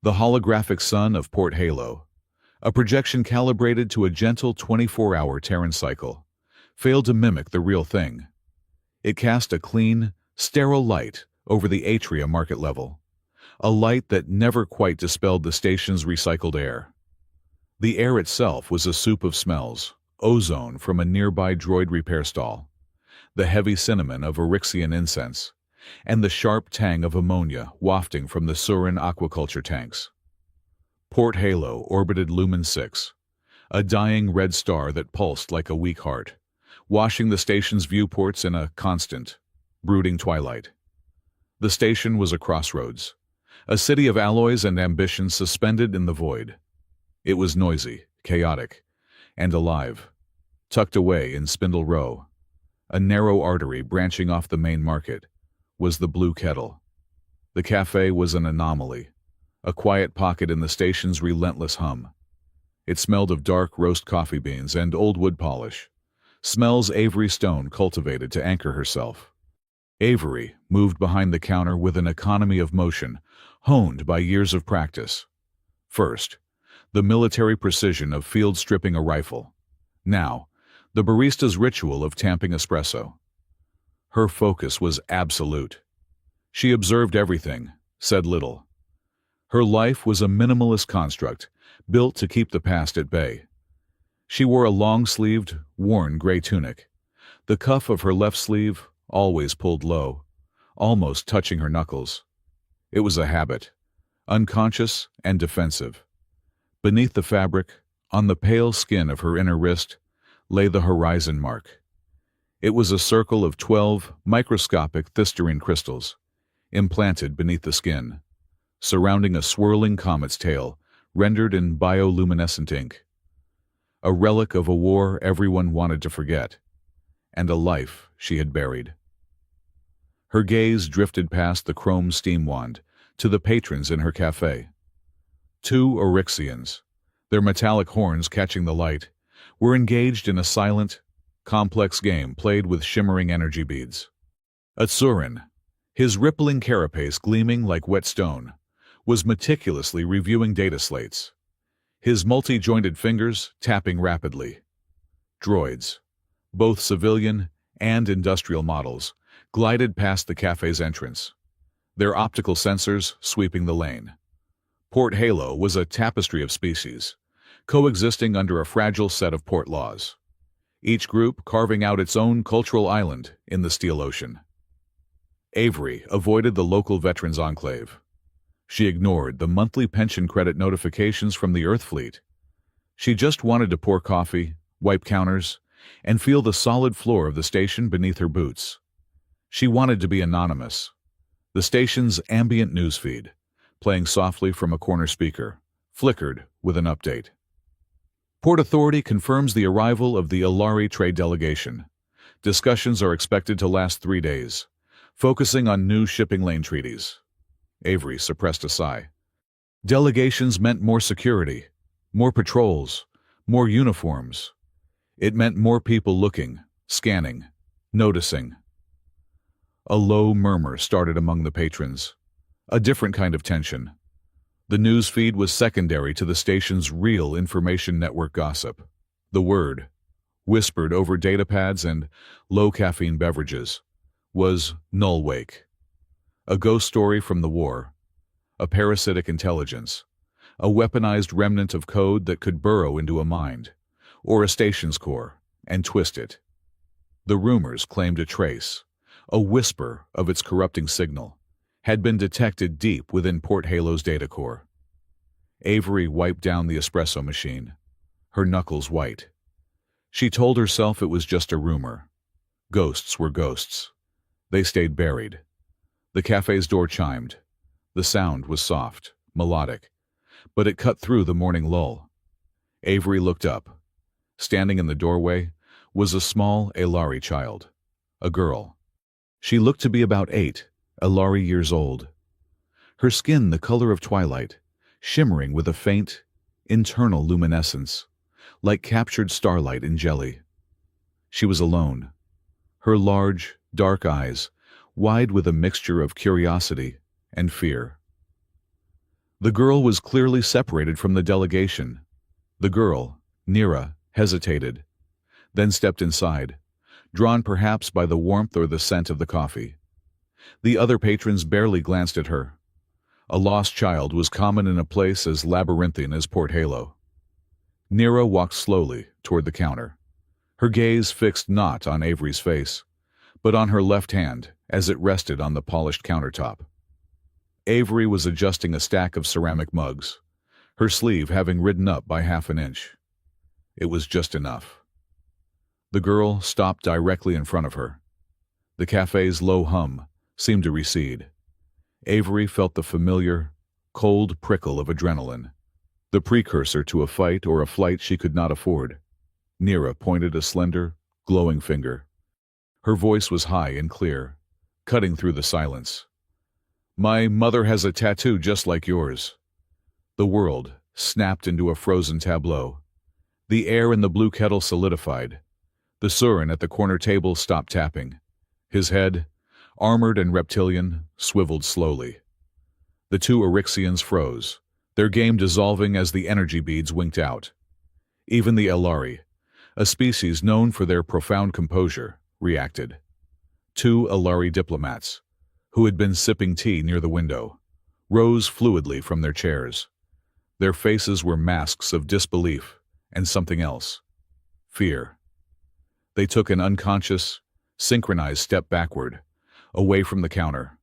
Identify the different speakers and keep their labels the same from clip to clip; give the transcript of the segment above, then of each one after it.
Speaker 1: The holographic sun of Port Halo, a projection calibrated to a gentle 24-hour Terran cycle, failed to mimic the real thing. It cast a clean, sterile light over the atria market level, a light that never quite dispelled the station's recycled air. The air itself was a soup of smells: ozone from a nearby droid repair stall, the heavy cinnamon of Eryxian incense, and the sharp tang of ammonia wafting from the Surin aquaculture tanks. Port Halo orbited Lumen 6, a dying red star that pulsed like a weak heart, washing the station's viewports in a constant, brooding twilight. The station was a crossroads, a city of alloys and ambitions suspended in the void. It was noisy, chaotic, and alive. Tucked away in Spindle Row, a narrow artery branching off the main market, was the Blue Kettle. The cafe was an anomaly, a quiet pocket in the station's relentless hum. It smelled of dark roast coffee beans and old wood polish, smells Avery Stone cultivated to anchor herself. Avery moved behind the counter with an economy of motion honed by years of practice. First, the military precision of field stripping a rifle. Now, the barista's ritual of tamping espresso. Her focus was absolute. She observed everything, said little. Her life was a minimalist construct, built to keep the past at bay. She wore a long-sleeved, worn gray tunic, the cuff of her left sleeve always pulled low, almost touching her knuckles. It was a habit, unconscious and defensive. Beneath the fabric, on the pale skin of her inner wrist, lay the horizon mark. It was a circle of 12 microscopic thystyrene crystals, implanted beneath the skin, surrounding a swirling comet's tail, rendered in bioluminescent ink. A relic of a war everyone wanted to forget, and a life she had buried. Her gaze drifted past the chrome steam wand to the patrons in her cafe. 2 Eryxians, their metallic horns catching the light, were engaged in a silent, complex game played with shimmering energy beads. Atsurin, his rippling carapace gleaming like wet stone, was meticulously reviewing data slates, his multi-jointed fingers tapping rapidly. Droids, both civilian and industrial models, glided past the cafe's entrance, their optical sensors sweeping the lane. Port Halo was a tapestry of species, coexisting under a fragile set of port laws, each group carving out its own cultural island in the Steel Ocean. Avery avoided the local veterans enclave. She ignored the monthly pension credit notifications from the Earth Fleet. She just wanted to pour coffee, wipe counters, and feel the solid floor of the station beneath her boots. She wanted to be anonymous. The station's ambient newsfeed, playing softly from a corner speaker, flickered with an update. Port Authority confirms the arrival of the Ilari trade delegation. Discussions are expected to last 3 days, focusing on new shipping lane treaties. Avery suppressed a sigh. Delegations meant more security, more patrols, more uniforms. It meant more people looking, scanning, noticing. A low murmur started among the patrons, a different kind of tension. The news feed was secondary to the station's real information network gossip. The word, whispered over datapads and low-caffeine beverages, was Nullwake. A ghost story from the war, a parasitic intelligence, a weaponized remnant of code that could burrow into a mind, or a station's core, and twist it. The rumors claimed a trace, a whisper of its corrupting signal, had been detected deep within Port Halo's data core. Avery wiped down the espresso machine, her knuckles white. She told herself it was just a rumor. Ghosts were ghosts. They stayed buried. The cafe's door chimed. The sound was soft, melodic, but it cut through the morning lull. Avery looked up. Standing in the doorway was a small Ilari child, a girl. She looked to be about 8, Ilari years old. Her skin the color of twilight, shimmering with a faint, internal luminescence, like captured starlight in jelly. She was alone. Her large, dark eyes, wide with a mixture of curiosity and fear. The girl was clearly separated from the delegation. The girl, Nira, hesitated, then stepped inside, drawn perhaps by the warmth or the scent of the coffee. The other patrons barely glanced at her. A lost child was common in a place as labyrinthine as Port Halo. Nira walked slowly toward the counter, her gaze fixed not on Avery's face, but on her left hand as it rested on the polished countertop. Avery was adjusting a stack of ceramic mugs, her sleeve having ridden up by half an inch. It was just enough. The girl stopped directly in front of her. The cafe's low hum seemed to recede. Avery felt the familiar, cold prickle of adrenaline, the precursor to a fight or a flight she could not afford. Nira pointed a slender, glowing finger. Her voice was high and clear, cutting through the silence. "My mother has a tattoo just like yours." The world snapped into a frozen tableau. The air in the blue kettle solidified. The Surin at the corner table stopped tapping. His head, armored and reptilian, swiveled slowly. The two Eryxians froze, their game dissolving as the energy beads winked out. Even the Elari, a species known for their profound composure, reacted. Two Elari diplomats, who had been sipping tea near the window, rose fluidly from their chairs. Their faces were masks of disbelief and something else, fear. They took an unconscious, synchronized step backward, away from the counter,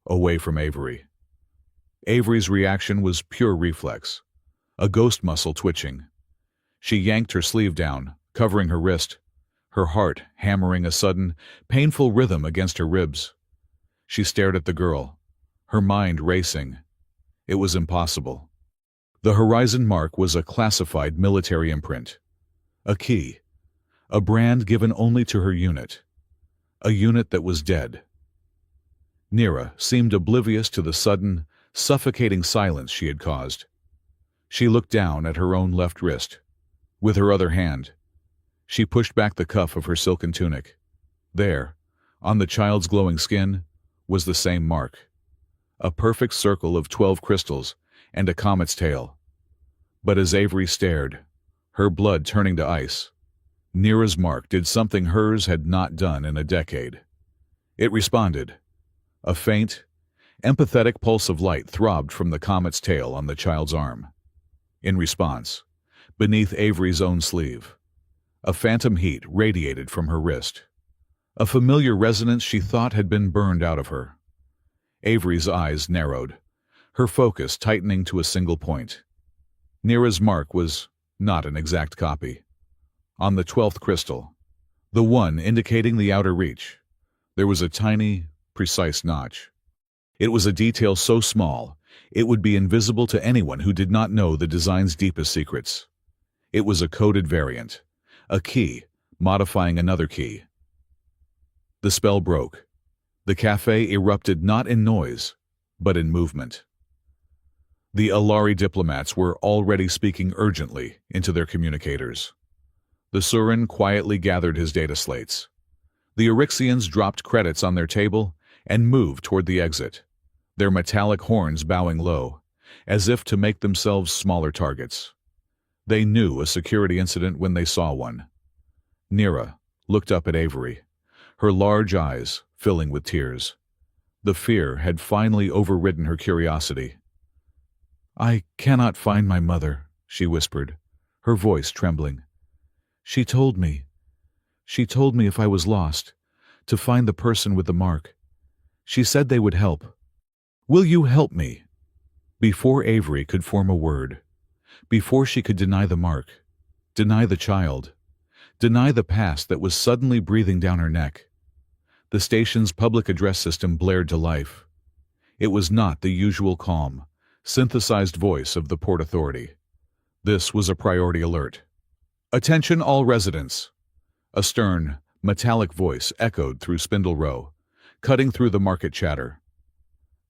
Speaker 1: away from Avery. Avery's reaction was pure reflex, a ghost muscle twitching. She yanked her sleeve down, covering her wrist, her heart hammering a sudden, painful rhythm against her ribs. She stared at the girl, her mind racing. It was impossible. The horizon mark was a classified military imprint, a key, a brand given only to her unit, a unit that was dead. Nira seemed oblivious to the sudden, suffocating silence she had caused. She looked down at her own left wrist. With her other hand, she pushed back the cuff of her silken tunic. There, on the child's glowing skin, was the same mark. A perfect circle of 12 crystals and a comet's tail. But as Avery stared, her blood turning to ice, Nira's mark did something hers had not done in a decade. It responded. A faint, empathetic pulse of light throbbed from the comet's tail on the child's arm. In response, beneath Avery's own sleeve, a phantom heat radiated from her wrist, a familiar resonance she thought had been burned out of her. Avery's eyes narrowed, her focus tightening to a single point. Nira's mark was not an exact copy. On the 12th crystal, the one indicating the outer reach, there was a tiny, precise notch. It was a detail so small, it would be invisible to anyone who did not know the design's deepest secrets. It was a coded variant, a key modifying another key. The spell broke. The cafe erupted not in noise, but in movement. The Alari diplomats were already speaking urgently into their communicators. The Surin quietly gathered his data slates. The Eryxians dropped credits on their table and moved toward the exit, their metallic horns bowing low, as if to make themselves smaller targets. They knew a security incident when they saw one. Nira looked up at Avery, her large eyes filling with tears. The fear had finally overridden her curiosity. "I cannot find my mother," she whispered, her voice trembling. She told me if I was lost, to find the person with the mark. She said they would help. Will you help me?" Before Avery could form a word, before she could deny the mark, deny the child, deny the past that was suddenly breathing down her neck, the station's public address system blared to life. It was not the usual calm, synthesized voice of the Port Authority. This was a priority alert. "Attention all residents!" A stern, metallic voice echoed through Spindle Row, cutting through the market chatter.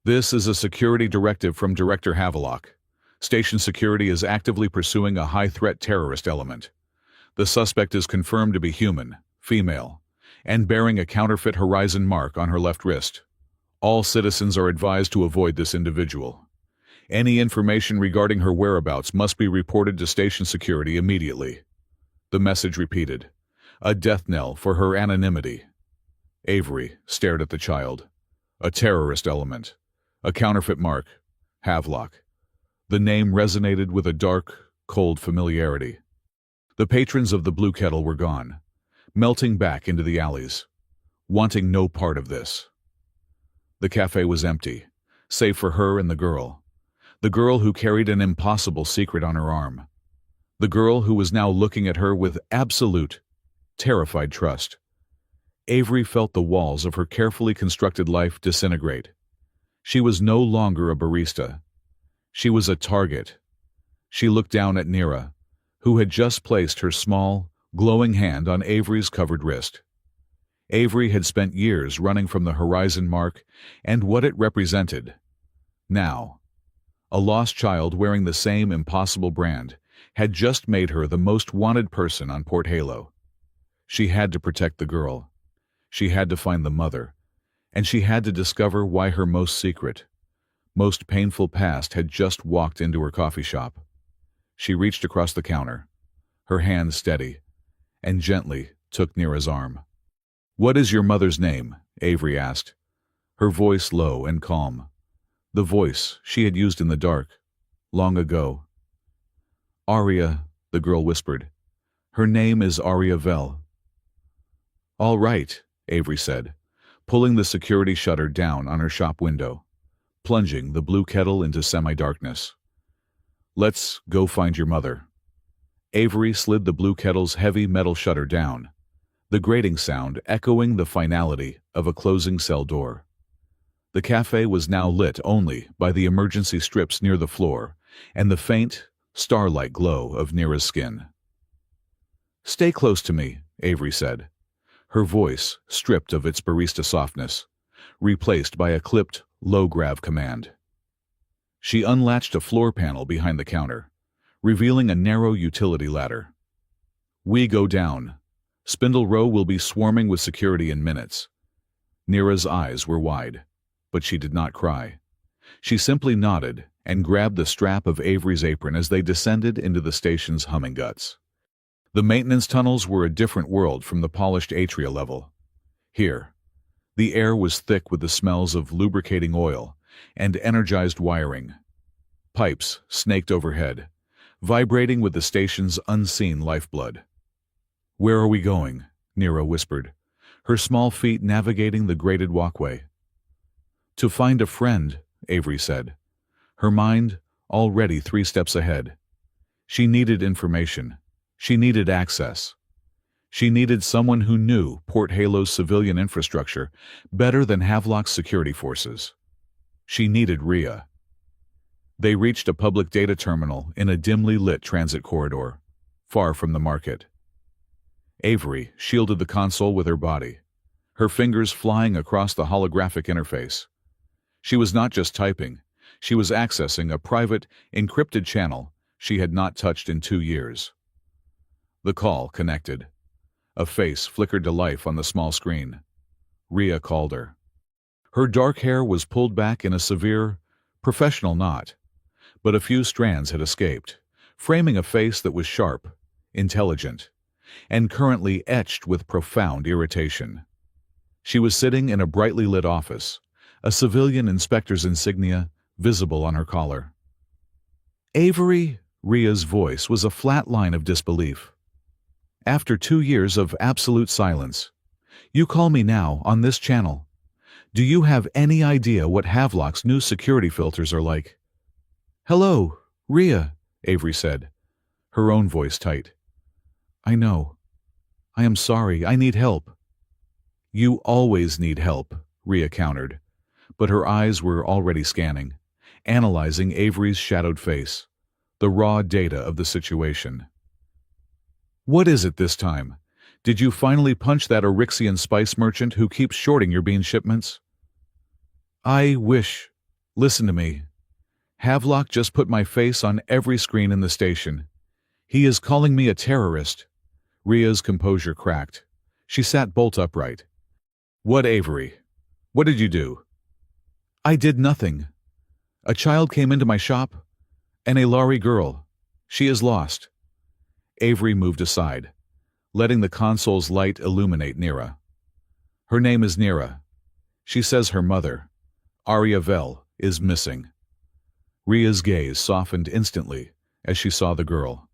Speaker 1: "This is a security directive from Director Havelock. Station security is actively pursuing a high-threat terrorist element. The suspect is confirmed to be human, female, and bearing a counterfeit horizon mark on her left wrist. All citizens are advised to avoid this individual. Any information regarding her whereabouts must be reported to station security immediately. The message repeated, a death knell for her anonymity. Avery stared at the child. A terrorist element. A counterfeit mark. Havelock. The name resonated with a dark, cold familiarity. The patrons of the Blue Kettle were gone, melting back into the alleys, wanting no part of this. The cafe was empty, save for her and the girl who carried an impossible secret on her arm, the girl who was now looking at her with absolute, terrified trust. Avery felt the walls of her carefully constructed life disintegrate. She was no longer a barista. She was a target. She looked down at Nira, who had just placed her small, glowing hand on Avery's covered wrist. Avery had spent years running from the horizon mark and what it represented. Now, a lost child wearing the same impossible brand had just made her the most wanted person on Port Halo. She had to protect the girl. She had to find the mother. And she had to discover why her most secret, most painful past had just walked into her coffee shop. She reached across the counter, her hand steady, and gently took Nira's arm. "What is your mother's name?" Avery asked, her voice low and calm. The voice she had used in the dark, long ago. "Aria," the girl whispered. "Her name is Aria Vel." "All right," Avery said, pulling the security shutter down on her shop window, plunging the Blue Kettle into semi-darkness. "Let's go find your mother." Avery slid the Blue Kettle's heavy metal shutter down, the grating sound echoing the finality of a closing cell door. The cafe was now lit only by the emergency strips near the floor and the faint, starlight glow of Nira's skin. "Stay close to me," Avery said, her voice stripped of its barista softness, replaced by a clipped, low-grav command. She unlatched a floor panel behind the counter, revealing a narrow utility ladder. "We go down. Spindle Row will be swarming with security in minutes." Nira's eyes were wide, but she did not cry. She simply nodded and grabbed the strap of Avery's apron as they descended into the station's humming guts. The maintenance tunnels were a different world from the polished atria level. Here, the air was thick with the smells of lubricating oil and energized wiring. Pipes snaked overhead, vibrating with the station's unseen lifeblood. "Where are we going?" Nira whispered, her small feet navigating the grated walkway. "To find a friend," Avery said, her mind already 3 steps ahead. She needed information. She needed access. She needed someone who knew Port Halo's civilian infrastructure better than Havelock's security forces. She needed Rhea. They reached a public data terminal in a dimly lit transit corridor, far from the market. Avery shielded the console with her body, her fingers flying across the holographic interface. She was not just typing, she was accessing a private, encrypted channel she had not touched in 2 years. The call connected. A face flickered to life on the small screen. Rhea called her. Her dark hair was pulled back in a severe, professional knot, but a few strands had escaped, framing a face that was sharp, intelligent, and currently etched with profound irritation. She was sitting in a brightly lit office, a civilian inspector's insignia visible on her collar. "Avery," Rhea's voice was a flat line of disbelief. "After 2 years of absolute silence, you call me now on this channel. Do you have any idea what Havelock's new security filters are like?" "Hello, Rhea," Avery said, her own voice tight. "I know. I am sorry. I need help." "You always need help," Rhea countered, but her eyes were already scanning, analyzing Avery's shadowed face, the raw data of the situation. "What is it this time? Did you finally punch that Orixian spice merchant who keeps shorting your bean shipments?" "I wish. Listen to me. Havelock just put my face on every screen in the station. He is calling me a terrorist." Rhea's composure cracked. She sat bolt upright. "What, Avery? What did you do?" "I did nothing." A child came into my shop. An Alari girl. She is lost. Avery moved aside, letting the console's light illuminate Nira. Her name is Nira. She says her mother, Arya Vel, is missing. Ria's gaze softened instantly as she saw the girl.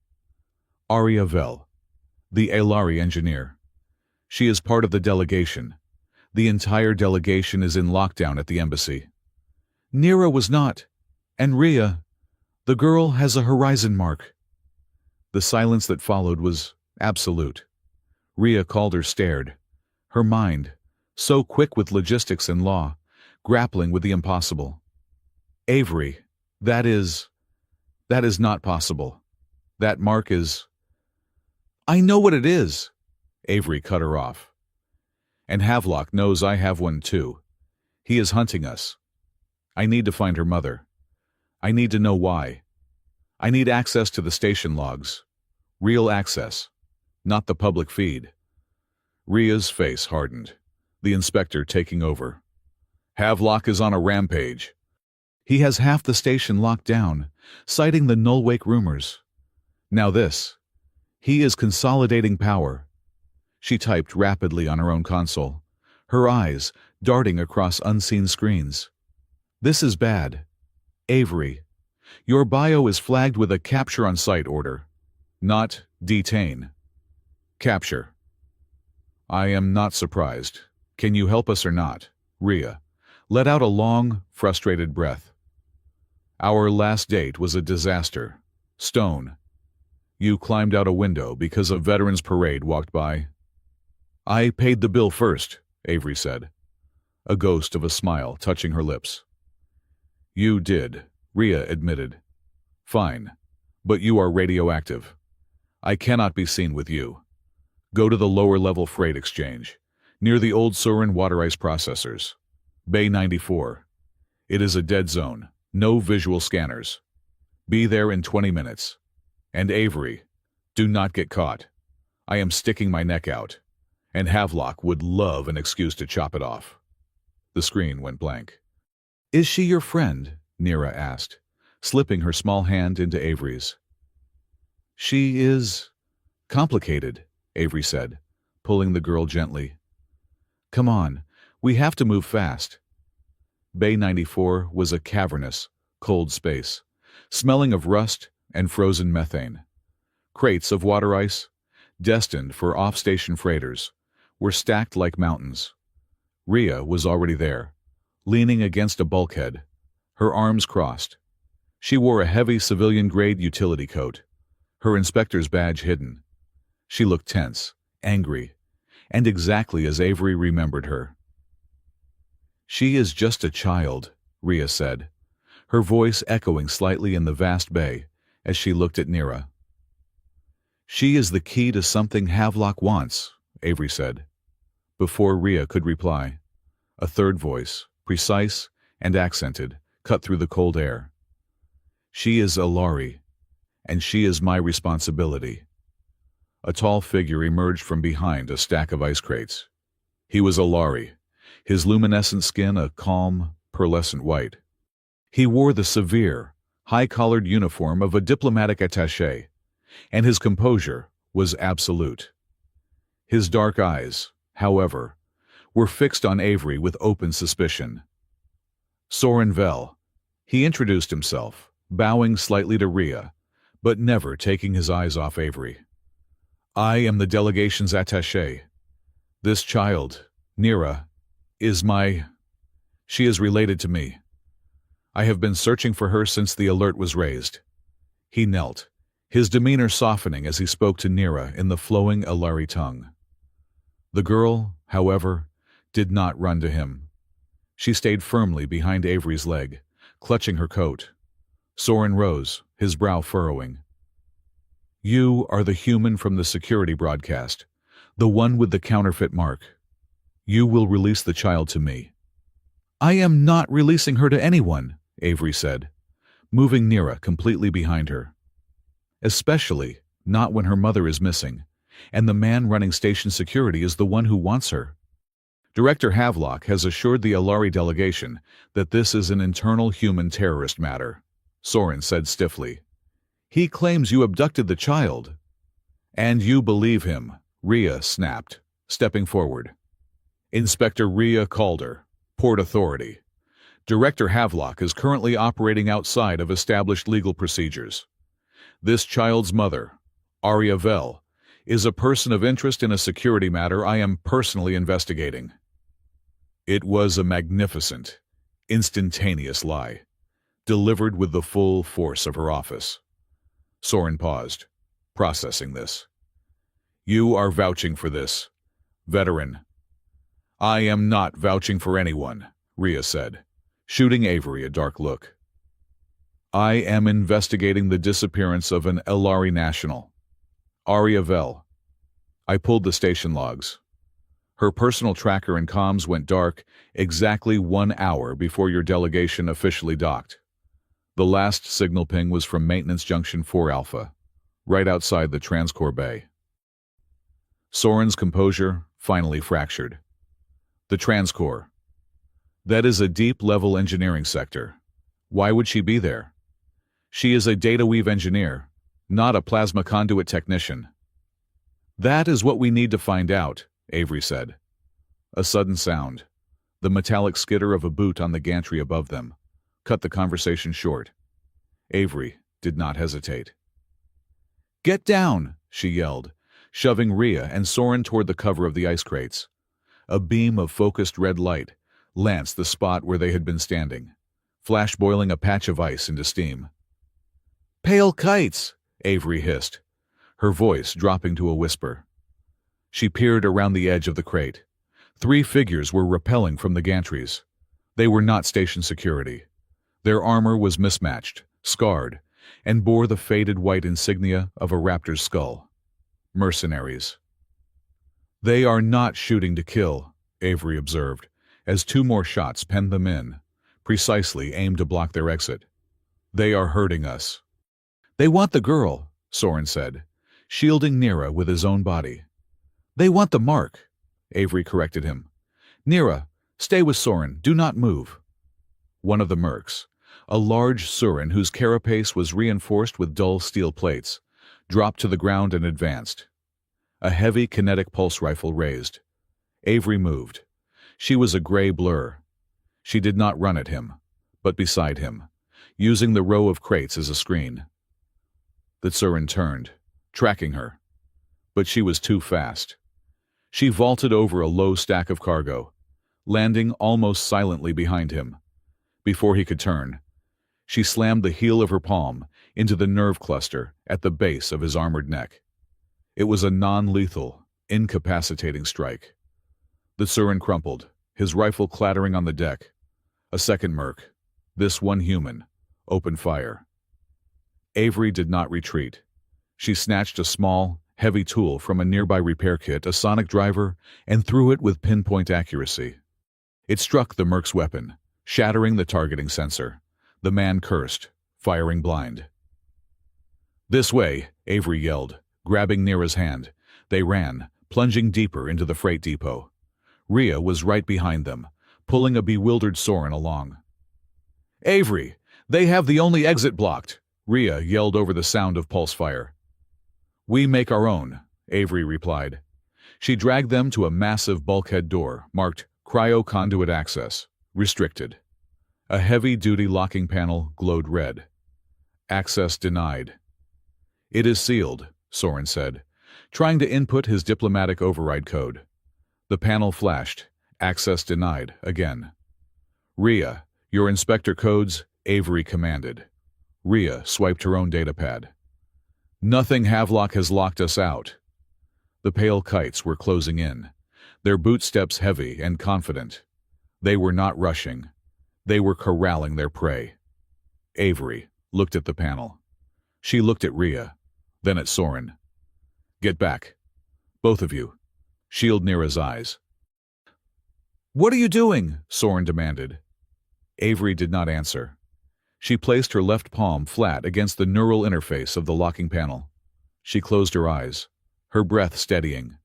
Speaker 1: Arya Vel, the Alari engineer. She is part of the delegation. The entire delegation is in lockdown at the embassy. Nira was not, and Ria, the girl has a horizon mark. The silence that followed was absolute. Ria Calder stared, her mind, so quick with logistics and law, grappling with the impossible. Avery, that is not possible. That mark is... I know what it is, Avery cut her off. And Havelock knows I have one too. He is hunting us. I need to find her mother. I need to know why. I need access to the station logs. Real access, not the public feed. Ria's face hardened, the inspector taking over. Havelock is on a rampage. He has half the station locked down, citing the Nullwake rumors. Now this. He is consolidating power. She typed rapidly on her own console, her eyes darting across unseen screens. This is bad. Avery, your bio is flagged with a capture on site order. Not detain. Capture. I am not surprised. Can you help us or not? Ria let out a long, frustrated breath. Our last date was a disaster. Stone. You climbed out a window because a veterans parade walked by. I paid the bill first, Avery said, a ghost of a smile touching her lips. You did, Ria admitted. Fine, but you are radioactive. I cannot be seen with you. Go to the lower-level freight exchange, near the old Surin water ice processors. Bay 94. It is a dead zone, no visual scanners. Be there in 20 minutes. And Avery, do not get caught. I am sticking my neck out, and Havelock would love an excuse to chop it off. The screen went blank. Is she your friend? Nira asked, slipping her small hand into Avery's. She is complicated, Avery said, pulling the girl gently. Come on, we have to move fast. Bay 94 was a cavernous, cold space, smelling of rust and frozen methane. Crates of water ice, destined for off-station freighters, were stacked like mountains. Ria was already there, leaning against a bulkhead, her arms crossed. She wore a heavy civilian-grade utility coat, her inspector's badge hidden. She looked tense, angry, and exactly as Avery remembered her. She is just a child, Ria said, her voice echoing slightly in the vast bay as she looked at Nira. She is the key to something Havelock wants, Avery said. Before Ria could reply, a third voice, precise and accented, cut through the cold air. She is Alari, and she is my responsibility. A tall figure emerged from behind a stack of ice crates. He was Alari, his luminescent skin a calm, pearlescent white. He wore the severe, high-collared uniform of a diplomatic attaché, and his composure was absolute. His dark eyes, however, were fixed on Avery with open suspicion. Soren Vel, he introduced himself, bowing slightly to Ria, but never taking his eyes off Avery. I am the delegation's attaché. This child, Nira, is she is related to me. I have been searching for her since the alert was raised. He knelt, his demeanor softening as he spoke to Nira in the flowing Alari tongue. The girl, however, did not run to him. She stayed firmly behind Avery's leg, clutching her coat. Soren rose, his brow furrowing. You are the human from the security broadcast, the one with the counterfeit mark. You will release the child to me. I am not releasing her to anyone, Avery said, moving Nira completely behind her. Especially not when her mother is missing, and the man running station security is the one who wants her. Director Havelock has assured the Alari delegation that this is an internal human terrorist matter, Soren said stiffly. He claims you abducted the child. And you believe him, Rhea snapped, stepping forward. Inspector Rhea Calder, Port Authority. Director Havelock is currently operating outside of established legal procedures. This child's mother, Aria Vel, is a person of interest in a security matter I am personally investigating. It was a magnificent, instantaneous lie, delivered with the full force of her office. Soren paused, processing this. You are vouching for this, veteran. I am not vouching for anyone, Rhea said, shooting Avery a dark look. I am investigating the disappearance of an Alari national, Aria Vel. I pulled the station logs. Her personal tracker and comms went dark exactly 1 hour before your delegation officially docked. The last signal ping was from Maintenance Junction 4 Alpha, right outside the Transcore Bay. Soren's composure finally fractured. The Transcore. That is a deep-level engineering sector. Why would she be there? She is a data weave engineer, not a plasma conduit technician. That is what we need to find out, Avery said. A sudden sound, the metallic skitter of a boot on the gantry above them, cut the conversation short. Avery did not hesitate. Get down, she yelled, shoving Rhea and Soren toward the cover of the ice crates. A beam of focused red light lanced the spot where they had been standing, flash boiling a patch of ice into steam. Pale kites, Avery hissed, her voice dropping to a whisper. She peered around the edge of the crate. 3 figures were rappelling from the gantries. They were not station security. Their armor was mismatched, scarred, and bore the faded white insignia of a raptor's skull. Mercenaries. They are not shooting to kill, Avery observed, as 2 more shots penned them in, precisely aimed to block their exit. They are hurting us. They want the girl, Soren said, shielding Nira with his own body. They want the mark, Avery corrected him. Nira, stay with Soren, do not move. One of the mercs, a large Surin whose carapace was reinforced with dull steel plates, dropped to the ground and advanced. A heavy kinetic pulse rifle raised. Avery moved. She was a gray blur. She did not run at him, but beside him, using the row of crates as a screen. The Surin turned, tracking her. But she was too fast. She vaulted over a low stack of cargo, landing almost silently behind him. Before he could turn, she slammed the heel of her palm into the nerve cluster at the base of his armored neck. It was a non-lethal, incapacitating strike. The Surin crumpled, his rifle clattering on the deck. A second merc, this one human, opened fire. Avery did not retreat. She snatched a small, heavy tool from a nearby repair kit, a sonic driver, and threw it with pinpoint accuracy. It struck the merc's weapon, shattering the targeting sensor. The man cursed, firing blind. This way, Avery yelled, grabbing Nira's hand. They ran, plunging deeper into the freight depot. Rhea was right behind them, pulling a bewildered Soren along. Avery, they have the only exit blocked, Rhea yelled over the sound of pulse fire. We make our own, Avery replied. She dragged them to a massive bulkhead door marked Cryo Conduit Access, restricted. A heavy-duty locking panel glowed red. Access denied. It is sealed, Soren said, trying to input his diplomatic override code. The panel flashed. Access denied again. Rhea, your inspector codes, Avery commanded. Rhea swiped her own datapad. Nothing Havelock has locked us out. The pale kites were closing in, their bootsteps heavy and confident. They were not rushing. They were corralling their prey. Avery looked at the panel. She looked at Rhea, then at Soren. Get back. Both of you. Shield Nira's eyes. What are you doing? Soren demanded. Avery did not answer. She placed her left palm flat against the neural interface of the locking panel. She closed her eyes, her breath steadying.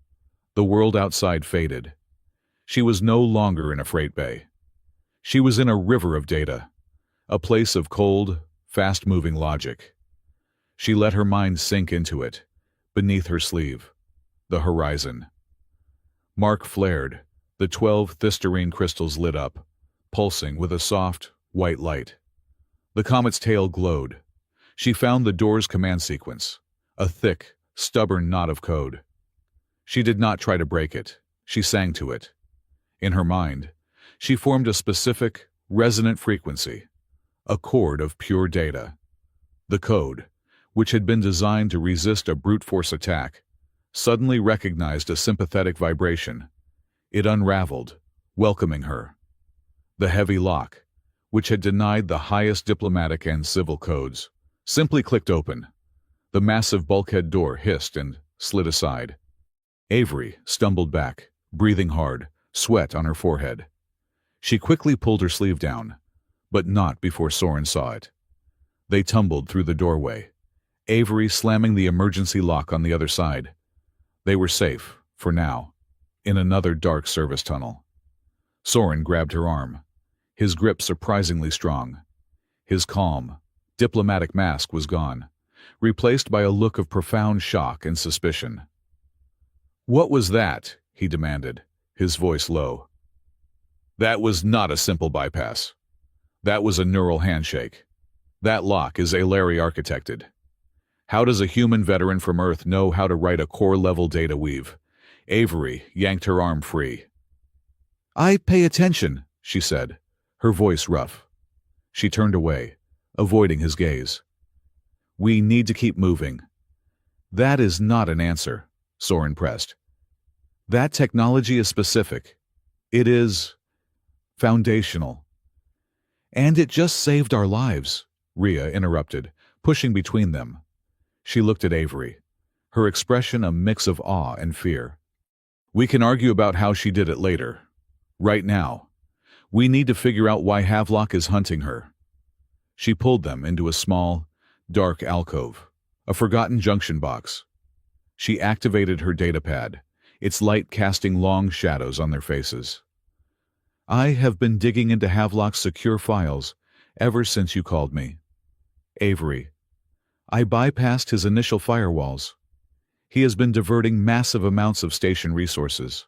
Speaker 1: The world outside faded. She was no longer in a freight bay. She was in a river of data, a place of cold, fast-moving logic. She let her mind sink into it, beneath her sleeve, the horizon. Mark flared. The 12 thystyrene crystals lit up, pulsing with a soft, white light. The comet's tail glowed. She found the door's command sequence, a thick, stubborn knot of code. She did not try to break it. She sang to it. In her mind, she formed a specific, resonant frequency, a chord of pure data. The code, which had been designed to resist a brute force attack, suddenly recognized a sympathetic vibration. It unraveled, welcoming her. The heavy lock, which had denied the highest diplomatic and civil codes, simply clicked open. The massive bulkhead door hissed and slid aside. Avery stumbled back, breathing hard, sweat on her forehead. She quickly pulled her sleeve down, but not before Soren saw it. They tumbled through the doorway, Avery slamming the emergency lock on the other side. They were safe, for now, in another dark service tunnel. Soren grabbed her arm, his grip surprisingly strong. His calm, diplomatic mask was gone, replaced by a look of profound shock and suspicion. "What was that?" he demanded, his voice low. "That was not a simple bypass. That was a neural handshake. That lock is Alari architected. How does a human veteran from Earth know how to write a core-level data weave?" Avery yanked her arm free. "I pay attention," she said, her voice rough. She turned away, avoiding his gaze. "We need to keep moving." "That is not an answer," Soren pressed. "That technology is specific. It is foundational." "And it just saved our lives," Rhea interrupted, pushing between them. She looked at Avery, her expression a mix of awe and fear. "We can argue about how she did it later. Right now, we need to figure out why Havelock is hunting her." She pulled them into a small, dark alcove, a forgotten junction box. She activated her datapad, its light casting long shadows on their faces. "I have been digging into Havelock's secure files ever since you called me. Avery, I bypassed his initial firewalls. He has been diverting massive amounts of station resources,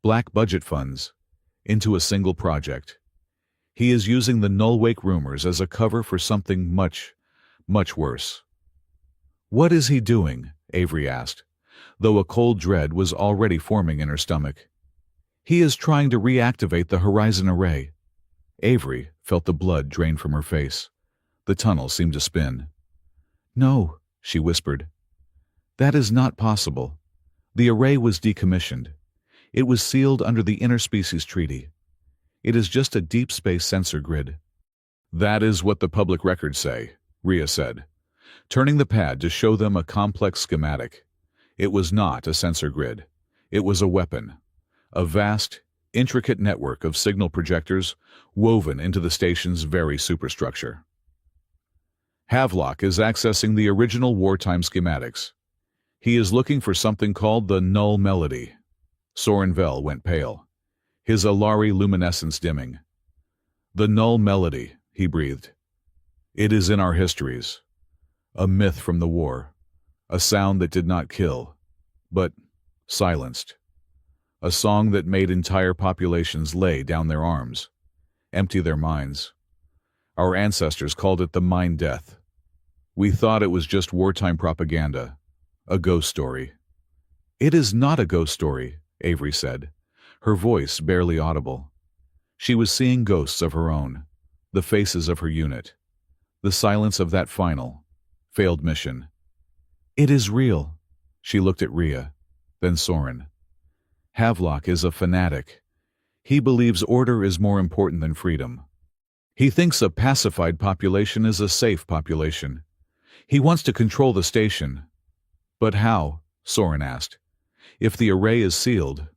Speaker 1: black budget funds, into a single project. He is using the Nullwake rumors as a cover for something much, much worse." "What is he doing?" Avery asked, though a cold dread was already forming in her stomach. "He is trying to reactivate the Horizon Array." Avery felt the blood drain from her face. The tunnel seemed to spin. "No," she whispered. "That is not possible. The array was decommissioned. It was sealed under the Interspecies Treaty. It is just a deep space sensor grid." "That is what the public records say," Rhea said, turning the pad to show them a complex schematic. It was not a sensor grid. It was a weapon. A vast, intricate network of signal projectors woven into the station's very superstructure. "Havelock is accessing the original wartime schematics. He is looking for something called the Null Melody." Soren Vell went pale, his Alari luminescence dimming. "The Null Melody," he breathed. "It is in our histories. A myth from the war. A sound that did not kill, but silenced. A song that made entire populations lay down their arms, empty their minds. Our ancestors called it the mind death. We thought it was just wartime propaganda, a ghost story." "It is not a ghost story," Avery said, her voice barely audible. She was seeing ghosts of her own, the faces of her unit, the silence of that final, failed mission. "It is real." She looked at Rhea, then Soren. "Havelock is a fanatic. He believes order is more important than freedom. He thinks a pacified population is a safe population. He wants to control the station." "But how?" Soren asked. "If the array is sealed."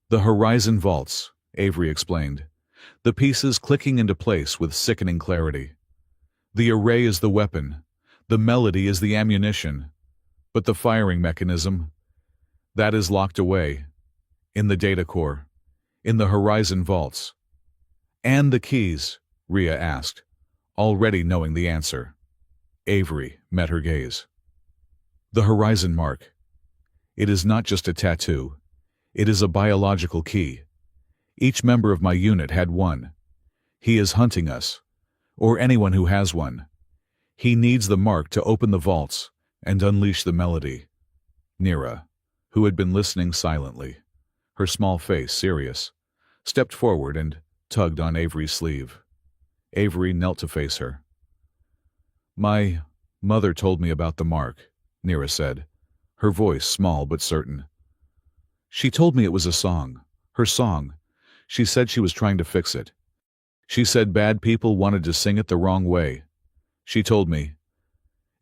Speaker 1: "The Horizon vaults," Avery explained, the pieces clicking into place with sickening clarity. "The array is the weapon. The melody is the ammunition. But the firing mechanism, that is locked away, in the data core. In the Horizon vaults. And the keys? Rhea asked, already knowing the answer. Avery met her gaze. The Horizon mark. It is not just a tattoo. It is a biological key. Each member of my unit had one. He is hunting us, or anyone who has one. He needs the mark to open the vaults and unleash the melody. Nira, who had been listening silently, her small face serious, stepped forward and tugged on Avery's sleeve. Avery knelt to face her. My mother told me about the mark, Nira said, her voice small but certain. She told me it was a song, her song. She said she was trying to fix it. She said bad people wanted to sing it the wrong way. She told me,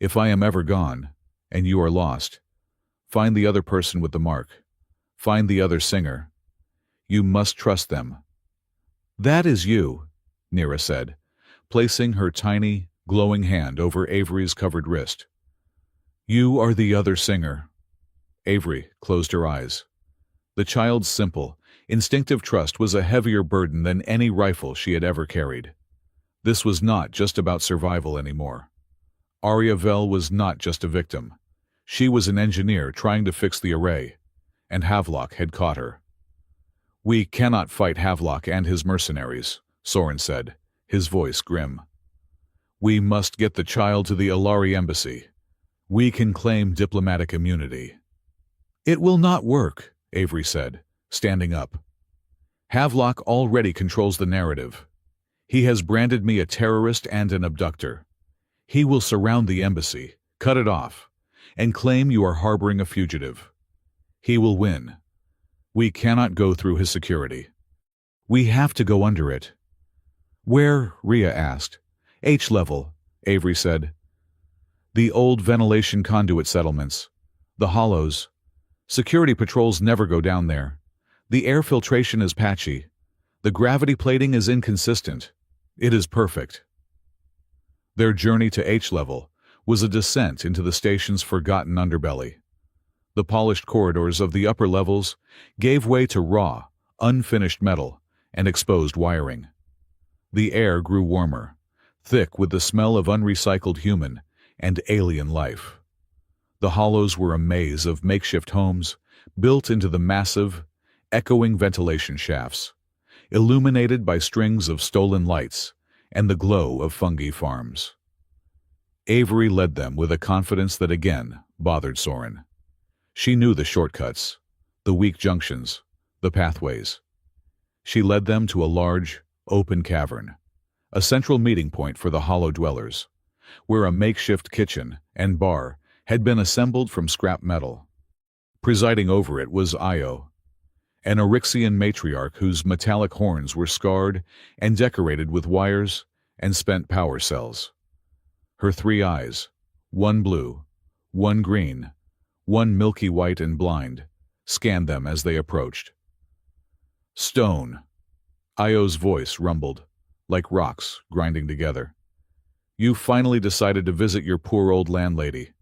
Speaker 1: if I am ever gone, and you are lost, find the other person with the mark. Find the other singer. You must trust them. That is you, Nira said, placing her tiny, glowing hand over Avery's covered wrist. You are the other singer. Avery closed her eyes. The child's simple, instinctive trust was a heavier burden than any rifle she had ever carried. This was not just about survival anymore. Arya Vel was not just a victim. She was an engineer trying to fix the array, and Havelock had caught her. We cannot fight Havelock and his mercenaries, Soren said, his voice grim. We must get the child to the Alari embassy. We can claim diplomatic immunity. It will not work, Avery said, standing up. Havelock already controls the narrative. He has branded me a terrorist and an abductor. He will surround the embassy, cut it off, and claim you are harboring a fugitive. He will win. We cannot go through his security. We have to go under it. Where? Rhea asked. H level, Avery said. The old ventilation conduit settlements. The hollows. Security patrols never go down there. The air filtration is patchy. The gravity plating is inconsistent. It is perfect. Their journey to H level was a descent into the station's forgotten underbelly. The polished corridors of the upper levels gave way to raw, unfinished metal and exposed wiring. The air grew warmer, thick with the smell of unrecycled human and alien life. The hollows were a maze of makeshift homes built into the massive, echoing ventilation shafts, illuminated by strings of stolen lights and the glow of fungi farms. Avery led them with a confidence that again bothered Soren. She knew the shortcuts, the weak junctions, the pathways. She led them to a large, open cavern, a central meeting point for the hollow dwellers, where a makeshift kitchen and bar had been assembled from scrap metal. Presiding over it was Io, an Oryxian matriarch whose metallic horns were scarred and decorated with wires and spent power cells. Her 3 eyes, one blue, one green, one milky white and blind, scanned them as they approached. Stone. Io's voice rumbled, like rocks grinding together. You finally decided to visit your poor old landlady.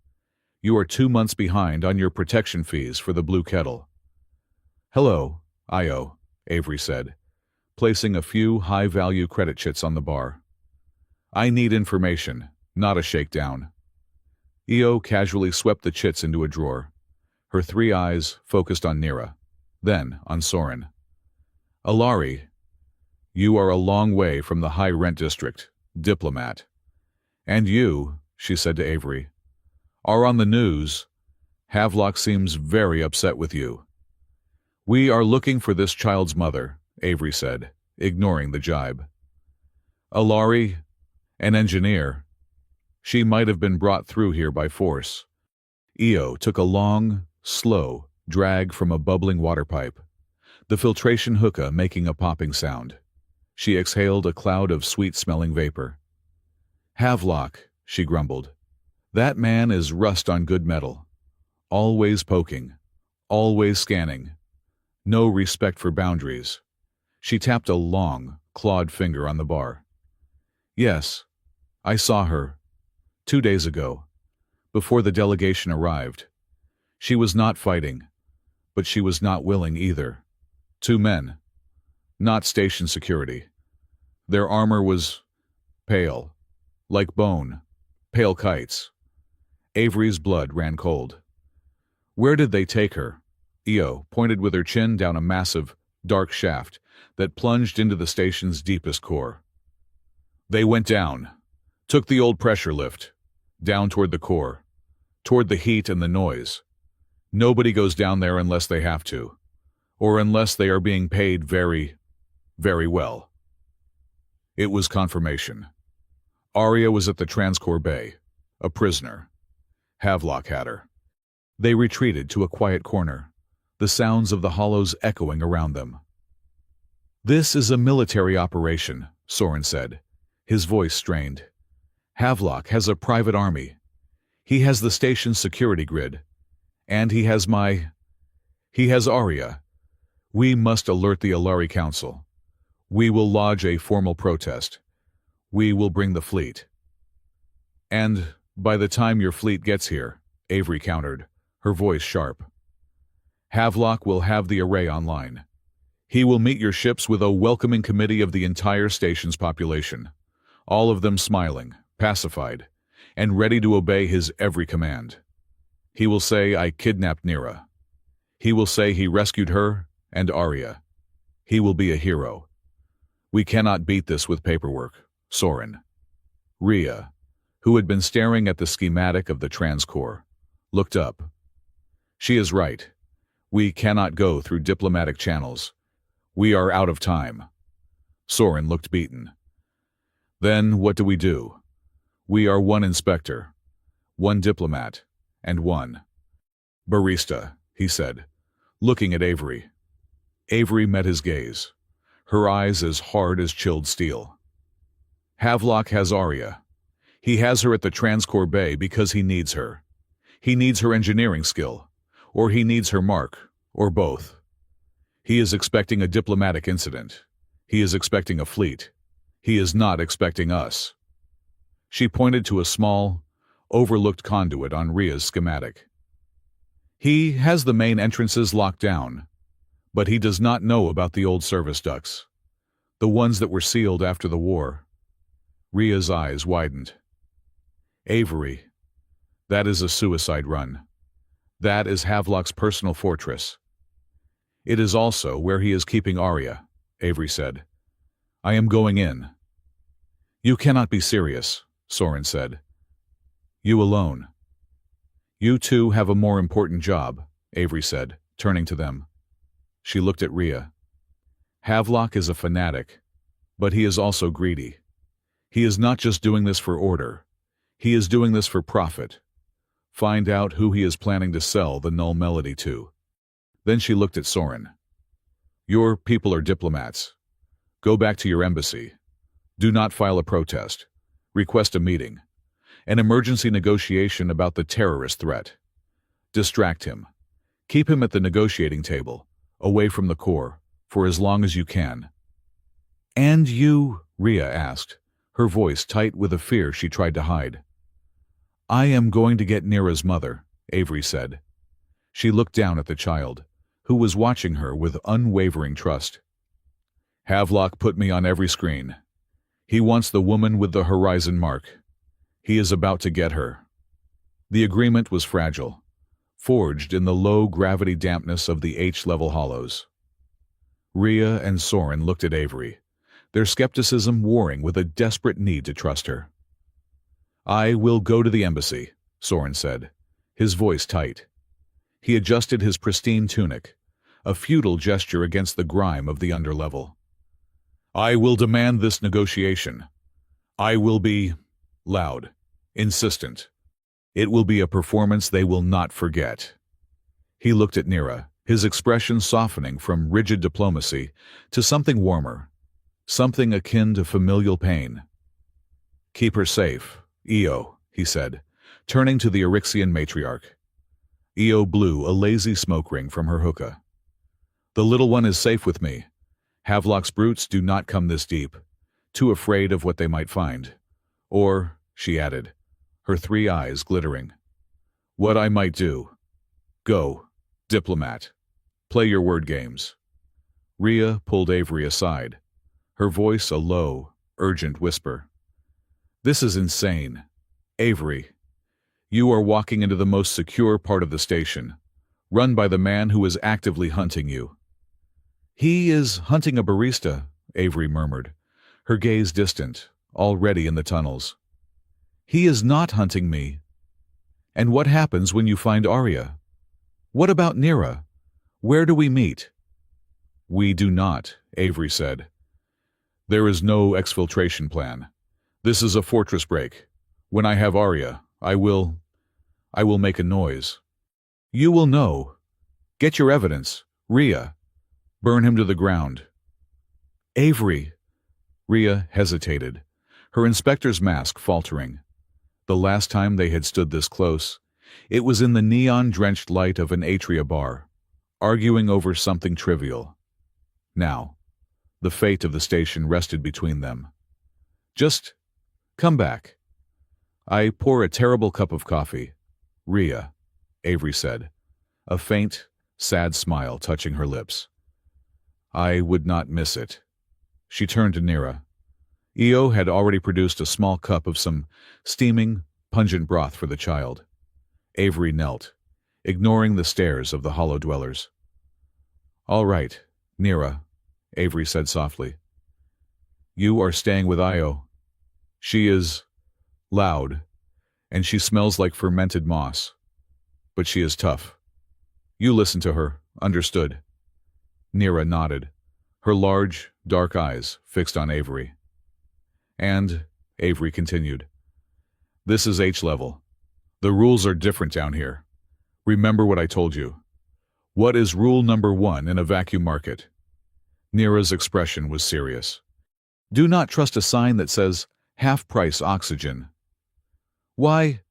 Speaker 1: You are 2 months behind on your protection fees for the Blue Kettle. Hello, Io, Avery said, placing a few high-value credit chits on the bar. I need information, not a shakedown. Io casually swept the chits into a drawer, her 3 eyes focused on Nira, then on Soren. Alari, you are a long way from the high-rent district, diplomat. And you, she said to Avery, are on the news. Havelock seems very upset with you. We are looking for this child's mother, Avery said, ignoring the jibe. Alari, an engineer. She might have been brought through here by force. Io took a long, slow drag from a bubbling water pipe, the filtration hookah making a popping sound. She exhaled a cloud of sweet-smelling vapor. Havelock, she grumbled. That man is rust on good metal. Always poking. Always scanning. No respect for boundaries. She tapped a long, clawed finger on the bar. Yes, I saw her. 2 days ago, before the delegation arrived. She was not fighting, but she was not willing either. 2 men. not station security. Their armor was pale, like bone, pale kites. Avery's blood ran cold. Where did they take her? Io pointed with her chin down a massive, dark shaft that plunged into the station's deepest core. They went down, took the old pressure lift, down toward the core, toward the heat and the noise. Nobody goes down there unless they have to, or unless they are being paid very, very well. It was confirmation. Arya was at the Transcore Bay, a prisoner. Havelock had her. They retreated to a quiet corner, the sounds of the hollows echoing around them. "This is a military operation," Soren said, his voice strained. "Havelock has a private army. He has the station's security grid. And he has Arya. We must alert the Alari Council. We will lodge a formal protest. We will bring the fleet." "And by the time your fleet gets here," Avery countered, her voice sharp, "Havelock will have the array online. He will meet your ships with a welcoming committee of the entire station's population, all of them smiling, pacified, and ready to obey his every command. He will say, 'I kidnapped Nira.' He will say he rescued her and Arya. He will be a hero. We cannot beat this with paperwork, Soren." Rhea, who had been staring at the schematic of the Transcore, looked up. "She is right. We cannot go through diplomatic channels. We are out of time." Soren looked beaten. "Then what do we do? We are one inspector, one diplomat, and one barista," he said, looking at Avery. Avery met his gaze, her eyes as hard as chilled steel. "Havelock has Arya. He has her at the Transcore Bay because he needs her. He needs her engineering skill, or he needs her mark, or both. He is expecting a diplomatic incident. He is expecting a fleet. He is not expecting us." She pointed to a small, overlooked conduit on Rhea's schematic. "He has the main entrances locked down, but he does not know about the old service ducts, the ones that were sealed after the war." Rhea's eyes widened. "Avery, that is a suicide run. That is Havelock's personal fortress. It is also where he is keeping Arya," Avery said. "I am going in." "You cannot be serious," Soren said. "You alone." "You two have a more important job," Avery said, turning to them. She looked at Rhea. "Havelock is a fanatic, but he is also greedy. He is not just doing this for order. He is doing this for profit. Find out who he is planning to sell the Null Melody to." Then she looked at Soren. "Your people are diplomats. Go back to your embassy. Do not file a protest. Request a meeting. An emergency negotiation about the terrorist threat. Distract him. Keep him at the negotiating table, away from the core, for as long as you can." "And you?" Rhea asked, her voice tight with a fear she tried to hide. "I am going to get Nira's mother," Avery said. She looked down at the child, who was watching her with unwavering trust. "Havelock put me on every screen. He wants the woman with the horizon mark. He is about to get her." The agreement was fragile, forged in the low-gravity dampness of the H-level hollows. Rhea and Soren looked at Avery, their skepticism warring with a desperate need to trust her. "I will go to the embassy," Soren said, his voice tight. He adjusted his pristine tunic, a futile gesture against the grime of the underlevel. "I will demand this negotiation. I will be loud, insistent. It will be a performance they will not forget." He looked at Nira, his expression softening from rigid diplomacy to something warmer, something akin to familial pain. "Keep her safe, Io," he said, turning to the Eryxian matriarch. Io blew a lazy smoke ring from her hookah. "The little one is safe with me. Havelock's brutes do not come this deep, too afraid of what they might find. Or," she added, her 3 eyes glittering, "what I might do. Go, diplomat. Play your word games. Rhea pulled Avery aside, her voice a low, urgent whisper. This is insane. Avery, you are walking into the most secure part of the station, run by the man who is actively hunting you. He is hunting a barista, Avery murmured, her gaze distant, already in the tunnels. He is not hunting me. And what happens when you find Arya? What about Nira? Where do we meet? We do not, Avery said. There is no exfiltration plan. This is a fortress break. When I have Arya, I will make a noise. You will know. Get your evidence. Rhea. Burn him to the ground. Avery. Rhea hesitated, her inspector's mask faltering. The last time they had stood this close, it was in the neon-drenched light of an Atria bar, arguing over something trivial. Now, the fate of the station rested between them. Just come back. I pour a terrible cup of coffee. Rhea, Avery said, a faint, sad smile touching her lips. I would not miss it. She turned to Nira. Io had already produced a small cup of some steaming, pungent broth for the child. Avery knelt, ignoring the stares of the hollow dwellers. All right, Nira, Avery said softly. You are staying with Io. She is loud, and she smells like fermented moss. But she is tough. You listen to her, understood? Nira nodded, her large, dark eyes fixed on Avery. And, Avery continued, this is H-level. The rules are different down here. Remember what I told you. What is rule number 1 in a vacuum market? Nira's expression was serious. Do not trust a sign that says, half-price oxygen. Why?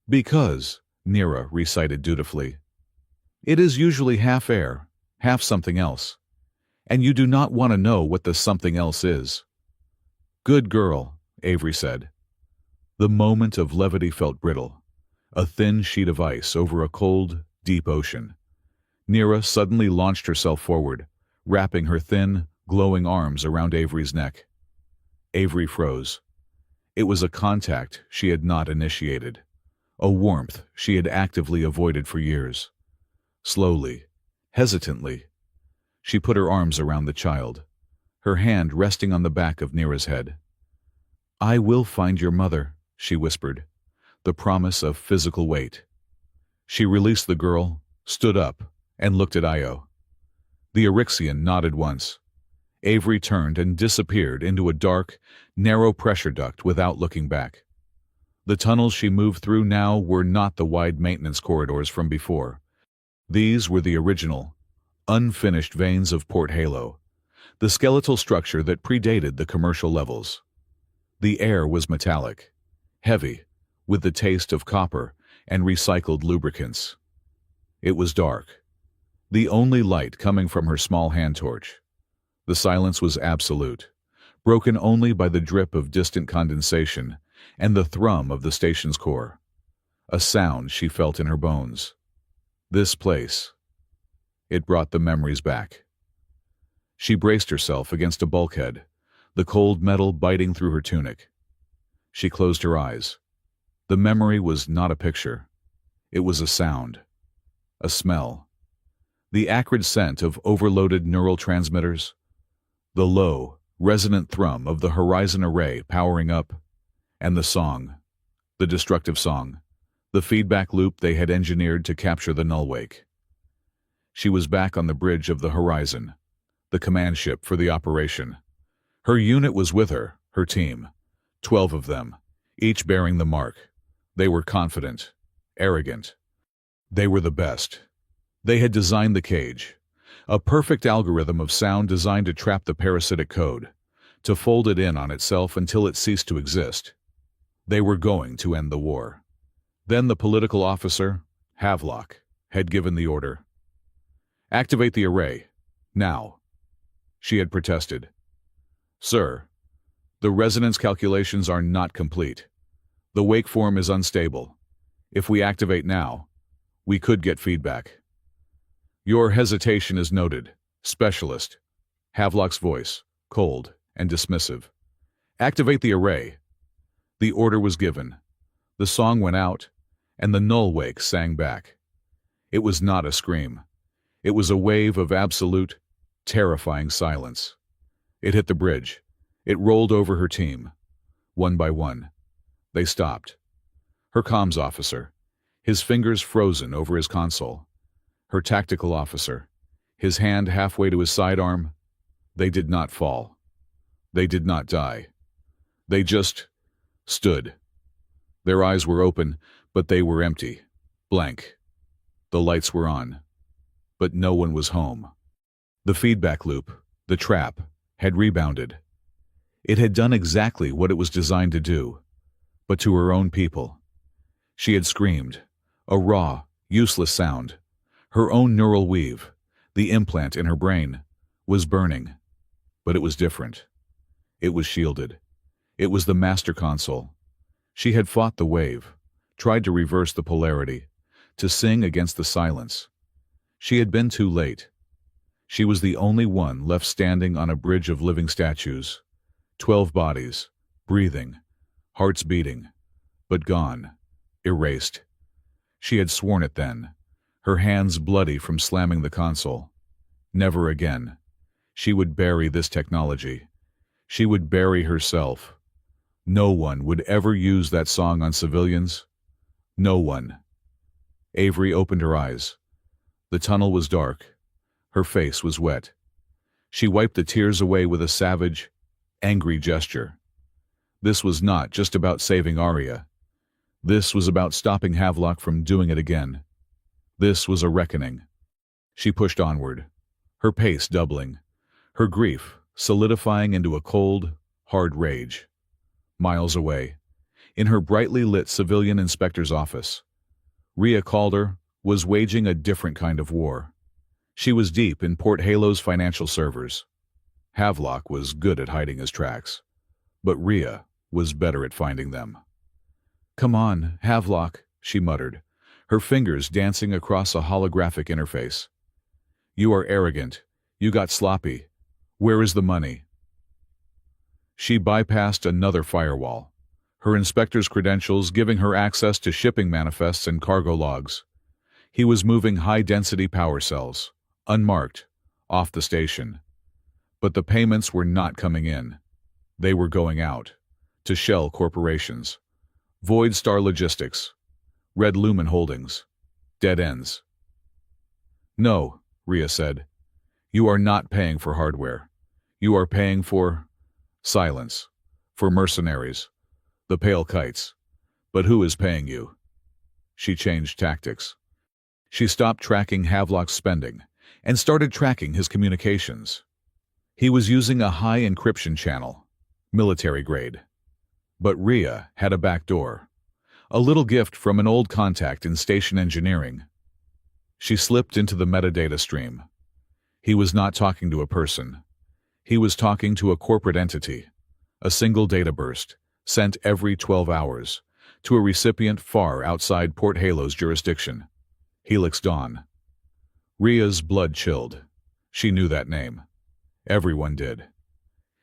Speaker 1: Because, Nira recited dutifully. It is usually half air, half something else. And you do not want to know what the something else is. Good girl, Avery said. The moment of levity felt brittle, a thin sheet of ice over a cold, deep ocean. Nira suddenly launched herself forward, wrapping her thin, glowing arms around Avery's neck. Avery froze. It was a contact she had not initiated, a warmth she had actively avoided for years. Slowly, hesitantly, she put her arms around the child, her hand resting on the back of Nira's head. I will find your mother, she whispered, the promise of physical weight. She released the girl, stood up, and looked at Io. The Eryxian nodded once. Avery turned and disappeared into a dark, narrow pressure duct without looking back. The tunnels she moved through now were not the wide maintenance corridors from before. These were the original, unfinished veins of Port Halo, the skeletal structure that predated the commercial levels. The air was metallic, heavy, with the taste of copper and recycled lubricants. It was dark, the only light coming from her small hand torch. The silence was absolute, broken only by the drip of distant condensation and the thrum of the station's core, a sound she felt in her bones. This place. It brought the memories back. She braced herself against a bulkhead, the cold metal biting through her tunic. She closed her eyes. The memory was not a picture. It was a sound, a smell. The acrid scent of overloaded neural transmitters, the low, resonant thrum of the Horizon Array powering up, and the song, the destructive song, the feedback loop they had engineered to capture the nullwake. She was back on the bridge of the Horizon, the command ship for the operation. Her unit was with her, her team, 12 of them, each bearing the mark. They were confident, arrogant. They were the best. They had designed the cage, a perfect algorithm of sound designed to trap the parasitic code, to fold it in on itself until it ceased to exist. They were going to end the war. Then the political officer, Havelock, had given the order. Activate the array, now. She had protested. Sir, the resonance calculations are not complete. The wakeform is unstable. If we activate now, we could get feedback. Your hesitation is noted, specialist. Havelock's voice, cold and dismissive. "Activate the array." The order was given. The song went out, and the null wake sang back. It was not a scream. It was a wave of absolute, terrifying silence. It hit the bridge. It rolled over her team. One by one, they stopped. Her comms officer, his fingers frozen over his console. Her tactical officer, his hand halfway to his sidearm. They did not fall. They did not die. They just stood. Their eyes were open, but they were empty, blank. The lights were on, but no one was home. The feedback loop, the trap, had rebounded. It had done exactly what it was designed to do, but to her own people. She had screamed, a raw, useless sound. Her own neural weave, the implant in her brain, was burning. But it was different. It was shielded. It was the master console. She had fought the wave, tried to reverse the polarity, to sing against the silence. She had been too late. She was the only one left standing on a bridge of living statues. 12 bodies, breathing, hearts beating, but gone, erased. She had sworn it then, her hands bloody from slamming the console. Never again. She would bury this technology. She would bury herself. No one would ever use that song on civilians. No one. Avery opened her eyes. The tunnel was dark. Her face was wet. She wiped the tears away with a savage, angry gesture. This was not just about saving Arya. This was about stopping Havelock from doing it again. This was a reckoning. She pushed onward, her pace doubling, her grief solidifying into a cold, hard rage. Miles away, in her brightly lit civilian inspector's office, Rhea Calder was waging a different kind of war. She was deep in Port Halo's financial servers. Havelock was good at hiding his tracks, but Rhea was better at finding them. "Come on, Havelock," she muttered, her fingers dancing across a holographic interface. "You are arrogant. You got sloppy. Where is the money?" She bypassed another firewall, her inspector's credentials giving her access to shipping manifests and cargo logs. He was moving high-density power cells, unmarked, off the station. But the payments were not coming in. They were going out, to shell corporations. Void Star Logistics, Red Lumen Holdings, dead ends. "No," Rhea said. "You are not paying for hardware. You are paying for silence, for mercenaries, the pale kites. But who is paying you?" She changed tactics. She stopped tracking Havelock's spending and started tracking his communications. He was using a high encryption channel, military grade. But Rhea had a back door, a little gift from an old contact in station engineering. She slipped into the metadata stream. He was not talking to a person. He was talking to a corporate entity, a single data burst, sent every 12 hours, to a recipient far outside Port Halo's jurisdiction. Helix Dawn. Rhea's blood chilled. She knew that name. Everyone did.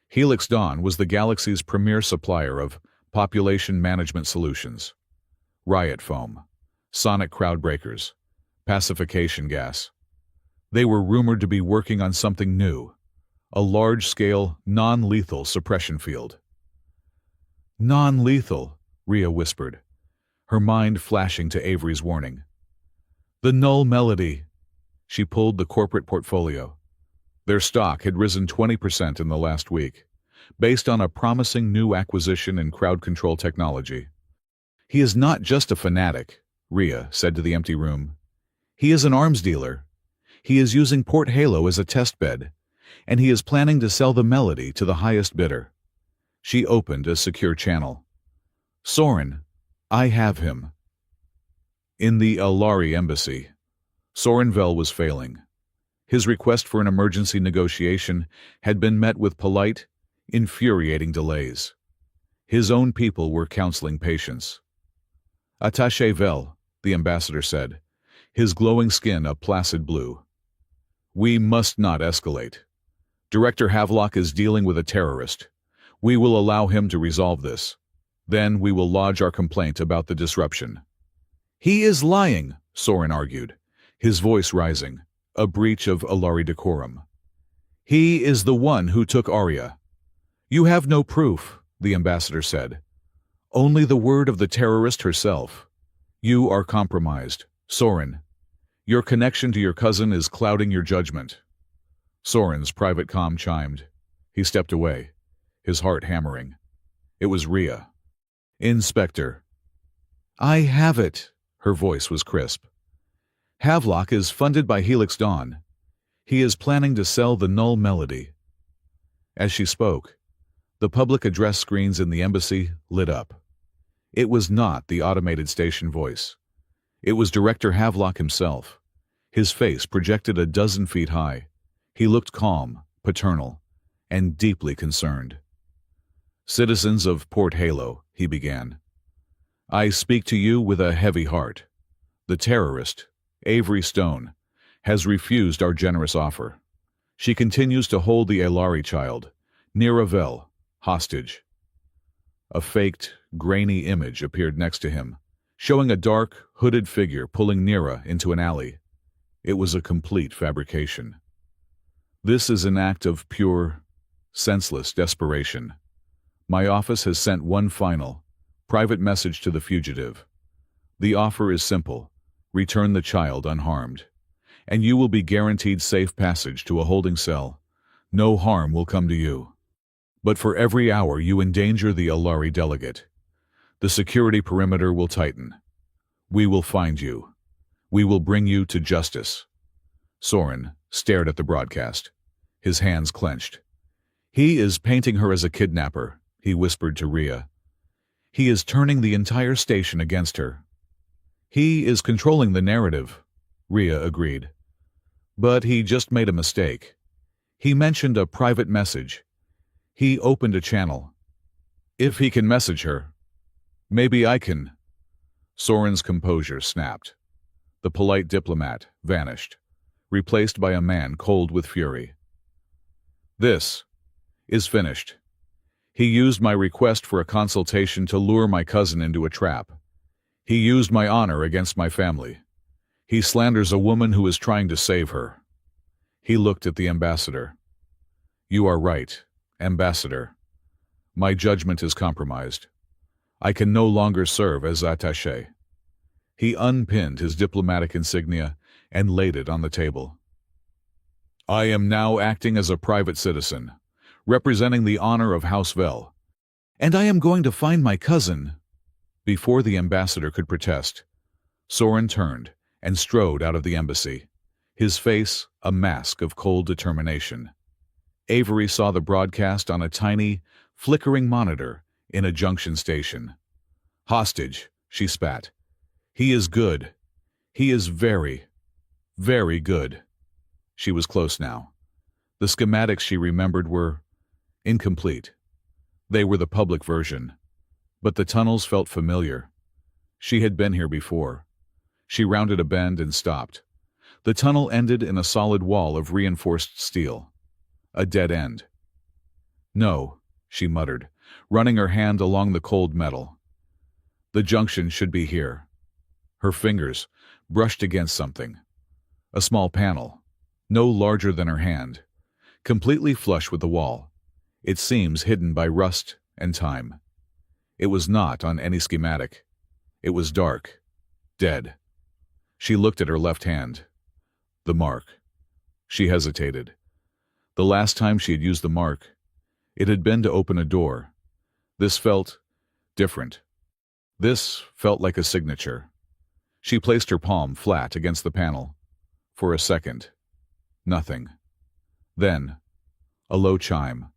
Speaker 1: Helix Dawn was the galaxy's premier supplier of population management solutions. Riot foam, sonic crowd breakers, pacification gas. They were rumored to be working on something new, a large-scale, non-lethal suppression field. "Non-lethal," Rhea whispered, her mind flashing to Avery's warning. "The null melody." She pulled the corporate portfolio. Their stock had risen 20% in the last week, based on a promising new acquisition in crowd control technology. "He is not just a fanatic," Rhea said to the empty room. "He is an arms dealer. He is using Port Halo as a test bed, and he is planning to sell the melody to the highest bidder." She opened a secure channel. "Soren, I have him." In the Alari embassy, Soren Vel was failing. His request for an emergency negotiation had been met with polite, infuriating delays. His own people were counseling patience. "Attaché Vel," the ambassador said, his glowing skin a placid blue. "We must not escalate. Director Havelock is dealing with a terrorist. We will allow him to resolve this. Then we will lodge our complaint about the disruption." "He is lying," Soren argued, his voice rising, a breach of Alari decorum. "He is the one who took Arya." "You have no proof," the ambassador said. "Only the word of the terrorist herself. You are compromised, Soren. Your connection to your cousin is clouding your judgment." Soren's private comm chimed. He stepped away, his heart hammering. It was Rhea. "Inspector." "I have it." Her voice was crisp. "Havelock is funded by Helix Dawn. He is planning to sell the Null Melody." As she spoke, the public address screens in the embassy lit up. It was not the automated station voice. It was Director Havelock himself. His face projected a dozen feet high. He looked calm, paternal, and deeply concerned. "Citizens of Port Halo," he began, "I speak to you with a heavy heart. The terrorist, Avery Stone, has refused our generous offer. She continues to hold the Elari child, Niravel, hostage." A faked, grainy image appeared next to him, showing a dark, hooded figure pulling Nira into an alley. It was a complete fabrication. "This is an act of pure, senseless desperation. My office has sent one final, private message to the fugitive. The offer is simple: return the child unharmed, and you will be guaranteed safe passage to a holding cell. No harm will come to you. But for every hour you endanger the Alari delegate, the security perimeter will tighten. We will find you. We will bring you to justice." Soren stared at the broadcast, his hands clenched. "He is painting her as a kidnapper," he whispered to Rhea. "He is turning the entire station against her." "He is controlling the narrative," Rhea agreed. "But he just made a mistake. He mentioned a private message. He opened a channel. If he can message her, maybe I can." Soren's composure snapped. The polite diplomat vanished, replaced by a man cold with fury. "This is finished. He used my request for a consultation to lure my cousin into a trap. He used my honor against my family. He slanders a woman who is trying to save her." He looked at the ambassador. "You are right, Ambassador. My judgment is compromised. I can no longer serve as attaché." He unpinned his diplomatic insignia and laid it on the table. "I am now acting as a private citizen, representing the honor of House Vel. And I am going to find my cousin." Before the ambassador could protest, Soren turned and strode out of the embassy, his face a mask of cold determination. Avery saw the broadcast on a tiny, flickering monitor in a junction station. "Hostage," she spat. "He is good. He is very, very good." She was close now. The schematics she remembered were incomplete. They were the public version. But the tunnels felt familiar. She had been here before. She rounded a bend and stopped. The tunnel ended in a solid wall of reinforced steel. A dead end. "No," she muttered, running her hand along the cold metal. "The junction should be here." Her fingers brushed against something. A small panel, no larger than her hand, completely flush with the wall, its seams hidden by rust and time. It was not on any schematic. It was dark, dead. She looked at her left hand. The mark. She hesitated. The last time she had used the mark, it had been to open a door. This felt different. This felt like a signature. She placed her palm flat against the panel. For a second, nothing. Then, a low chime,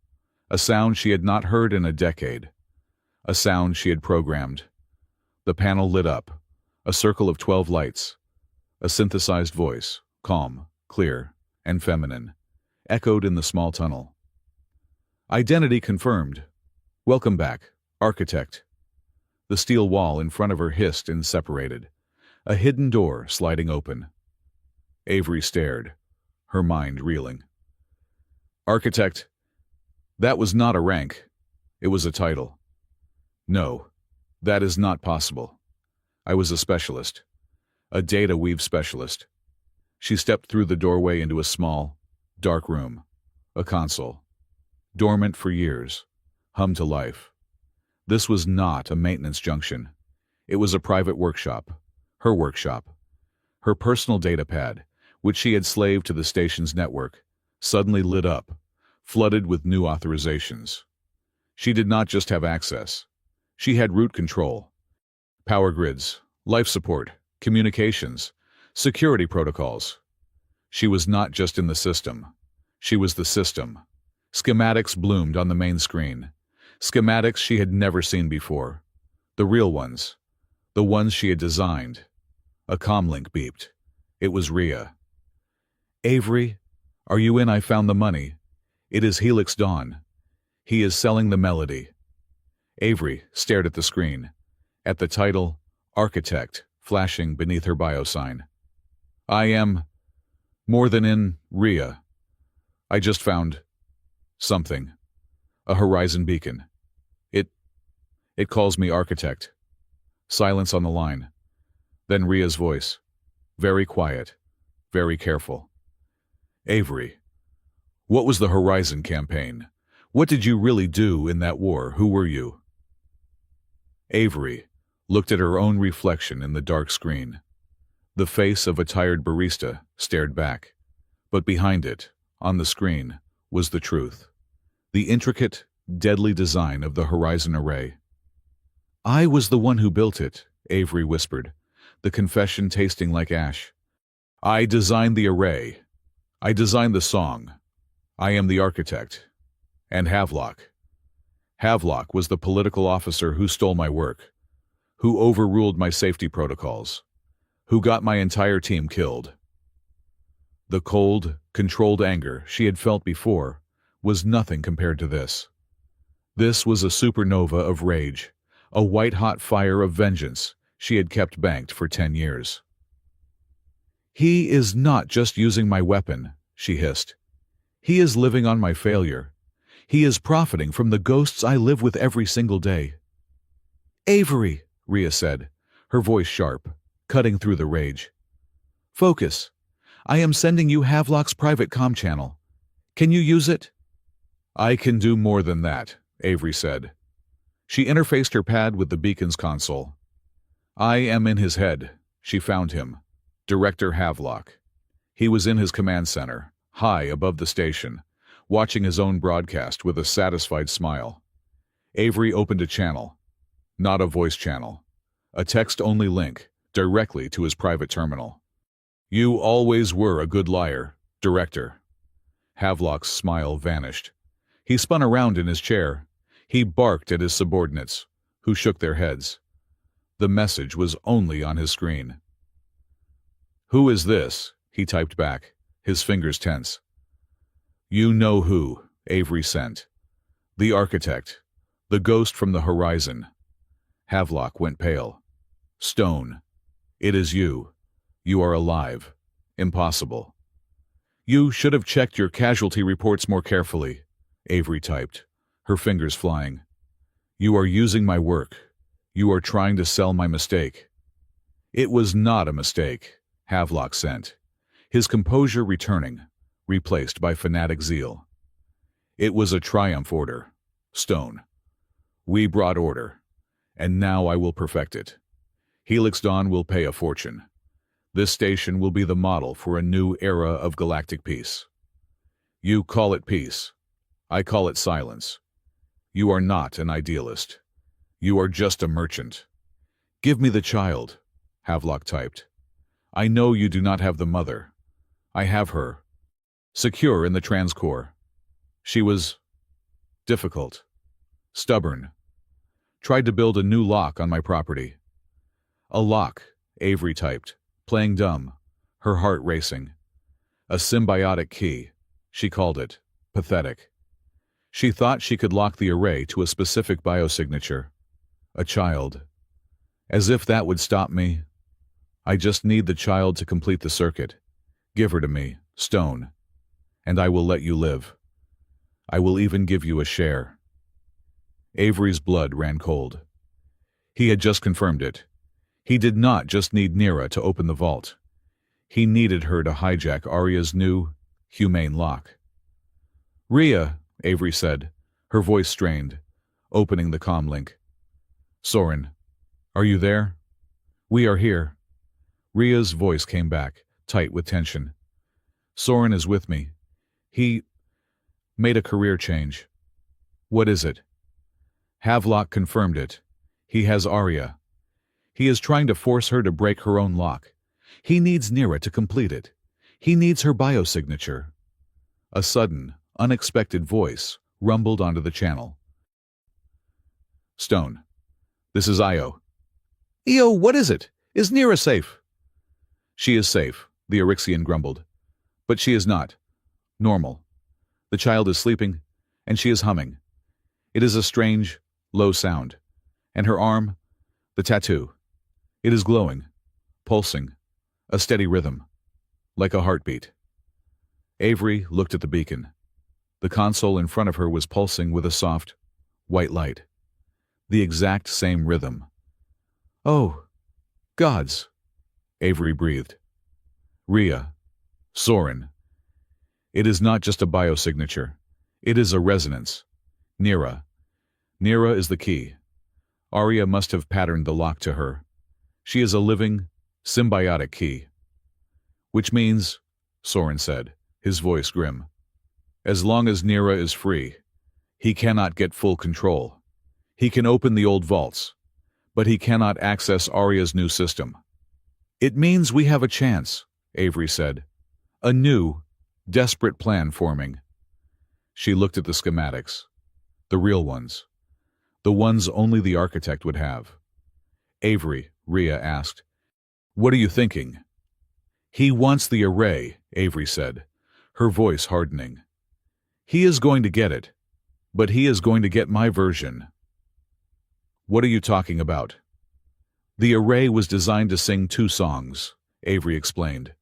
Speaker 1: a sound she had not heard in a decade, a sound she had programmed. The panel lit up, a circle of 12 lights. A synthesized voice, calm, clear, and feminine, echoed in the small tunnel. "Identity confirmed. Welcome back, Architect." The steel wall in front of her hissed and separated, a hidden door sliding open. Avery stared, her mind reeling. Architect, that was not a rank. It was a title. No, that is not possible. I was a specialist. A data weave specialist. She stepped through the doorway into a small, dark room. A console. Dormant for years. Hummed to life. This was not a maintenance junction. It was a private workshop. Her workshop. Her personal data pad, which she had slaved to the station's network, suddenly lit up, flooded with new authorizations. She did not just have access. She had root control. Power grids, life support, communications, security protocols. She was not just in the system. She was the system. Schematics bloomed on the main screen. Schematics she had never seen before. The real ones. The ones she had designed. A comlink beeped. It was Rhea. Avery, are you in? I found the money. It is Helix Dawn. He is selling the melody. Avery stared at the screen, at the title, Architect, flashing beneath her bio sign. I am more than in Rhea. I just found something. A horizon beacon. It calls me Architect. Silence on the line. Then Rhea's voice. Very quiet. Very careful. Avery, what was the Horizon campaign? What did you really do in that war? Who were you? Avery looked at her own reflection in the dark screen. The face of a tired barista stared back. But behind it, on the screen, was the truth. The intricate, deadly design of the Horizon Array. I was the one who built it, Avery whispered, the confession tasting like ash. I designed the array. I designed the song. I am the architect. And Havelock. Havelock was the political officer who stole my work, who overruled my safety protocols, who got my entire team killed. The cold, controlled anger she had felt before was nothing compared to this. This was a supernova of rage, a white-hot fire of vengeance she had kept banked for 10 years. He is not just using my weapon, she hissed. He is living on my failure. He is profiting from the ghosts I live with every single day. Avery, Rhea said, her voice sharp, cutting through the rage. Focus. I am sending you Havelock's private comm channel. Can you use it? I can do more than that, Avery said. She interfaced her pad with the beacon's console. I am in his head. She found him. Director Havelock. He was in his command center, high above the station, watching his own broadcast with a satisfied smile. Avery opened a channel. Not a voice channel. A text-only link, directly to his private terminal. You always were a good liar, Director. Havelock's smile vanished. He spun around in his chair. He barked at his subordinates, who shook their heads. The message was only on his screen. Who is this? He typed back, his fingers tense. You know who, Avery sent. The architect. The ghost from the horizon. Havelock went pale. Stone. It is you. You are alive. Impossible. You should have checked your casualty reports more carefully, Avery typed, her fingers flying. You are using my work. You are trying to sell my mistake. It was not a mistake, Havelock sent, his composure returning, replaced by fanatic zeal. It was a triumph order, Stone. We brought order, and now I will perfect it. Helix Dawn will pay a fortune. This station will be the model for a new era of galactic peace. You call it peace. I call it silence. You are not an idealist. You are just a merchant. Give me the child, Havelock typed. I know you do not have the mother. I have her. Secure in the transcore. She was difficult, stubborn. Tried to build a new lock on my property. A lock, Avery typed, playing dumb, her heart racing. A symbiotic key, she called it, pathetic. She thought she could lock the array to a specific biosignature. A child. As if that would stop me. I just need the child to complete the circuit. Give her to me, Stone, and I will let you live. I will even give you a share." Avery's blood ran cold. He had just confirmed it. He did not just need Nira to open the vault. He needed her to hijack Arya's new, humane lock. "Rhea," Avery said, her voice strained, opening the comm link. "Soren, are you there?" "We are here." Rhea's voice came back, tight with tension. "Soren is with me. He made a career change." "What is it?" "Havelock confirmed it. He has Arya. He is trying to force her to break her own lock. He needs Nira to complete it. He needs her biosignature." A sudden, unexpected voice rumbled onto the channel. "Stone, this is Io." "Io, what is it? Is Nira safe?" "She is safe," the Eryxian grumbled. "But she is not normal. The child is sleeping, and she is humming. It is a strange, low sound. And her arm, the tattoo, it is glowing, pulsing, a steady rhythm, like a heartbeat." Avery looked at the beacon. The console in front of her was pulsing with a soft, white light. The exact same rhythm. "Oh, gods," Avery breathed. "Rhea, Soren. It is not just a biosignature. It is a resonance. Nira. Nira is the key. Arya must have patterned the lock to her. She is a living, symbiotic key." "Which means," Soren said, his voice grim, "as long as Nira is free, he cannot get full control. He can open the old vaults, but he cannot access Arya's new system." "It means we have a chance," Avery said. "A new, desperate plan forming." She looked at the schematics. The real ones. The ones only the architect would have. "Avery," Rhea asked, "what are you thinking?" "He wants the array," Avery said, her voice hardening. "He is going to get it, but he is going to get my version." "What are you talking about?" "The array was designed to sing 2 songs, Avery explained,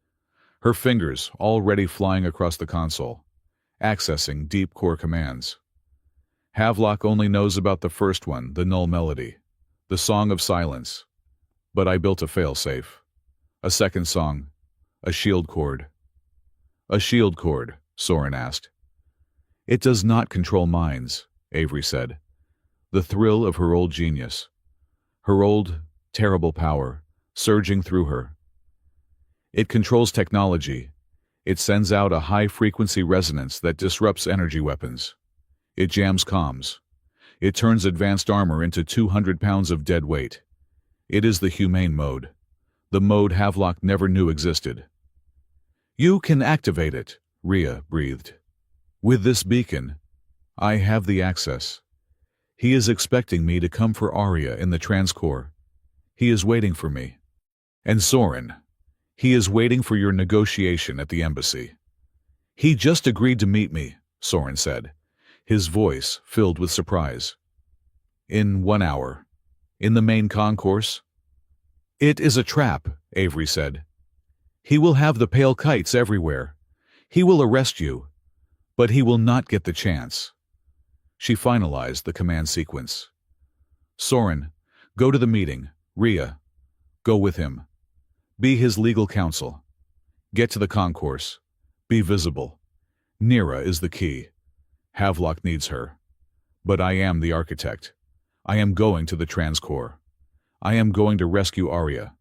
Speaker 1: her fingers already flying across the console, accessing deep core commands. "Havelock only knows about the first one, the null melody, the Song of Silence. But I built a failsafe. A second song, a shield cord." "A shield cord?" Soren asked. "It does not control minds," Avery said. The thrill of her old genius. Her old, terrible power, surging through her. "It controls technology. It sends out a high-frequency resonance that disrupts energy weapons. It jams comms. It turns advanced armor into 200 pounds of dead weight. It is the humane mode. The mode Havelock never knew existed." "You can activate it," Rhea breathed. "With this beacon, I have the access. He is expecting me to come for Arya in the transcore. He is waiting for me. And Soren, he is waiting for your negotiation at the embassy." "He just agreed to meet me," Soren said, his voice filled with surprise. "In 1 hour. In the main concourse?" "It is a trap," Avery said. "He will have the pale kites everywhere. He will arrest you, but he will not get the chance." She finalized the command sequence. "Soren, go to the meeting. Rhea, go with him. Be his legal counsel. Get to the concourse. Be visible. Nira is the key. Havelock needs her. But I am the architect. I am going to the transcore. I am going to rescue Arya.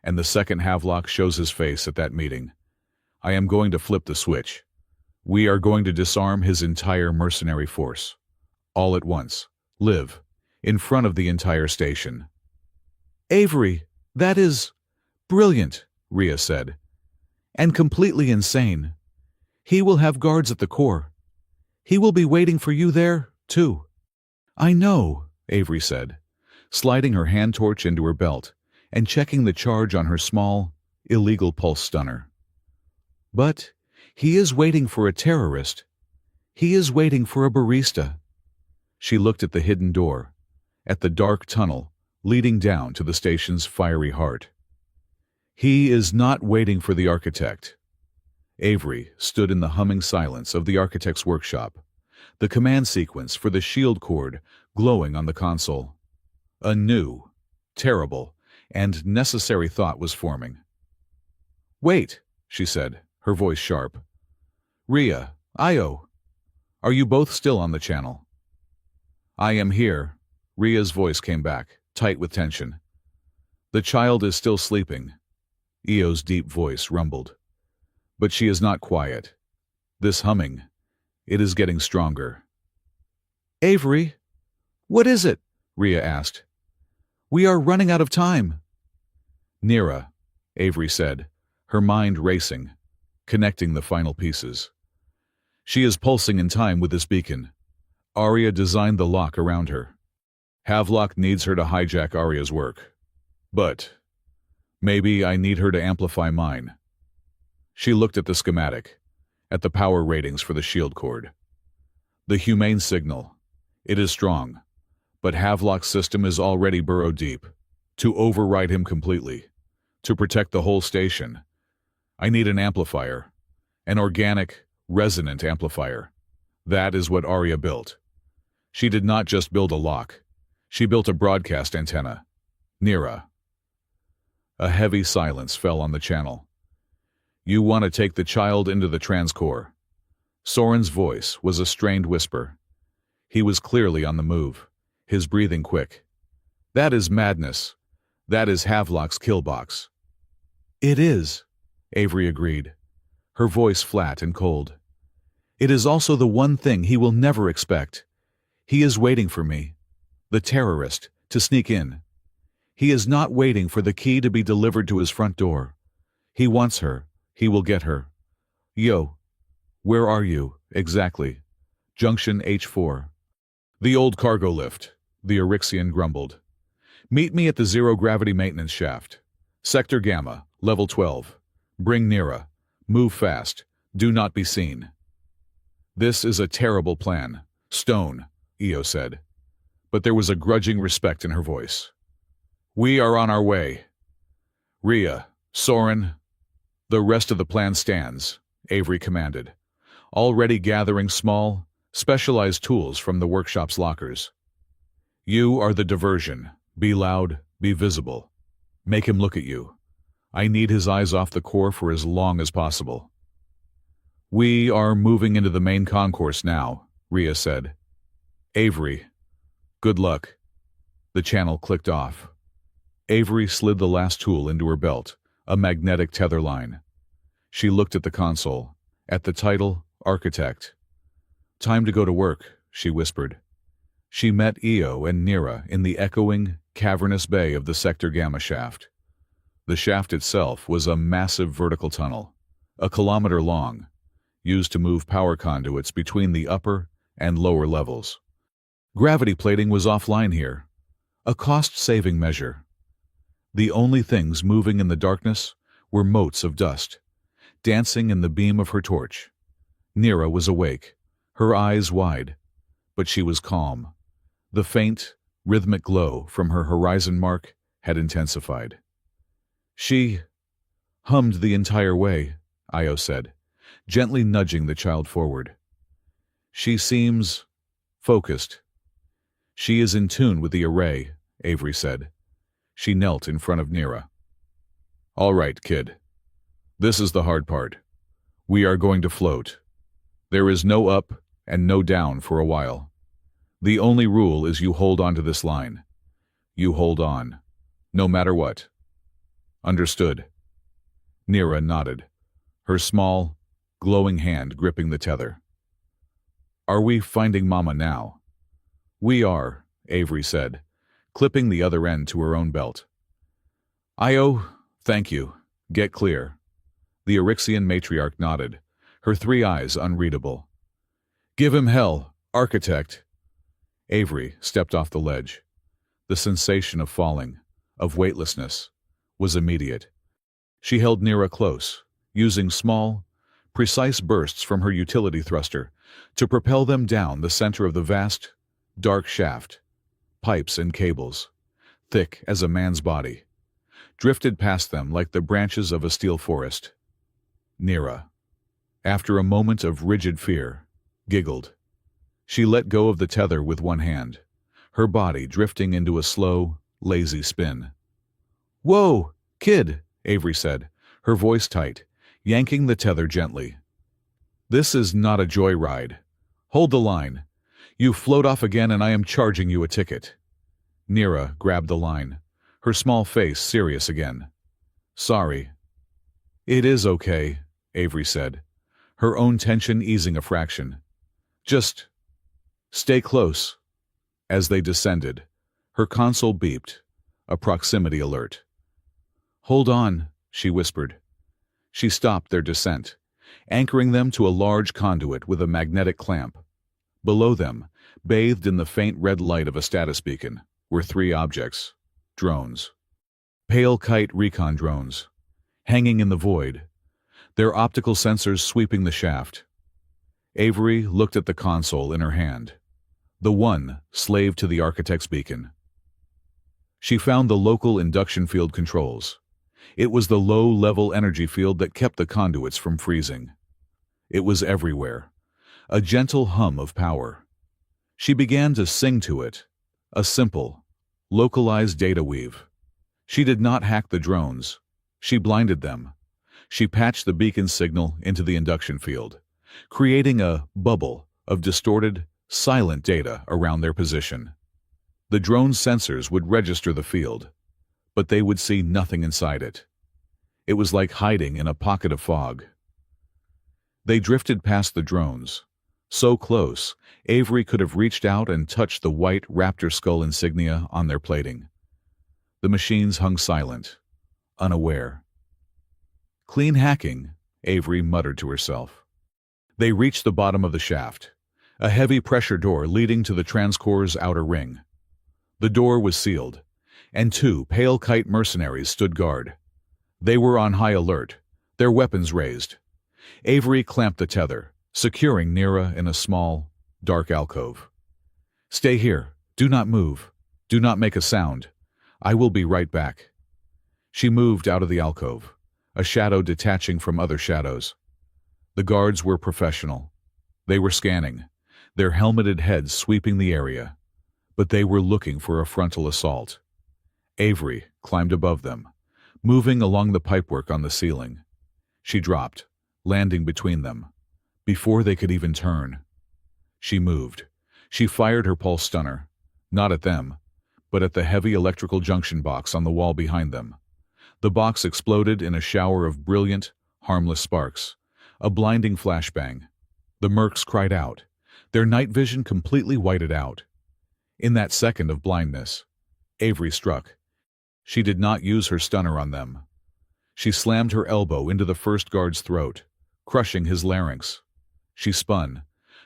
Speaker 1: And the second Havelock shows his face at that meeting, I am going to flip the switch. We are going to disarm his entire mercenary force. All at once. Live. In front of the entire station." "Avery, that is brilliant," Rhea said. "And completely insane. He will have guards at the core. He will be waiting for you there, too." "I know," Avery said, sliding her hand torch into her belt and checking the charge on her small, illegal pulse stunner. "But he is waiting for a terrorist. He is waiting for a barista." She looked at the hidden door, at the dark tunnel leading down to the station's fiery heart. "He is not waiting for the architect." Avery stood in the humming silence of the architect's workshop, the command sequence for the shield cord glowing on the console. A new, terrible, and necessary thought was forming. "Wait," she said, her voice sharp. "Rhea, Io, are you both still on the channel?" "I am here," Rhea's voice came back, tight with tension. "The child is still sleeping," Io's deep voice rumbled. "But she is not quiet. This humming, it is getting stronger."
Speaker 2: "Avery, what is it?" Rhea asked. "We are running out of time."
Speaker 1: "Nira," Avery said, her mind racing, connecting the final pieces. "She is pulsing in time with this beacon. Arya designed the lock around her. Havelock needs her to hijack Arya's work. But maybe I need her to amplify mine." She looked at the schematic, at the power ratings for the shield cord. "The humane signal. It is strong, but Havelock's system is already burrowed deep. To override him completely, to protect the whole station, I need an amplifier, an organic, resonant amplifier. That is what Arya built. She did not just build a lock. She built a broadcast antenna. Nira." A heavy silence fell on the channel. "You want to take the child into the transcore." Soren's voice was a strained whisper. He was clearly on the move, his breathing quick. "That is madness. That is Havelock's kill box."
Speaker 2: "It is,"
Speaker 1: Avery agreed, her voice flat and cold.
Speaker 2: "It is also the one thing he will never expect. He is waiting for me, the terrorist, to sneak in. He is not waiting for the key to be delivered to his front door. He wants her. He will get her."
Speaker 1: "Yo, where are you, exactly?" "Junction H4. "The old cargo lift," the Eryxian grumbled. "Meet me at the zero-gravity maintenance shaft. Sector Gamma, level 12. Bring Nira. Move fast. Do not be seen." "This is a terrible plan, Stone," Io said, but there was a grudging respect in her voice. "We are on our way." "Rhea, Soren." "The rest of the plan stands," Avery commanded, already gathering small, specialized tools from the workshop's lockers. "You are the diversion. Be loud, be visible. Make him look at you. I need his eyes off the core for as long as possible." "We are moving into the main concourse now," Rhea said. "Avery, good luck." The channel clicked off. Avery slid the last tool into her belt, a magnetic tether line. She looked at the console, at the title, Architect. "Time to go to work," she whispered. She met Io and Nira in the echoing, cavernous bay of the Sector Gamma shaft. The shaft itself was a massive vertical tunnel, a kilometer long, used to move power conduits between the upper and lower levels. Gravity plating was offline here, a cost-saving measure. The only things moving in the darkness were motes of dust, dancing in the beam of her torch. Nira was awake, her eyes wide, but she was calm. The faint, rhythmic glow from her horizon mark had intensified. "She hummed the entire way," Io said, gently nudging the child forward. "She seems focused." "She is in tune with the array," Avery said. She knelt in front of Nira. "All right, kid. This is the hard part. We are going to float. There is no up and no down for a while. The only rule is you hold on to this line. You hold on, no matter what." "Understood." Nira nodded, her small, glowing hand gripping the tether. "Are we finding Mama now?" "We are," Avery said, clipping the other end to her own belt. "Io, thank you. Get clear." The Eryxian matriarch nodded, her three eyes unreadable. "Give him hell, Architect." Avery stepped off the ledge. The sensation of falling, of weightlessness, was immediate. She held Nira close, using small, precise bursts from her utility thruster to propel them down the center of the vast, dark shaft. Pipes and cables, thick as a man's body, drifted past them like the branches of a steel forest. Nira, after a moment of rigid fear, giggled. She let go of the tether with one hand, her body drifting into a slow, lazy spin. "Whoa, kid," Avery said, her voice tight, yanking the tether gently. "This is not a joyride. Hold the line. You float off again and I am charging you a ticket." Nira grabbed the line, her small face serious again. "Sorry." "It is okay," Avery said, her own tension easing a fraction. "Just stay close." As they descended, her console beeped, a proximity alert. "Hold on," she whispered. She stopped their descent, anchoring them to a large conduit with a magnetic clamp. Below them, bathed in the faint red light of a status beacon, were three objects: drones. Pale kite recon drones, hanging in the void, their optical sensors sweeping the shaft. Avery looked at the console in her hand, the one slave to the architect's beacon. She found the local induction field controls. It was the low-level energy field that kept the conduits from freezing. It was everywhere, a gentle hum of power. She began to sing to it, a simple, localized data weave. She did not hack the drones. She blinded them. She patched the beacon signal into the induction field, creating a bubble of distorted, silent data around their position. The drone's sensors would register the field, but they would see nothing inside it. It was like hiding in a pocket of fog. They drifted past the drones, so close Avery could have reached out and touched the white raptor skull insignia on their plating. The machines hung silent, unaware. "Clean hacking," Avery muttered to herself. They reached the bottom of the shaft, a heavy pressure door leading to the transcore's outer ring. The door was sealed, and two pale kite mercenaries stood guard. They were on high alert, their weapons raised. Avery clamped the tether, securing Nira in a small, dark alcove. "Stay here. Do not move. Do not make a sound. I will be right back." She moved out of the alcove, a shadow detaching from other shadows. The guards were professional. They were scanning, their helmeted heads sweeping the area, but they were looking for a frontal assault. Avery climbed above them, moving along the pipework on the ceiling. She dropped, landing between them, before they could even turn. She moved. She fired her pulse stunner, not at them, but at the heavy electrical junction box on the wall behind them. The box exploded in a shower of brilliant, harmless sparks, a blinding flashbang. The mercs cried out, their night vision completely whited out. In that second of blindness, Avery struck. She did not use her stunner on them. She slammed her elbow into the first guard's throat, crushing his larynx. She spun,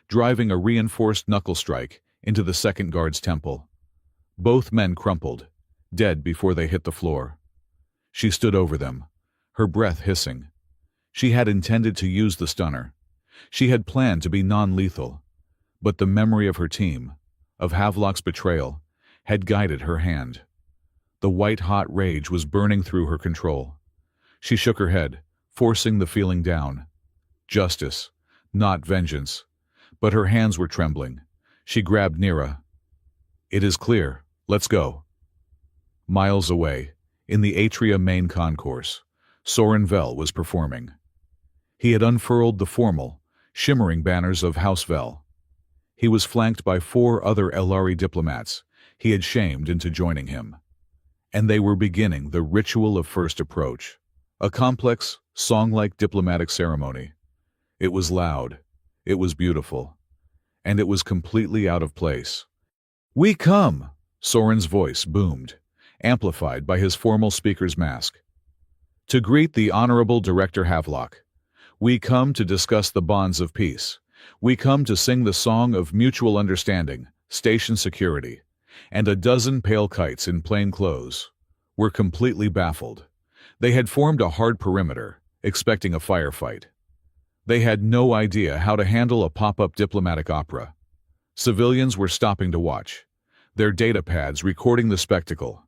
Speaker 1: driving a reinforced knuckle strike into the second guard's temple. Both men crumpled, dead before they hit the floor. She stood over them, her breath hissing. She had intended to use the stunner. She had planned to be non-lethal, but the memory of her team, of Havelock's betrayal, had guided her hand. The white-hot rage was burning through her control. She shook her head, forcing the feeling down. Justice, not vengeance. But her hands were trembling. She grabbed Nira. "It is clear. Let's go." Miles away, in the Atria main concourse, Soren Vel was performing. He had unfurled the formal, shimmering banners of House Vel. He was flanked by 4 other Elari diplomats he had shamed into joining him. And they were beginning the ritual of first approach, a complex, song-like diplomatic ceremony. It was loud, it was beautiful, and it was completely out of place. "We come!" Soren's voice boomed, amplified by his formal speaker's mask. "To greet the Honorable Director Havelock. We come to discuss the bonds of peace. We come to sing the song of mutual understanding, station security." And a dozen pale kites in plain clothes were completely baffled. They had formed a hard perimeter, expecting a firefight. They had no idea how to handle a pop-up diplomatic opera. Civilians were stopping to watch, their data pads recording the spectacle.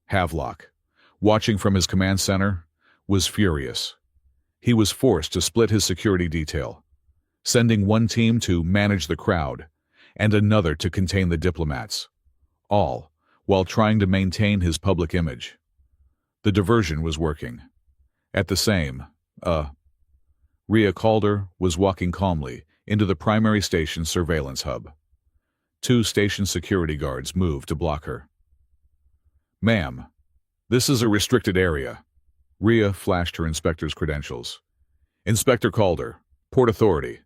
Speaker 1: Havelock, watching from his command center, was furious. He was forced to split his security detail, sending one team to manage the crowd, and another to contain the diplomats, all while trying to maintain his public image. The diversion was working. At the same, Rhea Calder was walking calmly into the primary station surveillance hub. 2 station security guards moved to block her. "Ma'am, this is a restricted area." Rhea flashed her inspector's credentials. "Inspector Calder, Port Authority.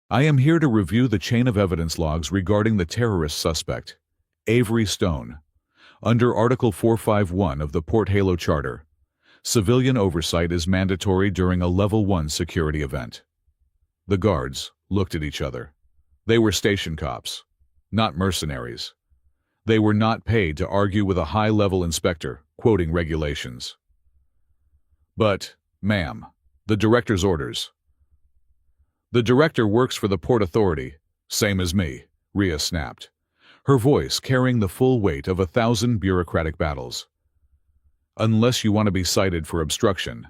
Speaker 1: I am here to review the chain of evidence logs regarding the terrorist suspect, Avery Stone. Under Article 451 of the Port Halo Charter, civilian oversight is mandatory during a Level 1 security event." The guards looked at each other. They were station cops, not mercenaries. They were not paid to argue with a high-level inspector, quoting regulations. "But, ma'am, the director's orders." "The director works for the Port Authority, same as me," Rhea snapped, her voice carrying the full weight of 1,000 bureaucratic battles. "Unless you want to be cited for obstruction,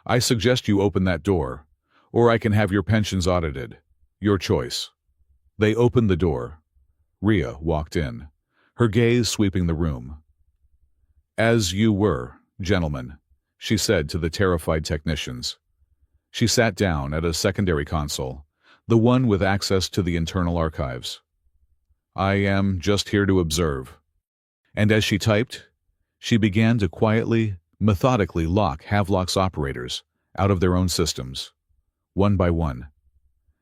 Speaker 1: I suggest you open that door, or I can have your pensions audited. Your choice." They opened the door. Rhea walked in, her gaze sweeping the room. "As you were, gentlemen," she said to the terrified technicians. She sat down at a secondary console, the one with access to the internal archives. "I am just here to observe." And as she typed, she began to quietly, methodically lock Havelock's operators out of their own systems. One by one,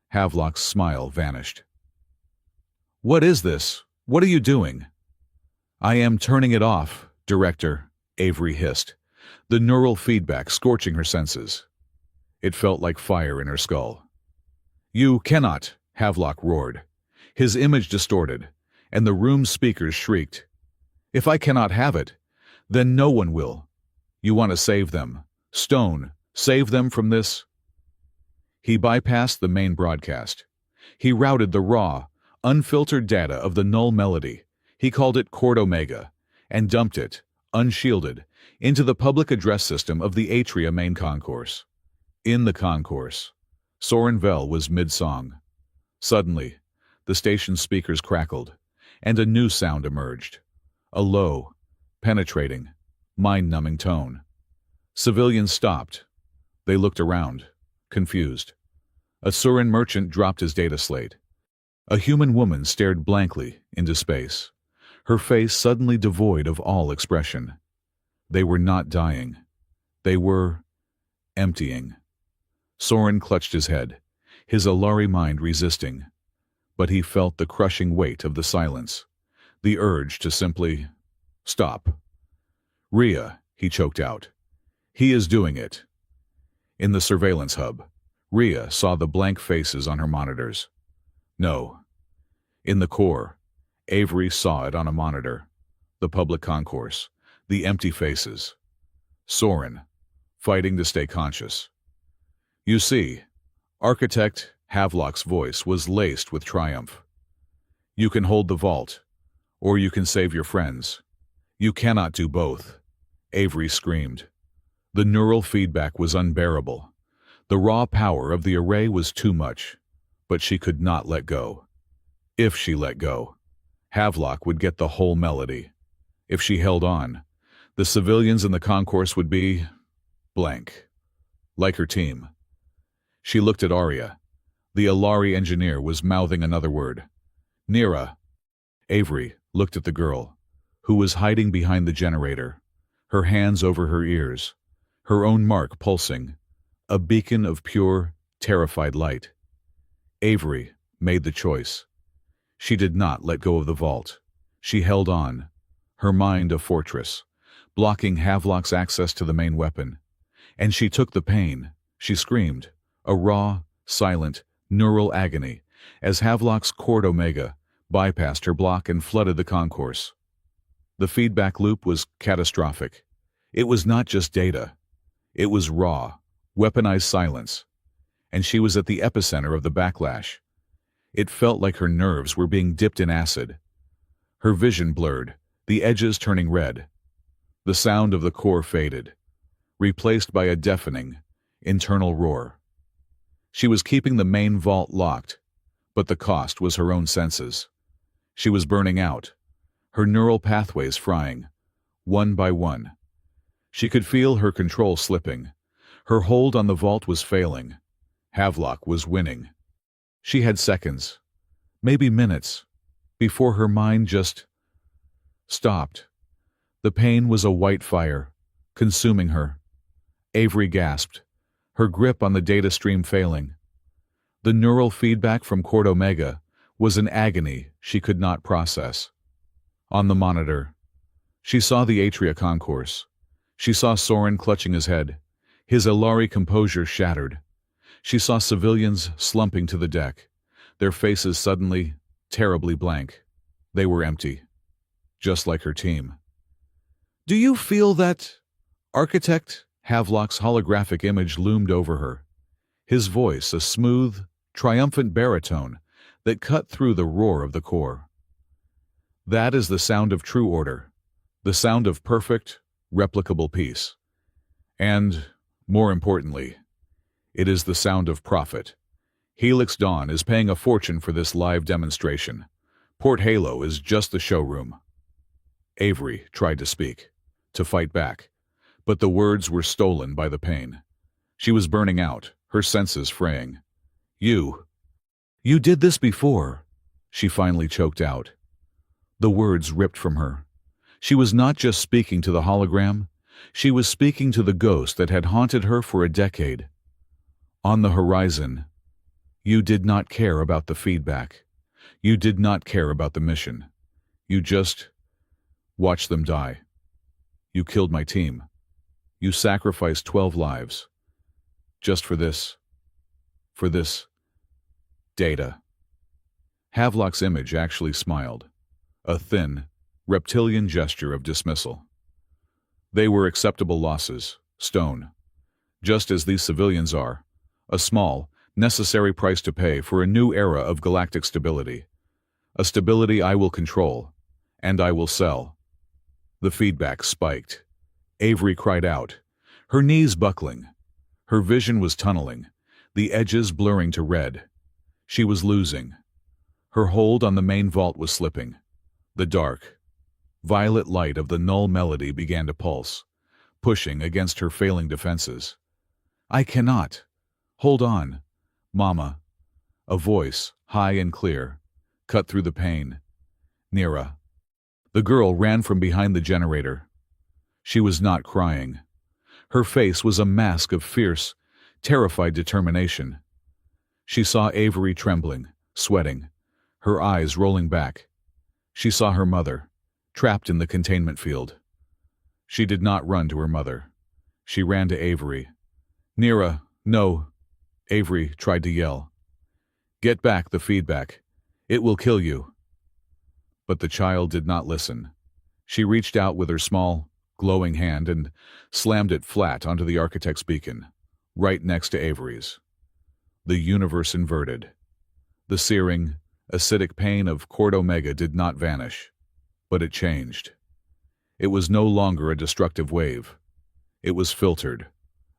Speaker 1: Havelock's smile vanished. "What is this? What are you doing?" "I am turning it off, Director," Avery hissed, the neural feedback scorching her senses. It felt like fire in her skull. "You cannot," Havelock roared, his image distorted, and the room's speakers shrieked. "If I cannot have it, then no one will. You want to save them. Stone, save them from this." He bypassed the main broadcast. He routed the raw, unfiltered data of the null melody, he called it Chord Omega, and dumped it, unshielded, into the public address system of the Atria main concourse. In the concourse, Soren Vell was mid-song. Suddenly, the station's speakers crackled, and a new sound emerged. A low, penetrating, mind-numbing tone. Civilians stopped. They looked around, confused. A Surin merchant dropped his data slate. A human woman stared blankly into space, her face suddenly devoid of all expression. They were not dying. They were emptying. Soren clutched his head, his Alari mind resisting. But he felt the crushing weight of the silence, the urge to simply stop. "Rhea," he choked out. "He is doing it." In the surveillance hub, Rhea saw the blank faces on her monitors. No. In the core, Avery saw it on a monitor. The public concourse, the empty faces. Soren, fighting to stay conscious. "You see," Architect Havelock's voice was laced with triumph. "You can hold the vault, or you can save your friends. You cannot do both," Avery screamed. The neural feedback was unbearable. The raw power of the array was too much, but she could not let go. If she let go, Havelock would get the whole melody. If she held on, the civilians in the concourse would be blank, like her team. She looked at Arya. The Alari engineer was mouthing another word. "Nira." Avery looked at the girl, who was hiding behind the generator, her hands over her ears, her own mark pulsing, a beacon of pure, terrified light. Avery made the choice. She did not let go of the vault. She held on, her mind a fortress, blocking Havelock's access to the main weapon. And she took the pain. She screamed, a raw, silent, neural agony, as Havelock's Chord Omega bypassed her block and flooded the concourse. The feedback loop was catastrophic. It was not just data. It was raw, weaponized silence. And she was at the epicenter of the backlash. It felt like her nerves were being dipped in acid. Her vision blurred, the edges turning red. The sound of the core faded, replaced by a deafening, internal roar. She was keeping the main vault locked, but the cost was her own senses. She was burning out, her neural pathways frying, one by one. She could feel her control slipping. Her hold on the vault was failing. Havelock was winning. She had seconds, maybe minutes, before her mind just stopped. The pain was a white fire, consuming her. Avery gasped, her grip on the data stream failing. The neural feedback from Cord Omega was an agony she could not process. On the monitor, she saw the Atria concourse. She saw Soren clutching his head, his Ilari composure shattered. She saw civilians slumping to the deck, their faces suddenly, terribly blank. They were empty, just like her team. "Do you feel that?" Architect Havelock's holographic image loomed over her, his voice a smooth, triumphant baritone that cut through the roar of the core. "That is the sound of true order, the sound of perfect, replicable peace. And, more importantly, it is the sound of profit. Helix Dawn is paying a fortune for this live demonstration. Port Halo is just the showroom." Avery tried to speak, to fight back, but the words were stolen by the pain. She was burning out, her senses fraying. You did this before," she finally choked out. The words ripped from her. She was not just speaking to the hologram, she was speaking to the ghost that had haunted her for a decade. On the horizon, you did not care about the feedback. You did not care about the mission. You just watched them die. You killed my team. You sacrificed 12 lives. Just for this data. Havelock's image actually smiled, a thin, reptilian gesture of dismissal. They were acceptable losses, Stone. Just as these civilians are, a small, necessary price to pay for a new era of galactic stability. A stability I will control, and I will sell. The feedback spiked. Avery cried out, her knees buckling. Her vision was tunneling, the edges blurring to red. She was losing. Her hold on the main vault was slipping. The dark, violet light of the null melody began to pulse, pushing against her failing defenses. "I cannot. Hold on, Mama." A voice, high and clear, cut through the pain. "Nira." The girl ran from behind the generator. She was not crying. Her face was a mask of fierce, terrified determination. She saw Avery trembling, sweating, her eyes rolling back. She saw her mother, trapped in the containment field. She did not run to her mother. She ran to Avery. "Nira, no." Avery tried to yell. "Get back the feedback. It will kill you." But the child did not listen. She reached out with her small, glowing hand and slammed it flat onto the architect's beacon, right next to Avery's. The universe inverted. The searing, acidic pain of Cord Omega did not vanish, but it changed. It was no longer a destructive wave. It was filtered.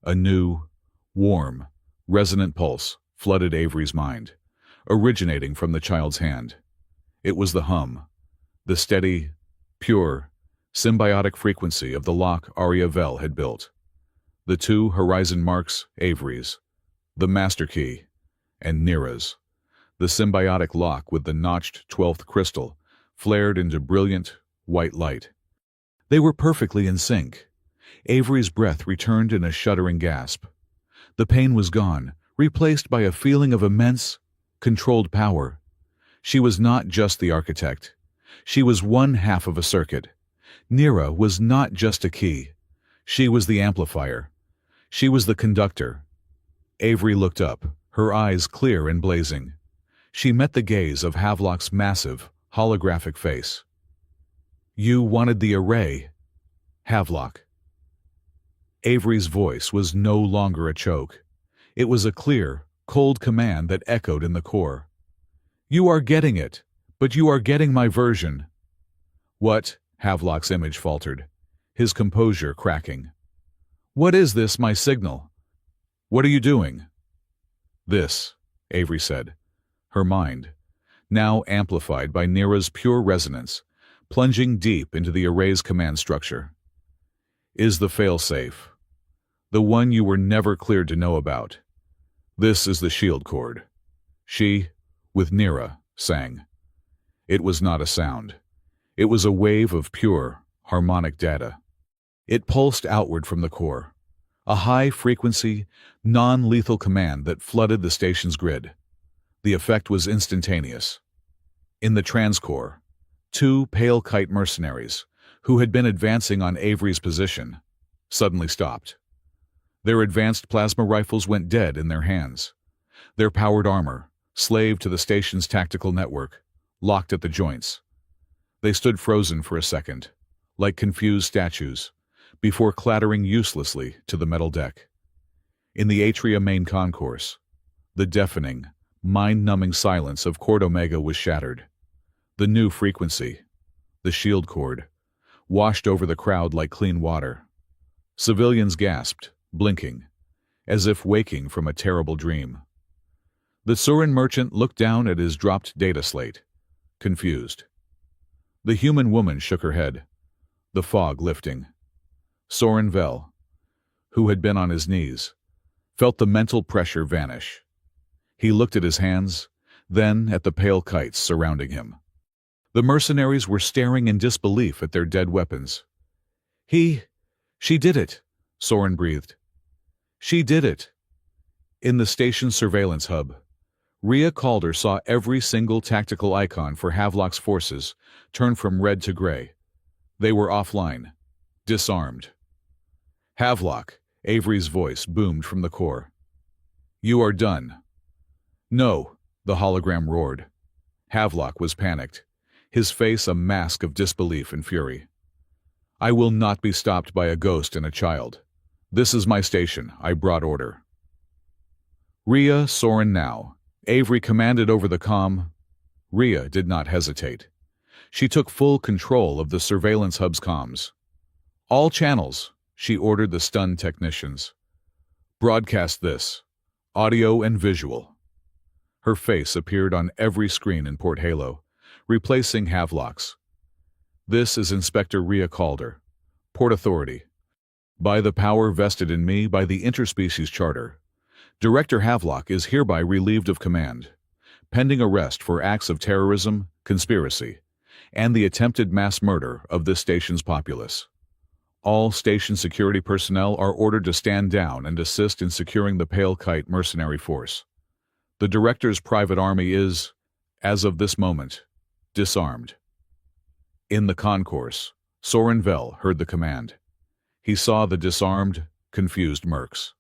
Speaker 1: A new, warm, resonant pulse flooded Avery's mind, originating from the child's hand. It was the hum, the steady, pure, symbiotic frequency of the lock Arya Vel had built. The two horizon marks, Avery's, the master key, and Nira's. The symbiotic lock with the notched 12th crystal flared into brilliant, white light. They were perfectly in sync. Avery's breath returned in a shuddering gasp. The pain was gone, replaced by a feeling of immense, controlled power. She was not just the architect. She was one half of a circuit. Nira was not just a key. She was the amplifier. She was the conductor. Avery looked up, her eyes clear and blazing. She met the gaze of Havelock's massive, holographic face. "You wanted the array, Havelock." Avery's voice was no longer a choke. It was a clear, cold command that echoed in the core. "You are getting it, but you are getting my version." "What?" Havelock's image faltered, his composure cracking. "What is this, my signal? What are you doing?" "This," Avery said, her mind, now amplified by Nira's pure resonance, plunging deep into the array's command structure. Is the failsafe. The one you were never cleared to know about. This is the shield cord. She, with Nira, sang. It was not a sound. It was a wave of pure, harmonic data. It pulsed outward from the core, a high-frequency, non-lethal command that flooded the station's grid. The effect was instantaneous. In the transcore, two pale kite mercenaries, who had been advancing on Avery's position, suddenly stopped. Their advanced plasma rifles went dead in their hands. Their powered armor, slave to the station's tactical network, locked at the joints. They stood frozen for a second, like confused statues, before clattering uselessly to the metal deck. In the Atria main concourse, the deafening, mind-numbing silence of Cord Omega was shattered. The new frequency, the shield cord, washed over the crowd like clean water. Civilians gasped, blinking, as if waking from a terrible dream. The Surin merchant looked down at his dropped data slate, confused. The human woman shook her head, the fog lifting. Soren Vel, who had been on his knees, felt the mental pressure vanish. He looked at his hands, then at the pale kites surrounding him. The mercenaries were staring in disbelief at their dead weapons. She did it, Soren breathed. She did it. In the station's surveillance hub, Rhea Calder saw every single tactical icon for Havelock's forces turn from red to gray. They were offline, disarmed. Havelock, Avery's voice boomed from the core. You are done. No, the hologram roared. Havelock was panicked, his face a mask of disbelief and fury. I will not be stopped by a ghost and a child. This is my station. I brought order. Rhea, Soren now. Avery commanded over the comm. Rhea did not hesitate. She took full control of the surveillance hub's comms. All channels, she ordered the stunned technicians. Broadcast this, audio and visual. Her face appeared on every screen in Port Halo, replacing Havelock's. This is Inspector Rhea Calder, Port Authority. By the power vested in me by the Interspecies Charter, Director Havelock is hereby relieved of command, pending arrest for acts of terrorism, conspiracy, and the attempted mass murder of this station's populace. All station security personnel are ordered to stand down and assist in securing the Pale Kite mercenary force. The Director's private army is, as of this moment, disarmed. In the concourse, Soren Vel heard the command. He saw the disarmed, confused mercs.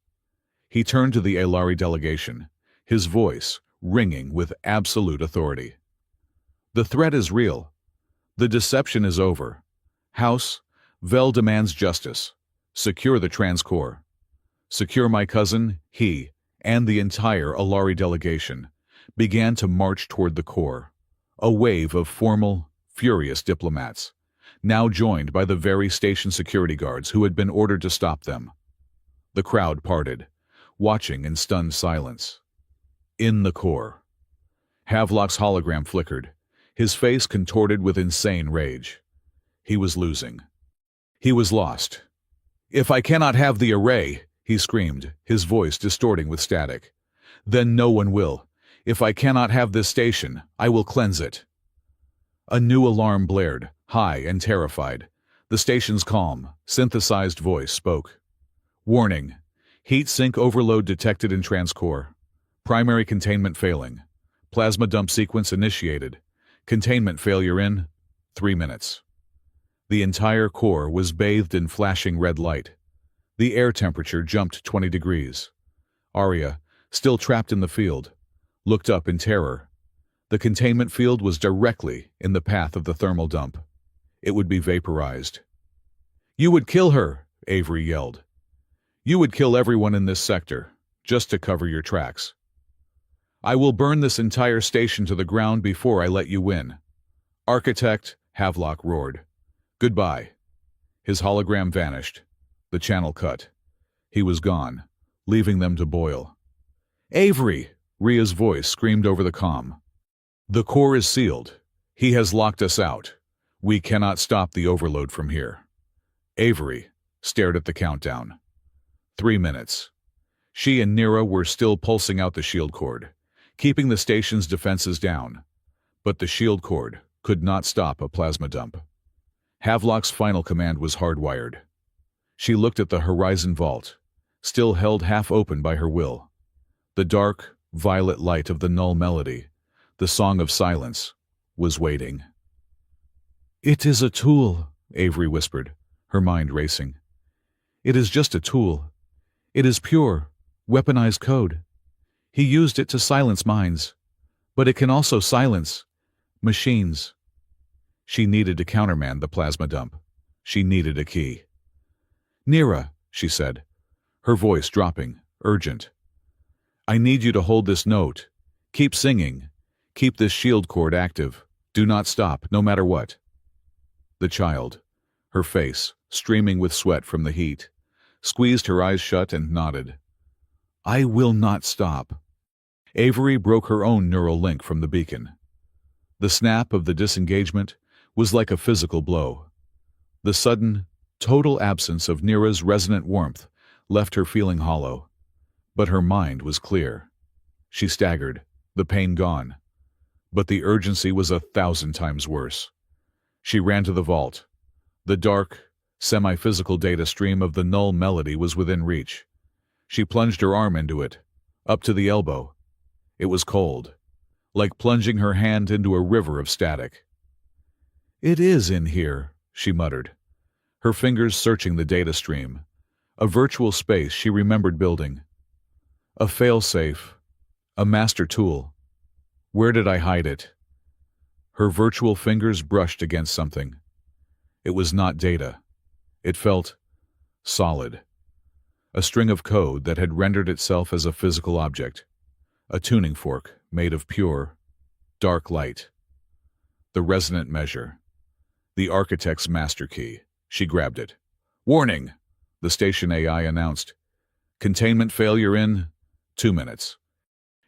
Speaker 1: He turned to the Alari delegation, his voice ringing with absolute authority. The threat is real. The deception is over. House, Vel demands justice. Secure the Transcore. Secure my cousin, he, and the entire Alari delegation began to march toward the core, a wave of formal, furious diplomats, now joined by the very station security guards who had been ordered to stop them. The crowd parted, watching in stunned silence. In the core, Havelock's hologram flickered, his face contorted with insane rage. He was losing. He was lost. If I cannot have the array, he screamed, his voice distorting with static, then no one will. If I cannot have this station, I will cleanse it. A new alarm blared, high and terrified. The station's calm, synthesized voice spoke. Warning. Heat sink overload detected in Transcore. Primary containment failing. Plasma dump sequence initiated. Containment failure in 3 minutes. The entire core was bathed in flashing red light. The air temperature jumped 20 degrees. Arya, still trapped in the field, looked up in terror. The containment field was directly in the path of the thermal dump. It would be vaporized. You would kill her, Avery yelled. You would kill everyone in this sector, just to cover your tracks. I will burn this entire station to the ground before I let you win. Architect, Havelock roared. Goodbye. His hologram vanished. The channel cut. He was gone, leaving them to boil. Avery! Rhea's voice screamed over the comm. The core is sealed. He has locked us out. We cannot stop the overload from here. Avery stared at the countdown. 3 minutes. She and Nira were still pulsing out the shield cord, keeping the station's defenses down. But the shield cord could not stop a plasma dump. Havelock's final command was hardwired. She looked at the horizon vault, still held half open by her will. The dark, violet light of the null melody, the song of silence, was waiting. "It is a tool," Avery whispered, her mind racing. "It is just a tool. It is pure, weaponized code. He used it to silence minds, but it can also silence machines." She needed to countermand the plasma dump. She needed a key. "Nira," she said, her voice dropping, urgent. "I need you to hold this note. Keep singing. Keep this shield cord active. Do not stop, no matter what." The child, her face streaming with sweat from the heat, squeezed her eyes shut and nodded. "I will not stop." Avery broke her own neural link from the beacon. The snap of the disengagement was like a physical blow. The sudden, total absence of Nira's resonant warmth left her feeling hollow. But her mind was clear. She staggered, the pain gone. But the urgency was 1,000 times worse. She ran to the vault. The dark, semi-physical data stream of the null melody was within reach. She plunged her arm into it, up to the elbow. It was cold, like plunging her hand into a river of static. "It is in here," she muttered, her fingers searching the data stream, a virtual space she remembered building. A fail-safe, a master tool. Where did I hide it? Her virtual fingers brushed against something. It was not data. It felt solid. A string of code that had rendered itself as a physical object. A tuning fork made of pure, dark light. The resonant measure. The architect's master key. She grabbed it. "Warning!" the station AI announced. "Containment failure in 2 minutes."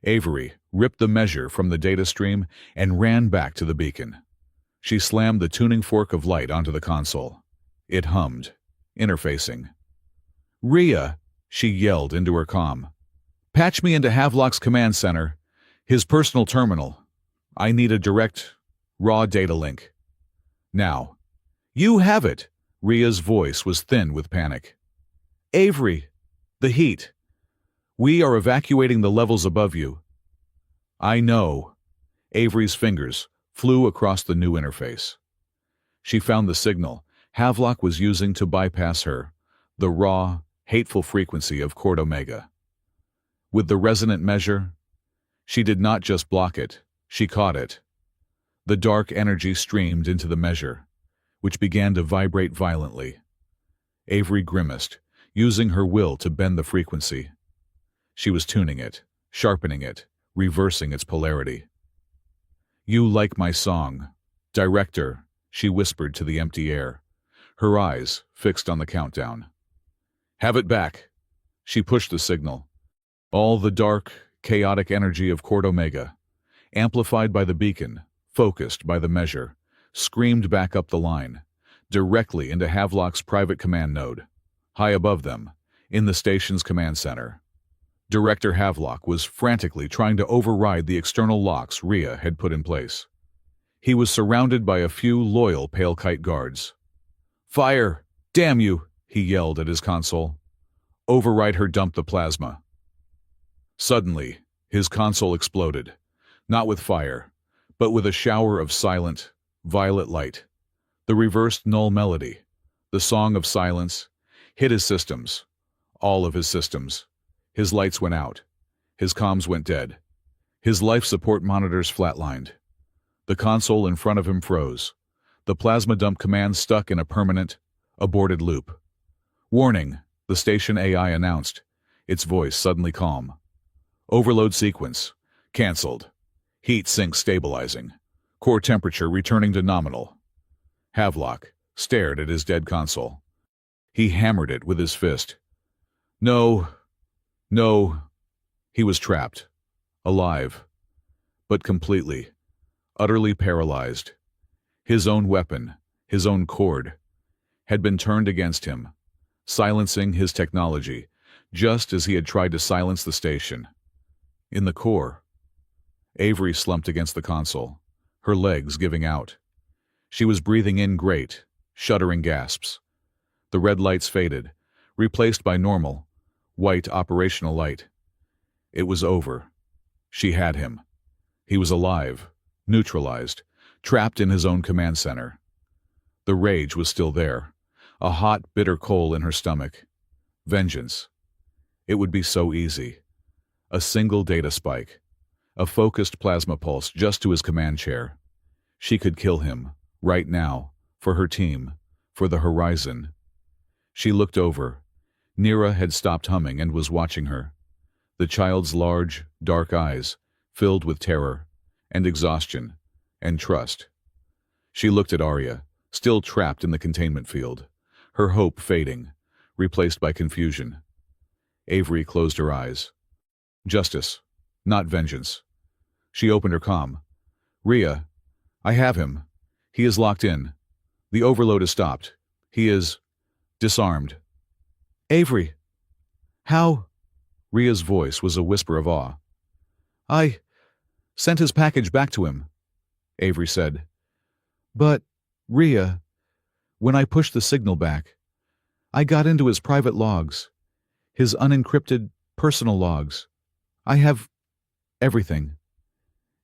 Speaker 1: Avery ripped the measure from the data stream and ran back to the beacon. She slammed the tuning fork of light onto the console. It hummed, interfacing. "Rhea," she yelled into her comm. "Patch me into Havelock's command center, his personal terminal. I need a direct, raw data link. Now." "You have it!" Rhea's voice was thin with panic. "Avery, the heat. We are evacuating the levels above you." "I know." Avery's fingers flew across the new interface. She found the signal Havelock was using to bypass her, the raw, hateful frequency of Chord Omega. With the resonant measure, she did not just block it, she caught it. The dark energy streamed into the measure, which began to vibrate violently. Avery grimaced, using her will to bend the frequency. She was tuning it, sharpening it, reversing its polarity. "You like my song, Director," she whispered to the empty air, her eyes fixed on the countdown. "Have it back." She pushed the signal. All the dark, chaotic energy of Chord Omega, amplified by the beacon, focused by the measure, screamed back up the line, directly into Havelock's private command node, high above them, in the station's command center. Director Havelock was frantically trying to override the external locks Rhea had put in place. He was surrounded by a few loyal Pale Kite guards. "Fire! Damn you!" he yelled at his console. "Override her, dump the plasma." Suddenly, his console exploded, not with fire, but with a shower of silent, violet light. The reversed null melody, the song of silence, hit his systems, all of his systems. His lights went out. His comms went dead. His life support monitors flatlined. The console in front of him froze. The plasma dump command stuck in a permanent, aborted loop. "Warning," the station AI announced, its voice suddenly calm. "Overload sequence. Cancelled. Heat sink stabilizing. Core temperature returning to nominal." Havelock stared at his dead console. He hammered it with his fist. No. He was trapped. Alive. But completely. utterly paralyzed. His own weapon, his own cord, had been turned against him, silencing his technology, just as he had tried to silence the station. In the core, Avery slumped against the console, her legs giving out. She was breathing in great, shuddering gasps. The red lights faded, replaced by normal, white operational light. It was over. She had him. He was alive, neutralized, trapped in his own command center. The rage was still there, a hot, bitter coal in her stomach. Vengeance. It would be so easy. A single data spike, a focused plasma pulse just to his command chair. She could kill him, right now, for her team, for the horizon. She looked over. Nira had stopped humming and was watching her. The child's large, dark eyes, filled with terror, and exhaustion, and trust. She looked at Arya, still trapped in the containment field, her hope fading, replaced by confusion. Avery closed her eyes. Justice, not vengeance. She opened her comm. Rhea, I have him. He is locked in. The overload is stopped. He is disarmed. Avery, how? Rhea's voice was a whisper of awe. I sent his package back to him, Avery said. But, Rhea, when I pushed the signal back, I got into his private logs, his unencrypted personal logs. I have everything.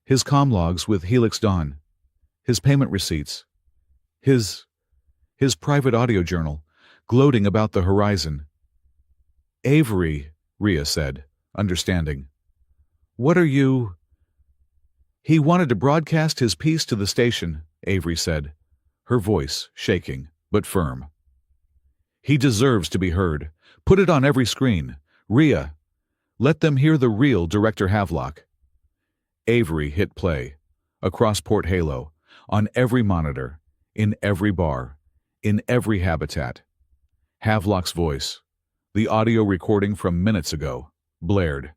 Speaker 1: His comm logs with Helix Dawn, his payment receipts, his private audio journal, gloating about the horizon. Avery, Rhea said, understanding. What are you? He wanted to broadcast his piece to the station, Avery said, her voice shaking, but firm. He deserves to be heard. Put it on every screen. Rhea, let them hear the real Director Havelock. Avery hit play, across Port Halo, on every monitor, in every bar, in every habitat. Havelock's voice, the audio recording from minutes ago, blared.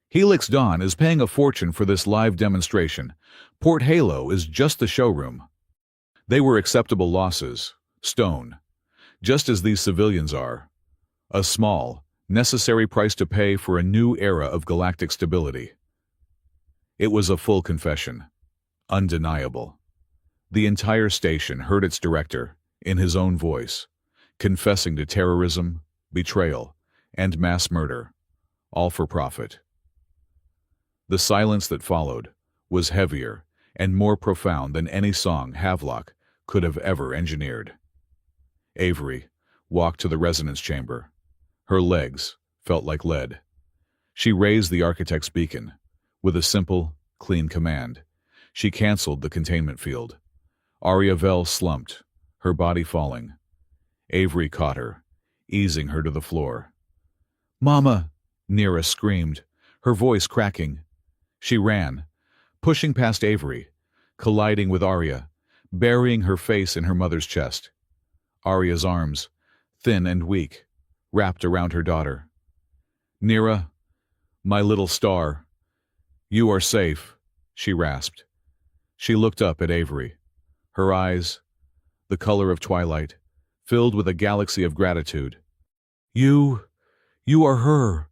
Speaker 1: Helix Dawn is paying a fortune for this live demonstration. Port Halo is just the showroom. They were acceptable losses, stone, just as these civilians are. A small, necessary price to pay for a new era of galactic stability. It was a full confession, undeniable. The entire station heard its director, in his own voice, confessing to terrorism, betrayal, and mass murder, all for profit. The silence that followed was heavier and more profound than any song Havelock could have ever engineered. Avery walked to the resonance chamber. Her legs felt like lead. She raised the architect's beacon. With a simple, clean command, she canceled the containment field. Arya Vel slumped, her body falling. Avery caught her, easing her to the floor. Mama! Nira screamed, her voice cracking. She ran, pushing past Avery, colliding with Arya, burying her face in her mother's chest. Arya's arms, thin and weak, wrapped around her daughter. Nira, my little star. You are safe, she rasped. She looked up at Avery, her eyes, the color of twilight, filled with a galaxy of gratitude. You are her,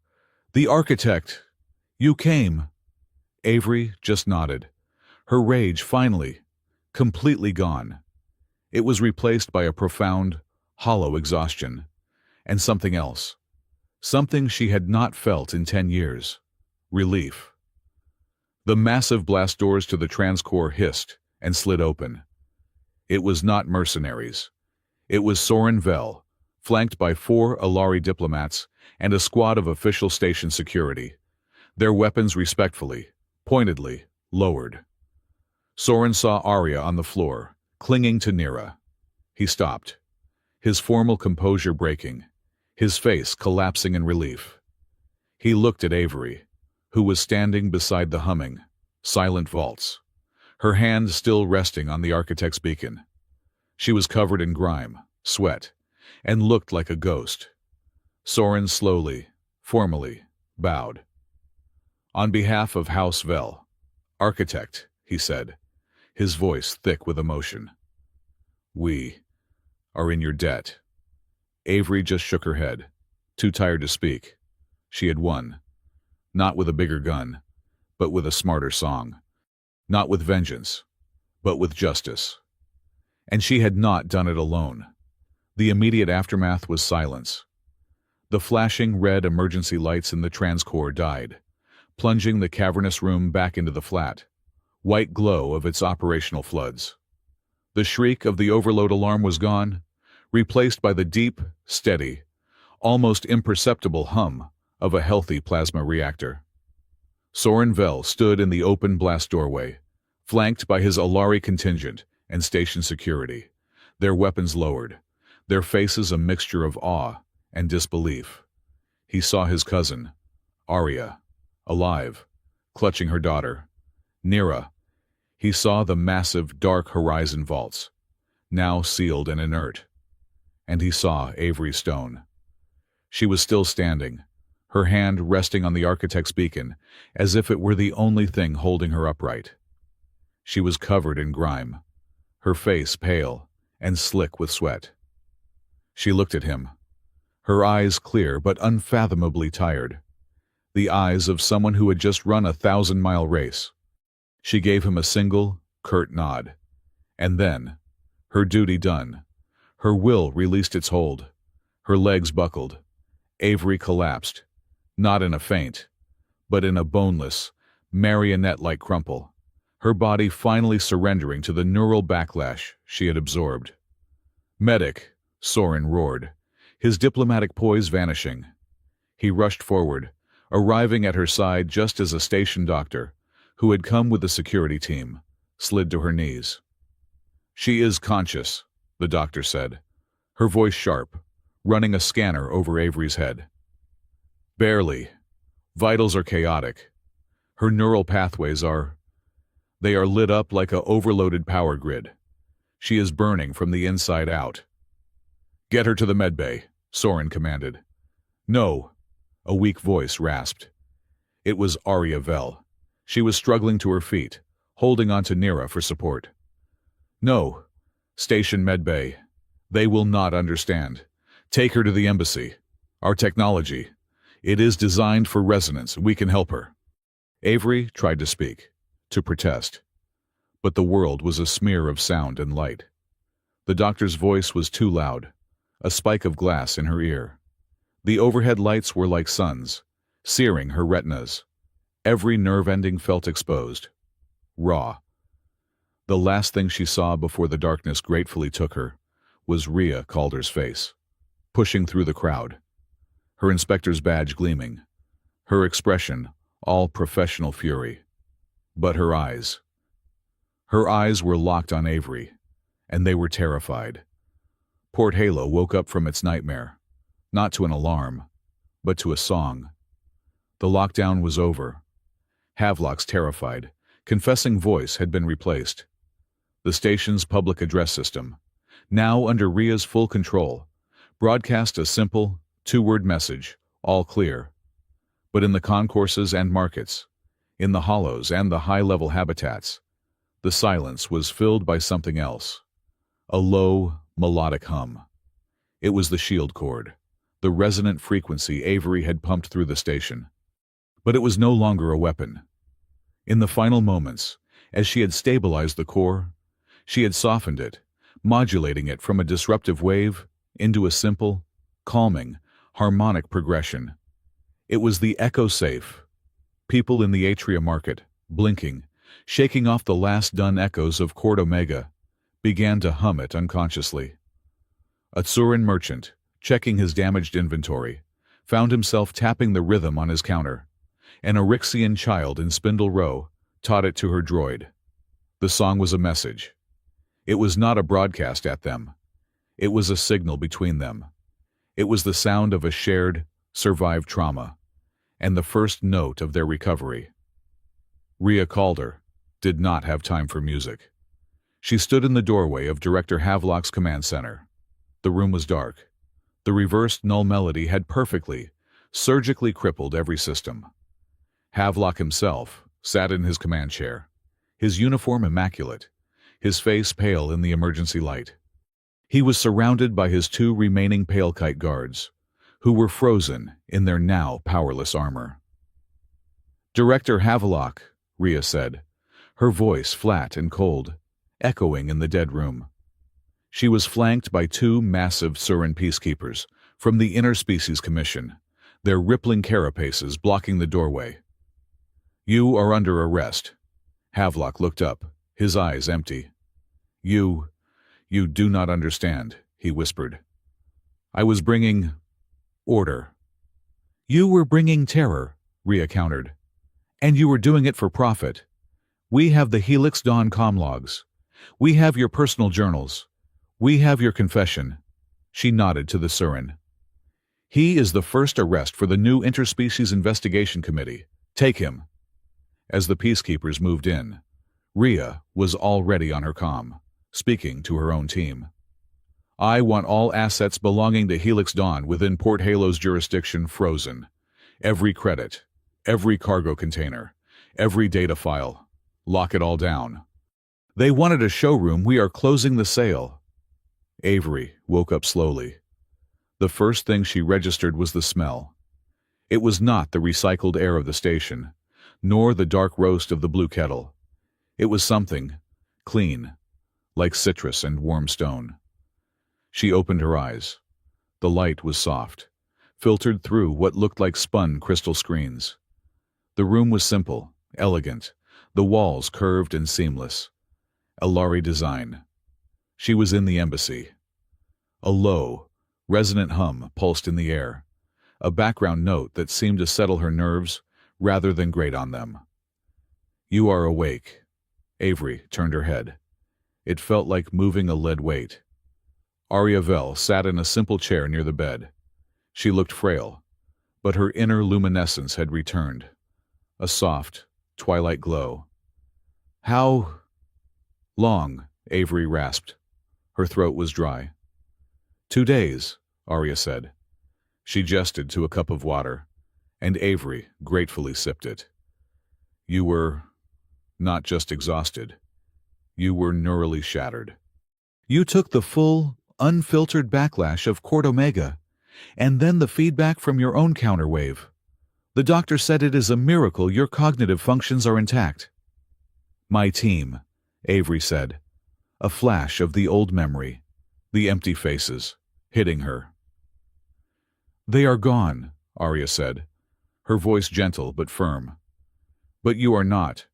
Speaker 1: the architect. You came. Avery just nodded, her rage finally, completely gone. It was replaced by a profound, hollow exhaustion, and something else, something she had not felt in 10 years, relief. The massive blast doors to the transcore hissed and slid open. It was not mercenaries. It was Soren Vel, flanked by 4 Alari diplomats and a squad of official station security, their weapons respectfully, pointedly, lowered. Soren saw Arya on the floor, clinging to Nira. He stopped, his formal composure breaking, his face collapsing in relief. He looked at Avery, who was standing beside the humming, silent vaults, her hand still resting on the architect's beacon. She was covered in grime, sweat, and looked like a ghost. Soren slowly, formally, bowed. On behalf of House Vel, architect, he said, his voice thick with emotion. "We are in your debt." Avery just shook her head, too tired to speak. She had won. Not with a bigger gun, but with a smarter song. Not with vengeance, but with justice. And she had not done it alone. The immediate aftermath was silence. The flashing red emergency lights in the transcore died, plunging the cavernous room back into the flat, white glow of its operational floods. The shriek of the overload alarm was gone, replaced by the deep, steady, almost imperceptible hum of a healthy plasma reactor. Soren Vell stood in the open blast doorway, flanked by his Alari contingent and station security, their weapons lowered, their faces a mixture of awe and disbelief. He saw his cousin, Arya, alive, clutching her daughter, Nira. He saw the massive, dark horizon vaults, now sealed and inert. And he saw Avery Stone. She was still standing, her hand resting on the architect's beacon, as if it were the only thing holding her upright. She was covered in grime, her face pale and slick with sweat. She looked at him, her eyes clear but unfathomably tired, the eyes of someone who had just run a 1,000-mile race. She gave him a single, curt nod. And then, her duty done, her will released its hold. Her legs buckled. Avery collapsed, not in a faint, but in a boneless, marionette-like crumple, her body finally surrendering to the neural backlash she had absorbed. "Medic," Soren roared, his diplomatic poise vanishing. He rushed forward, arriving at her side just as a station doctor, who had come with the security team, slid to her knees. "She is conscious," the doctor said, her voice sharp, running a scanner over Avery's head. "Barely. Vitals are chaotic. Her neural pathways they are lit up like a overloaded power grid. She is burning from the inside out." "Get her to the medbay," Soren commanded. "No," a weak voice rasped. It was Arya Vell. She was struggling to her feet, holding onto Nira for support. "No. Station medbay. They will not understand. Take her to the embassy. Our technology. It is designed for resonance. We can help her." Avery tried to speak, to protest. But the world was a smear of sound and light. The doctor's voice was too loud, a spike of glass in her ear. The overhead lights were like suns, searing her retinas. Every nerve ending felt exposed. Raw. The last thing she saw before the darkness gratefully took her was Rhea Calder's face, pushing through the crowd, her inspector's badge gleaming, her expression all professional fury. But her eyes were locked on Avery, and they were terrified. Port Halo woke up from its nightmare, not to an alarm, but to a song. The lockdown was over. Havelock's terrified, confessing voice had been replaced. The station's public address system, now under Rhea's full control, broadcast a simple, two-word message, all clear. But in the concourses and markets, in the hollows and the high-level habitats, the silence was filled by something else. A low, melodic hum. It was the shield cord, the resonant frequency Avery had pumped through the station. But it was no longer a weapon. In the final moments, as she had stabilized the core, she had softened it, modulating it from a disruptive wave into a simple, calming, harmonic progression. It was the echo safe. People in the Atria market, blinking, shaking off the last done echoes of Chord Omega, began to hum it unconsciously. A Tsuran merchant, checking his damaged inventory, found himself tapping the rhythm on his counter. An Eryxian child in Spindle Row taught it to her droid. The song was a message. It was not a broadcast at them. It was a signal between them. It was the sound of a shared, survived trauma, and the first note of their recovery. Rhea Calder did not have time for music. She stood in the doorway of Director Havelock's command center. The room was dark. The reversed null melody had perfectly, surgically crippled every system. Havelock himself sat in his command chair, his uniform immaculate, his face pale in the emergency light. He was surrounded by his two remaining Pale Kite guards, who were frozen in their now powerless armor. "Director Havelock," Rhea said, her voice flat and cold, echoing in the dead room. She was flanked by two massive Surin peacekeepers from the Interspecies Commission, their rippling carapaces blocking the doorway. "You are under arrest." Havelock looked up, his eyes empty. You do not understand," he whispered. "I was bringing order." "You were bringing terror," Rhea countered. "And you were doing it for profit. We have the Helix Dawn comm logs. We have your personal journals. We have your confession." She nodded to the Surin. "He is the first arrest for the new Interspecies Investigation Committee. Take him." As the peacekeepers moved in, Rhea was already on her comm, speaking to her own team. "I want all assets belonging to Helix Dawn within Port Halo's jurisdiction frozen. Every credit, every cargo container, every data file. Lock it all down." "They wanted a showroom. We are closing the sale." Avery woke up slowly. The first thing she registered was the smell. It was not the recycled air of the station, nor the dark roast of the blue kettle. It was something clean, like citrus and warm stone. She opened her eyes. The light was soft, filtered through what looked like spun crystal screens. The room was simple, elegant, the walls curved and seamless. Alari design. She was in the embassy. A low, resonant hum pulsed in the air, a background note that seemed to settle her nerves rather than grate on them. "You are awake." Avery turned her head. It felt like moving a lead weight. Arya Vel sat in a simple chair near the bed. She looked frail, but her inner luminescence had returned, a soft, twilight glow. "How long?" Avery rasped. Her throat was dry. 2 days, Arya said. She gestured to a cup of water, and Avery gratefully sipped it. "You were not just exhausted. You were neurally shattered. You took the full, unfiltered backlash of Court Omega, and then the feedback from your own counterwave. The doctor said it is a miracle your cognitive functions are intact." "My team," Avery said. A flash of the old memory, the empty faces, hitting her. "They are gone," Arya said, her voice gentle but firm. "But you are not.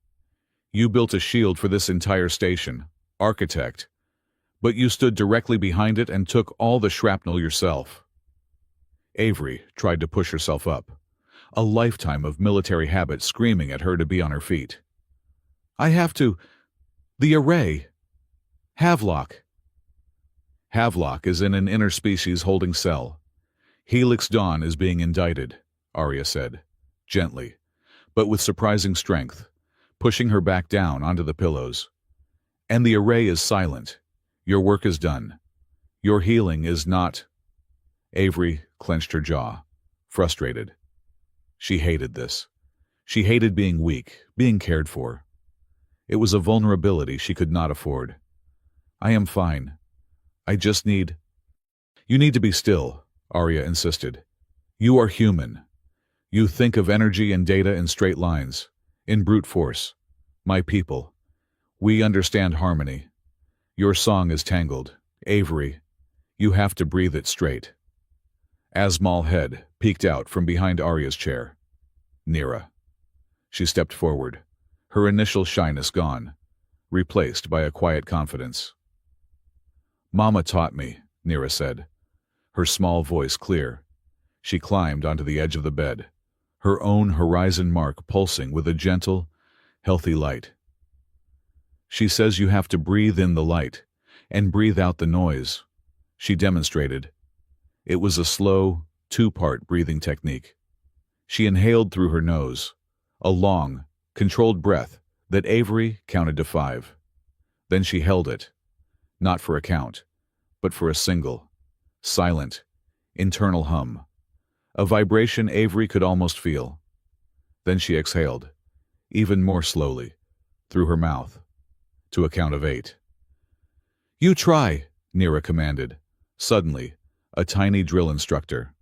Speaker 1: You built a shield for this entire station, architect, but you stood directly behind it and took all the shrapnel yourself." Avery tried to push herself up, a lifetime of military habit screaming at her to be on her feet. "I have to. The array. Havelock." "Havelock is in an interspecies holding cell. Helix Dawn is being indicted," Arya said, gently, but with surprising strength, pushing her back down onto the pillows. "And the array is silent. Your work is done. Your healing is not." Avery clenched her jaw, frustrated. She hated this. She hated being weak, being cared for. It was a vulnerability she could not afford. "I am fine. I just need—" "You need to be still," Arya insisted. "You are human. You think of energy and data in straight lines, in brute force. My people. We understand harmony. Your song is tangled. Avery, you have to breathe it straight." Asmal's head peeked out from behind Arya's chair. "Nira." She stepped forward, her initial shyness gone, replaced by a quiet confidence. "Mama taught me," Nira said, her small voice clear. She climbed onto the edge of the bed, her own horizon mark pulsing with a gentle, healthy light. "She says you have to breathe in the light and breathe out the noise." She demonstrated. It was a slow, 2-part breathing technique. She inhaled through her nose, a long, controlled breath that Avery counted to 5. Then she held it, not for a count, but for a single, silent, internal hum, a vibration Avery could almost feel. Then she exhaled, even more slowly, through her mouth, to a count of 8. You try, Nira commanded. Suddenly, a tiny drill instructor.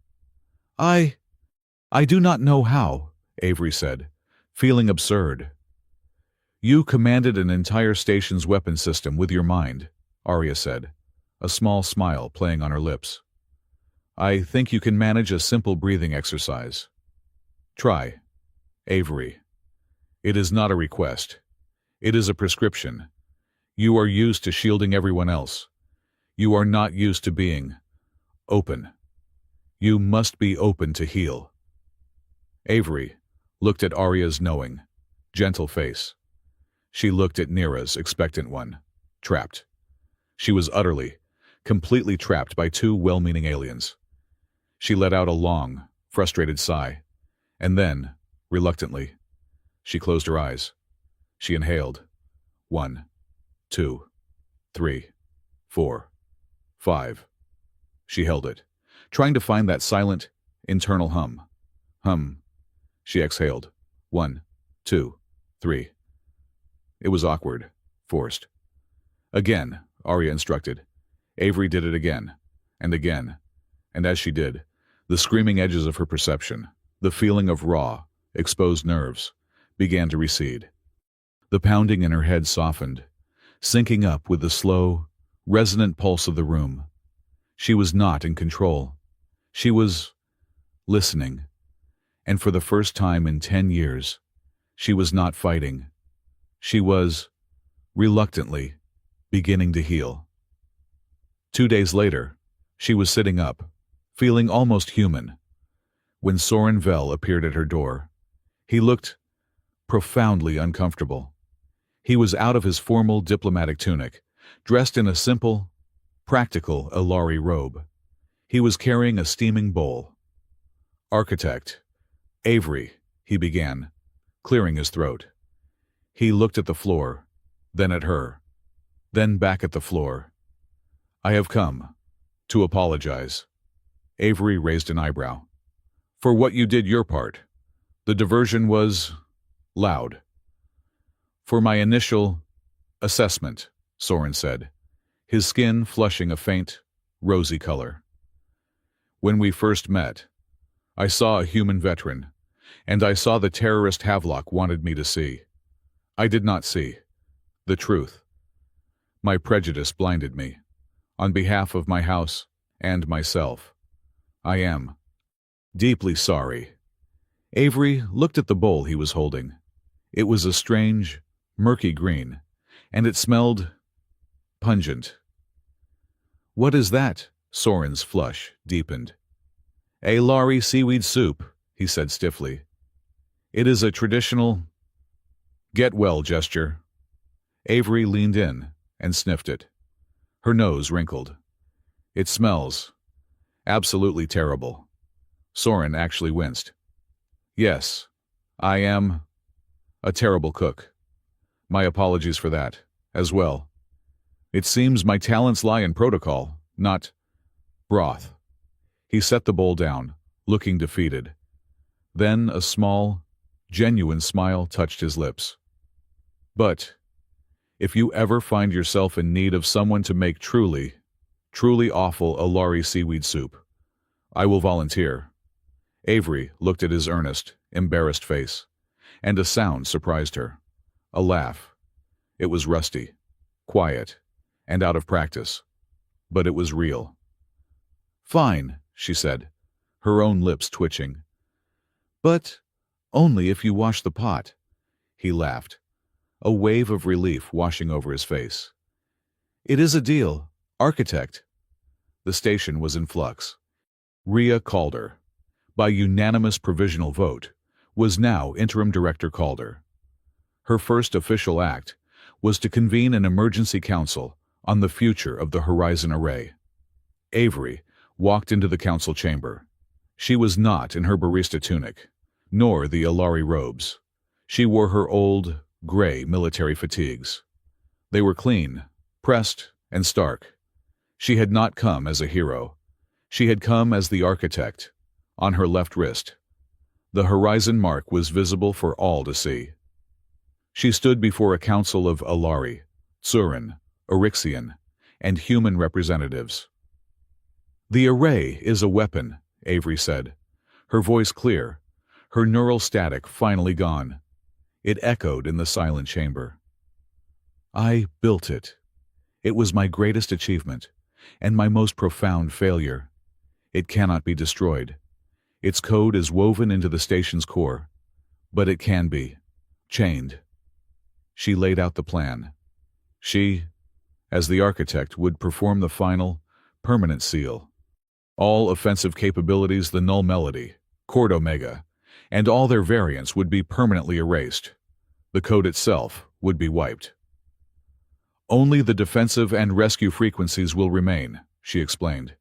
Speaker 1: I do not know how, Avery said, feeling absurd. You commanded an entire station's weapon system with your mind, Arya said, a small smile playing on her lips. I think you can manage a simple breathing exercise. Try. Avery. It is not a request. It is a prescription. You are used to shielding everyone else. You are not used to being open. You must be open to heal. Avery looked at Arya's knowing, gentle face. She looked at Nira's expectant one, trapped. She was utterly, completely trapped by two well-meaning aliens. She let out a long, frustrated sigh, and then, reluctantly, she closed her eyes. She inhaled. 1, 2, 3, 4, 5. She held it, trying to find that silent, internal hum. Hum. She exhaled. 1, 2, 3. It was awkward, forced. Again, Arya instructed. Avery did it again, and as she did, the screaming edges of her perception, the feeling of raw, exposed nerves, began to recede. The pounding in her head softened, syncing up with the slow, resonant pulse of the room. She was not in control. She was listening, and for the first time in 10 years, she was not fighting. She was, reluctantly, beginning to heal. 2 days later, she was sitting up, feeling almost human, when Soren Vel appeared at her door. He looked profoundly uncomfortable. He was out of his formal diplomatic tunic, dressed in a simple, practical Ilari robe. He was carrying a steaming bowl. Architect, Avery, he began, clearing his throat. He looked at the floor, then at her, then back at the floor. I have come to apologize. Avery raised an eyebrow. For what you did your part. The diversion was loud. For my initial assessment, Soren said, his skin flushing a faint, rosy color. When we first met, I saw a human veteran, and I saw the terrorist Havelock wanted me to see. I did not see the truth. My prejudice blinded me, on behalf of my house and myself. I am deeply sorry. Avery looked at the bowl he was holding. It was a strange, murky green, and it smelled pungent. What is that? Soren's flush deepened. A Lari seaweed soup, he said stiffly. It is a traditional get-well gesture. Avery leaned in and sniffed it. Her nose wrinkled. It smells absolutely terrible. Soren actually winced. Yes, I am a terrible cook. My apologies for that, as well. It seems my talents lie in protocol, not broth. He set the bowl down, looking defeated. Then a small, genuine smile touched his lips. But if you ever find yourself in need of someone to make truly awful Ilari seaweed soup, I will volunteer. Avery looked at his earnest, embarrassed face, and a sound surprised her. A laugh. It was rusty, quiet, and out of practice, but it was real. Fine, she said, her own lips twitching. But only if you wash the pot. He laughed, a wave of relief washing over his face. It is a deal, architect. The station was in flux. Rhea Calder, by unanimous provisional vote, was now interim director Calder. Her first official act was to convene an emergency council on the future of the Horizon Array. Avery walked into the council chamber. She was not in her barista tunic, nor the Ilari robes. She wore her old, gray military fatigues. They were clean, pressed, and stark. She had not come as a hero. She had come as the architect, on her left wrist. The horizon mark was visible for all to see. She stood before a council of Ilari, Tsuren, Eryxian, and human representatives. The array is a weapon, Avery said, her voice clear, her neural static finally gone. It echoed in the silent chamber. I built it. It was my greatest achievement, and my most profound failure. It cannot be destroyed. Its code is woven into the station's core, but it can be chained. She laid out the plan. She, as the architect, would perform the final, permanent seal. All offensive capabilities, the null melody, chord omega, and all their variants would be permanently erased. The code itself would be wiped. Only the defensive and rescue frequencies will remain, she explained.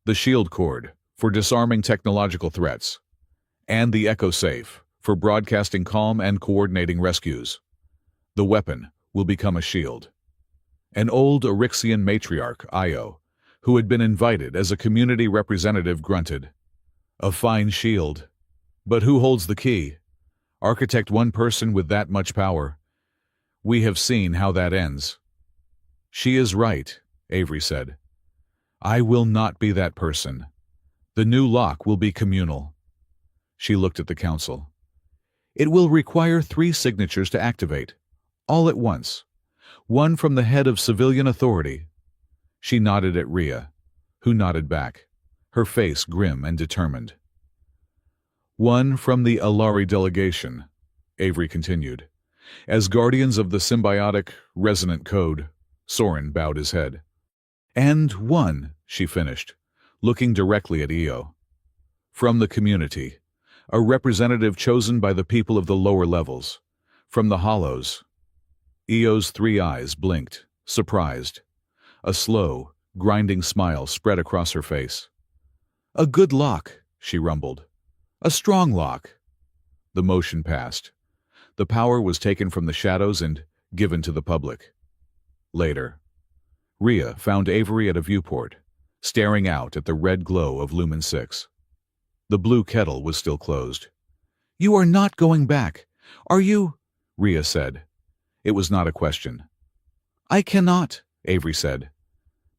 Speaker 1: The shield cord, for disarming technological threats, and the echo safe, for broadcasting calm and coordinating rescues. The weapon will become a shield. An old Orixian matriarch, Io, who had been invited as a community representative, grunted. A fine shield. But who holds the key? Architect one person with that much power. We have seen how that ends. She is right, Avery said. I will not be that person. The new lock will be communal. She looked at the council. It will require 3 signatures to activate, all at once. One from the head of civilian authority. She nodded at Rhea, who nodded back, her face grim and determined. One from the Alari delegation, Avery continued. As guardians of the symbiotic resonant code, Soren bowed his head. And one, she finished, looking directly at Io. From the community, a representative chosen by the people of the lower levels, from the hollows. Io's 3 eyes blinked, surprised. A slow, grinding smile spread across her face. A good lock, she rumbled. A strong lock. The motion passed. The power was taken from the shadows and given to the public. Later, Rhea found Avery at a viewport, staring out at the red glow of Lumen 6. The blue kettle was still closed. You are not going back, are you? Rhea said. It was not a question. I cannot, Avery said.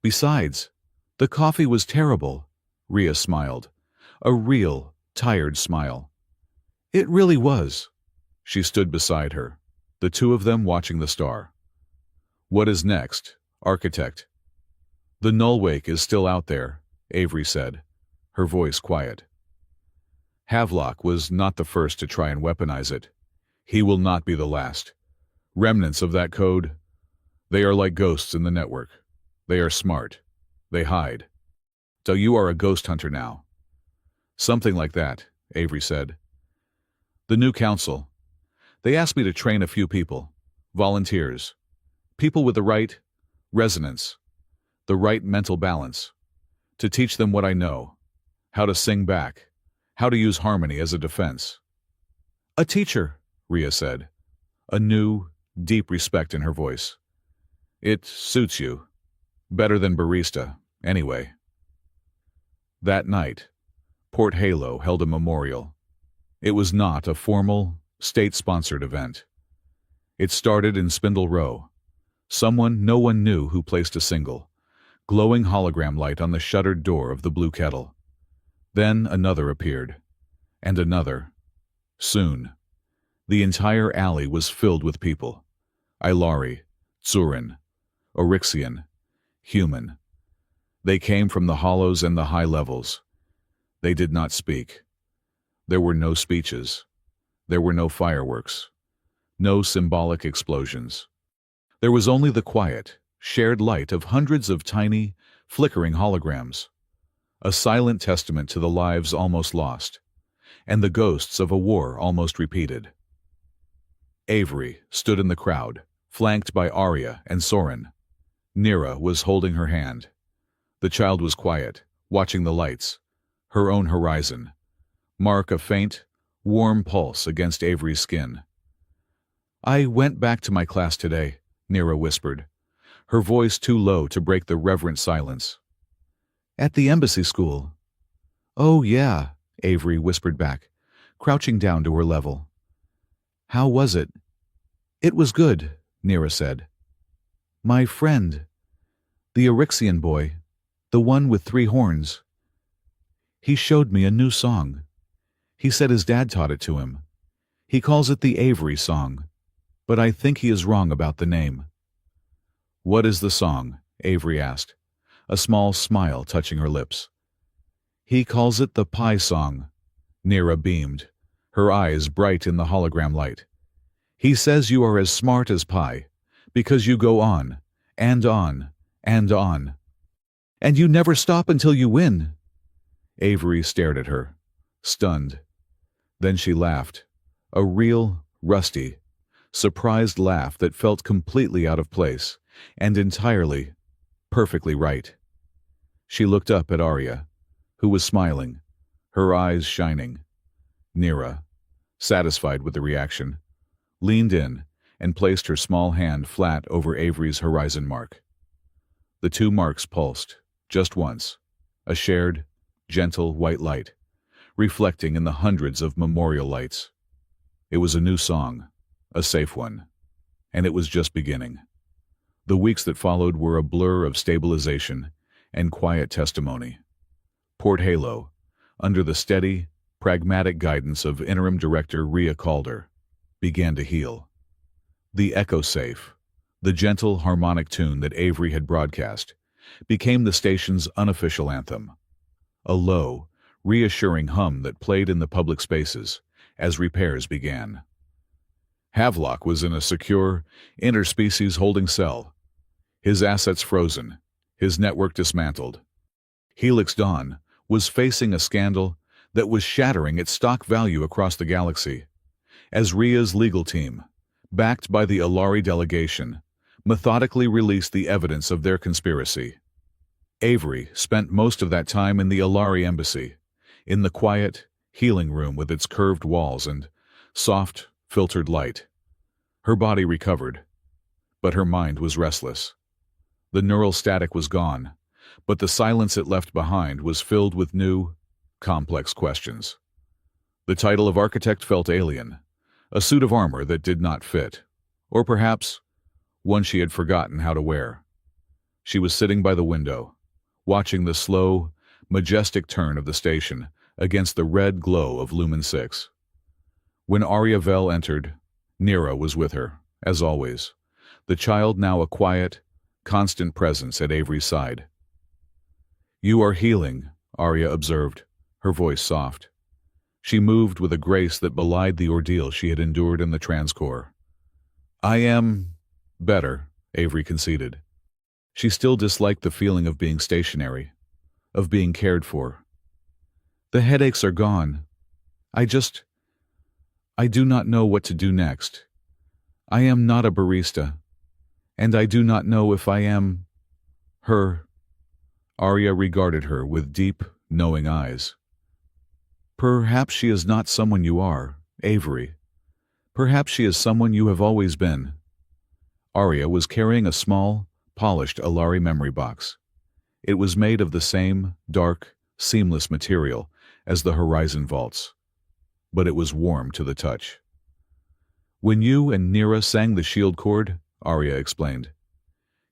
Speaker 1: Besides, the coffee was terrible, Rhea smiled. A real, tired smile. It really was. She stood beside her, the two of them watching the star. What is next, architect? The nullwake is still out there, Avery said, her voice quiet. Havelock was not the first to try and weaponize it. He will not be the last. Remnants of that code, they are like ghosts in the network. They are smart. They hide. So you are a ghost hunter now. Something like that, Avery said. The new council. They asked me to train a few people, volunteers, people with the right resonance, the right mental balance, to teach them what I know, how to sing back, how to use harmony as a defense. A teacher, Rhea said, a new, deep respect in her voice. It suits you. Better than barista, anyway. That night, Port Halo held a memorial. It was not a formal, state-sponsored event. It started in Spindle Row. Someone no one knew who placed a single, glowing hologram light on the shuttered door of the blue kettle. Then another appeared, and another. Soon, the entire alley was filled with people. Ilari, Tsurin, Orixian, human. They came from the hollows and the high levels. They did not speak. There were no speeches. There were no fireworks. No symbolic explosions. There was only the quiet, shared light of hundreds of tiny, flickering holograms. A silent testament to the lives almost lost, and the ghosts of a war almost repeated. Avery stood in the crowd, flanked by Arya and Soren. Nira was holding her hand. The child was quiet, watching the lights, her own horizon, mark a faint, warm pulse against Avery's skin. I went back to my class today, Nira whispered, her voice too low to break the reverent silence. At the embassy school. Oh, yeah, Avery whispered back, crouching down to her level. How was it? It was good, Nira said. My friend.
Speaker 2: The Eryxian boy, the one with 3 horns. He showed me a new song. He said his dad taught it to him. He calls it the Avery song, but I think he is wrong about the name."
Speaker 1: "What is the song?" Avery asked, a small smile touching her lips.
Speaker 2: "He calls it the Pie Song."
Speaker 1: Nira beamed, her eyes bright in the hologram light.
Speaker 2: "He says you are as smart as pie, because you go on, and on, and on. And you never stop until you win."
Speaker 1: Avery stared at her, stunned. Then she laughed, a real, rusty, surprised laugh that felt completely out of place, and entirely, perfectly right. She looked up at Arya, who was smiling, her eyes shining. Nira, satisfied with the reaction, leaned in and placed her small hand flat over Avery's horizon mark. The 2 marks pulsed, just once, a shared, gentle white light, reflecting in the hundreds of memorial lights. It was a new song, a safe one, and it was just beginning. The weeks that followed were a blur of stabilization and quiet testimony. Port Halo, under the steady, pragmatic guidance of interim director Rhea Calder, began to heal. The Echo Safe, the gentle harmonic tune that Avery had broadcast, became the station's unofficial anthem. A low, reassuring hum that played in the public spaces as repairs began. Havelock was in a secure, interspecies holding cell, his assets frozen, his network dismantled. Helix Dawn was facing a scandal that was shattering its stock value across the galaxy, as Rhea's legal team, backed by the Alari delegation, methodically released the evidence of their conspiracy. Avery spent most of that time in the Alari embassy, in the quiet, healing room with its curved walls and soft, filtered light. Her body recovered, but her mind was restless. The neural static was gone, but the silence it left behind was filled with new, complex questions. The title of architect felt alien, a suit of armor that did not fit, or perhaps one she had forgotten how to wear. She was sitting by the window, watching the slow, majestic turn of the station against the red glow of Lumen 6. When Arya Vel entered, Nira was with her, as always, the child now a quiet, constant presence at Avery's side. "You are healing," Arya observed, her voice soft. She moved with a grace that belied the ordeal she had endured in the Transcore. "I am better," Avery conceded. She still disliked the feeling of being stationary, of being cared for. "The headaches are gone. I do not know what to do next. I am not a barista, and I do not know if I am her." Arya regarded her with deep, knowing eyes. "Perhaps she is not someone you are, Avery. Perhaps she is someone you have always been." Arya was carrying a small, polished Alari memory box. It was made of the same dark, seamless material as the Horizon vaults, but it was warm to the touch. "When you and Nira sang the shield chord," Arya explained,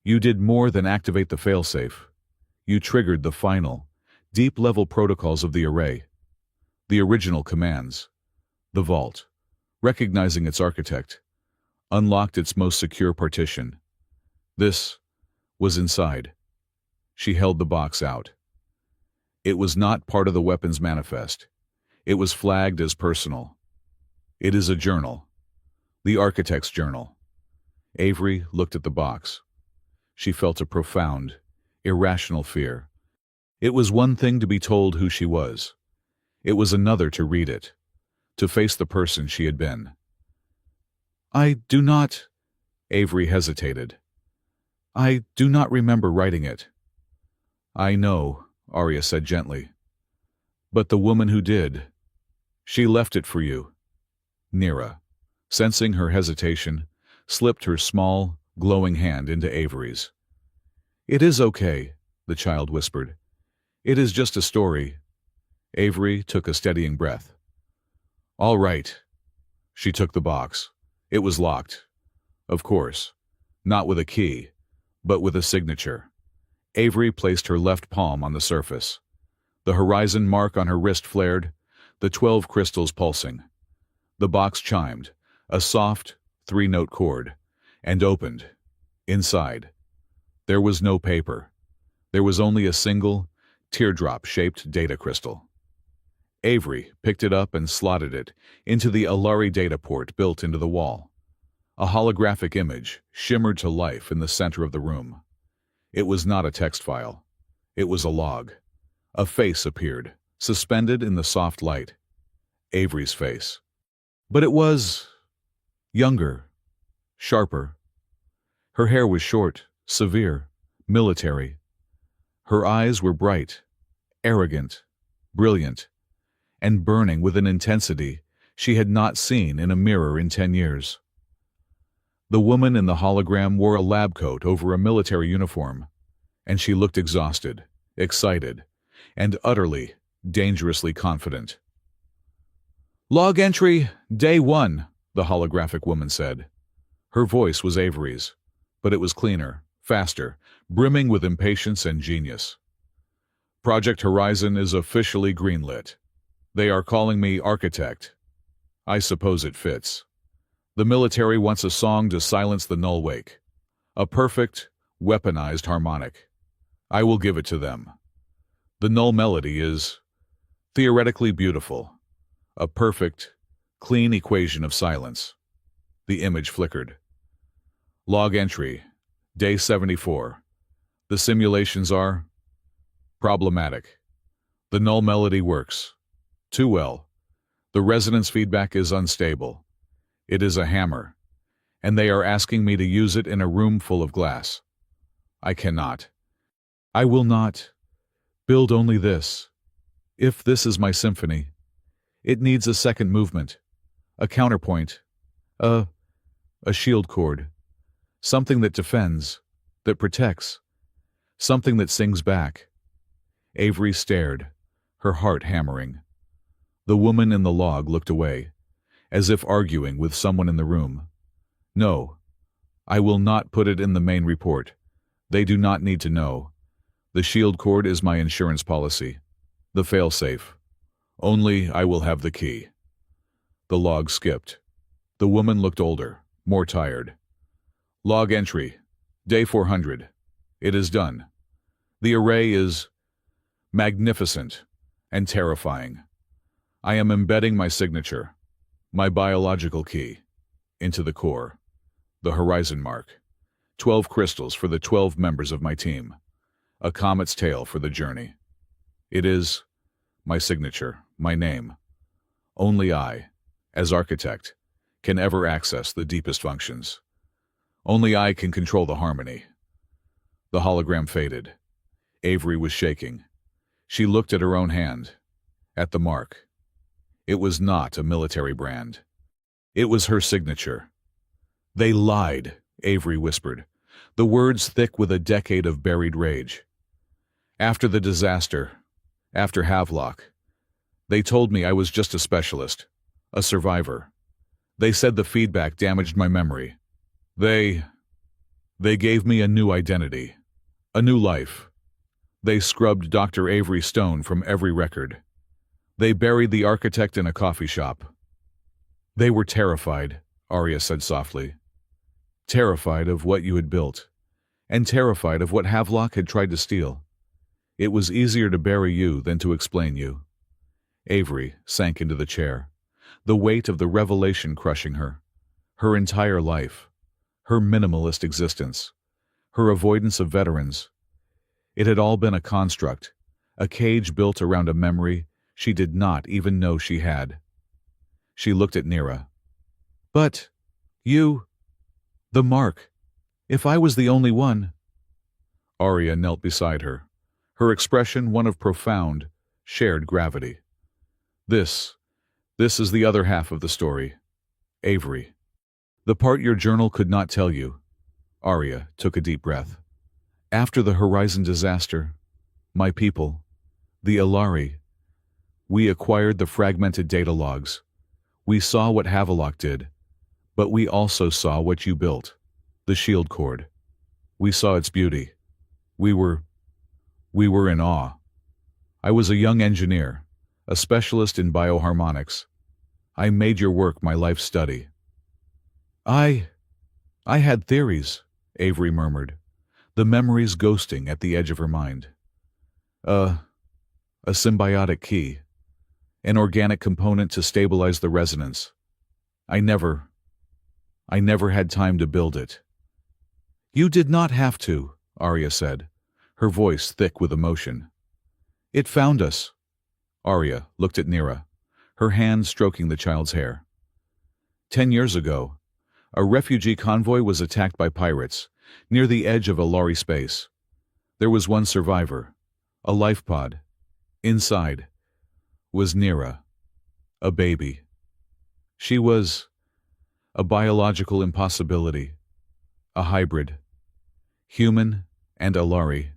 Speaker 1: "you did more than activate the failsafe. You triggered the final, deep-level protocols of the array, the original commands. The vault, recognizing its architect, unlocked its most secure partition. This was inside." She held the box out. "It was not part of the weapons manifest. It was flagged as personal. It is a journal. The architect's journal." Avery looked at the box. She felt a profound, irrational fear. It was one thing to be told who she was. It was another to read it, to face the person she had been. "I do not," Avery hesitated. "I do not remember writing it." "I know," Arya said gently. "But the woman who did, she left it for you." Nira, sensing her hesitation, slipped her small, glowing hand into Avery's. "It is okay," the child whispered. "It is just a story." Avery took a steadying breath. "All right." She took the box. It was locked. Of course, not with a key, but with a signature. Avery placed her left palm on the surface. The horizon mark on her wrist flared, the 12 crystals pulsing. The box chimed, a soft, 3-note chord, and opened. Inside, there was no paper. There was only a single, teardrop-shaped data crystal. Avery picked it up and slotted it into the Alari data port built into the wall. A holographic image shimmered to life in the center of the room. It was not a text file. It was a log. A face appeared, suspended in the soft light. Avery's face. But it was younger, sharper. Her hair was short, severe, military. Her eyes were bright, arrogant, brilliant, and burning with an intensity she had not seen in a mirror in 10 years. The woman in the hologram wore a lab coat over a military uniform, and she looked exhausted, excited, and utterly, dangerously confident. "Log entry, day 1, the holographic woman said. Her voice was Avery's, but it was cleaner, faster, brimming with impatience and genius. "Project Horizon is officially greenlit. They are calling me architect. I suppose it fits. The military wants a song to silence the null wake. A perfect, weaponized harmonic. I will give it to them. The null melody is theoretically beautiful. A perfect, clean equation of silence." The image flickered. "Log entry, day 74. The simulations are problematic. The null melody works too well. The resonance feedback is unstable. It is a hammer, and they are asking me to use it in a room full of glass. I cannot. I will not. Build only this. If this is my symphony, it needs a second movement, a counterpoint, a shield chord, something that defends, that protects, something that sings back." Avery stared, her heart hammering. The woman in the log looked away, as if arguing with someone in the room. "No, I will not put it in the main report. They do not need to know. The shield cord is my insurance policy, the failsafe. Only I will have the key." The log skipped. The woman looked older, more tired. "Log entry, day 400. It is done. The array is magnificent and terrifying. I am embedding my signature, my biological key, into the core, the horizon mark. 12 crystals for the 12 members of my team. A comet's tail for the journey. It is my signature, my name. Only I, as architect, can ever access the deepest functions. Only I can control the harmony." The hologram faded. Avery was shaking. She looked at her own hand, at the mark. It was not a military brand. It was her signature. "They lied," Avery whispered, the words thick with a decade of buried rage. "After the disaster, after Havelock, they told me I was just a specialist, a survivor. They said the feedback damaged my memory. They gave me a new identity, a new life. They scrubbed Dr. Avery Stone from every record. They buried the architect in a coffee shop." "They were terrified," Arya said softly. "Terrified of what you had built, and terrified of what Havelock had tried to steal. It was easier to bury you than to explain you." Avery sank into the chair, the weight of the revelation crushing her. Her entire life, her minimalist existence, her avoidance of veterans. It had all been a construct, a cage built around a memory she did not even know she had. She looked at Nira. "But you, the mark, if I was the only one." Arya knelt beside her, her expression one of profound, shared gravity. This is the other half of the story. Avery. The part your journal could not tell you." Arya took a deep breath. "After the Horizon disaster, my people, the Alari, we acquired the fragmented data logs. We saw what Havelock did, but we also saw what you built, the shield cord. We saw its beauty. We were We were in awe. I was a young engineer, a specialist in bioharmonics. I made your work my life study. I had theories, Avery murmured, the memories ghosting at the edge of her mind. A symbiotic key, an organic component to stabilize the resonance. I never had time to build it. You did not have to, Arya said, her voice thick with emotion. It found us. Arya looked at Nira, her hand stroking the child's hair. 10 years ago, a refugee convoy was attacked by pirates near the edge of Alari space. There was one survivor, a life pod. Inside was Nira, a baby. She was a biological impossibility, a hybrid, human and Alari.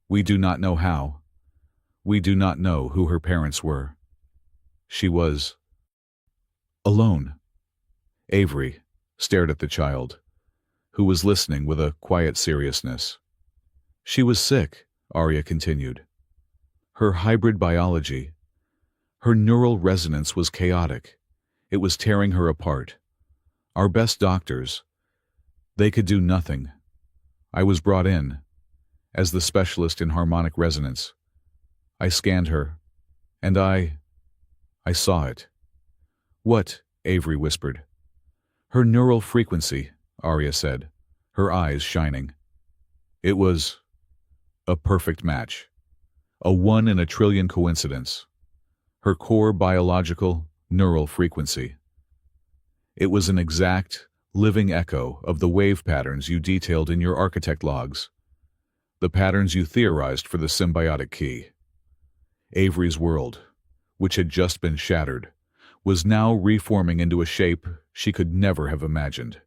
Speaker 1: We do not know how. We do not know who her parents were. She was alone. Avery stared at the child, who was listening with a quiet seriousness. She was sick, Arya continued. Her hybrid biology, her neural resonance was chaotic. It was tearing her apart. Our best doctors, they could do nothing. I was brought in as the specialist in harmonic resonance. I scanned her, and I saw it. What? Avery whispered. Her neural frequency, Arya said, her eyes shining. It was a perfect match, a 1 in a trillion coincidence. Her core biological, neural frequency. It was an exact, living echo of the wave patterns you detailed in your architect logs, the patterns you theorized for the symbiotic key. Avery's world, which had just been shattered, was now reforming into a shape she could never have imagined.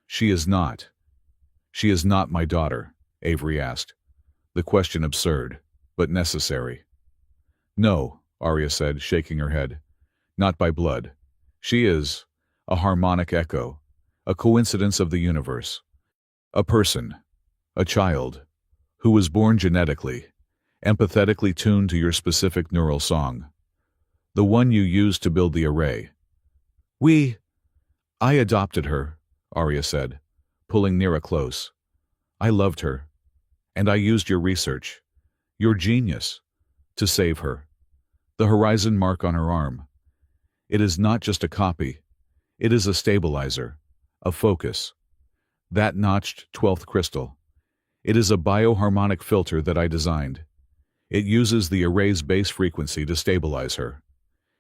Speaker 1: She is not my daughter, Avery asked, the question absurd, but necessary. No, Arya said, shaking her head, not by blood. She is a harmonic echo, a coincidence of the universe, a person, a child, who was born genetically, empathetically tuned to your specific neural song, the one you used to build the array. I adopted her, Arya said, pulling Nira close. I loved her, and I used your research, your genius, to save her. The horizon mark on her arm. It is not just a copy, it is a stabilizer, a focus. That notched 12th crystal. It is a bioharmonic filter that I designed. It uses the array's base frequency to stabilize her.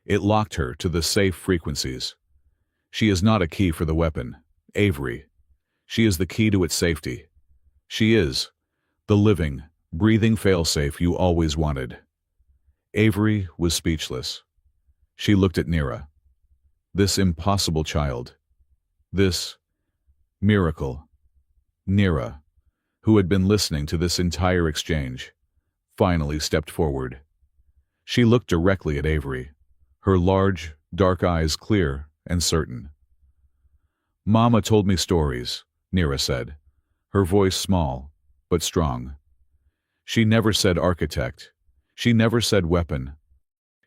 Speaker 1: It locked her to the safe frequencies. She is not a key for the weapon, Avery. She is the key to its safety. She is the living, breathing failsafe you always wanted. Avery was speechless. She looked at Nira. This impossible child. This miracle. Nira, who had been listening to this entire exchange, finally stepped forward. She looked directly at Avery, her large, dark eyes clear and certain. Mama told me stories, Nira said, her voice small but strong. She never said architect. She never said weapon.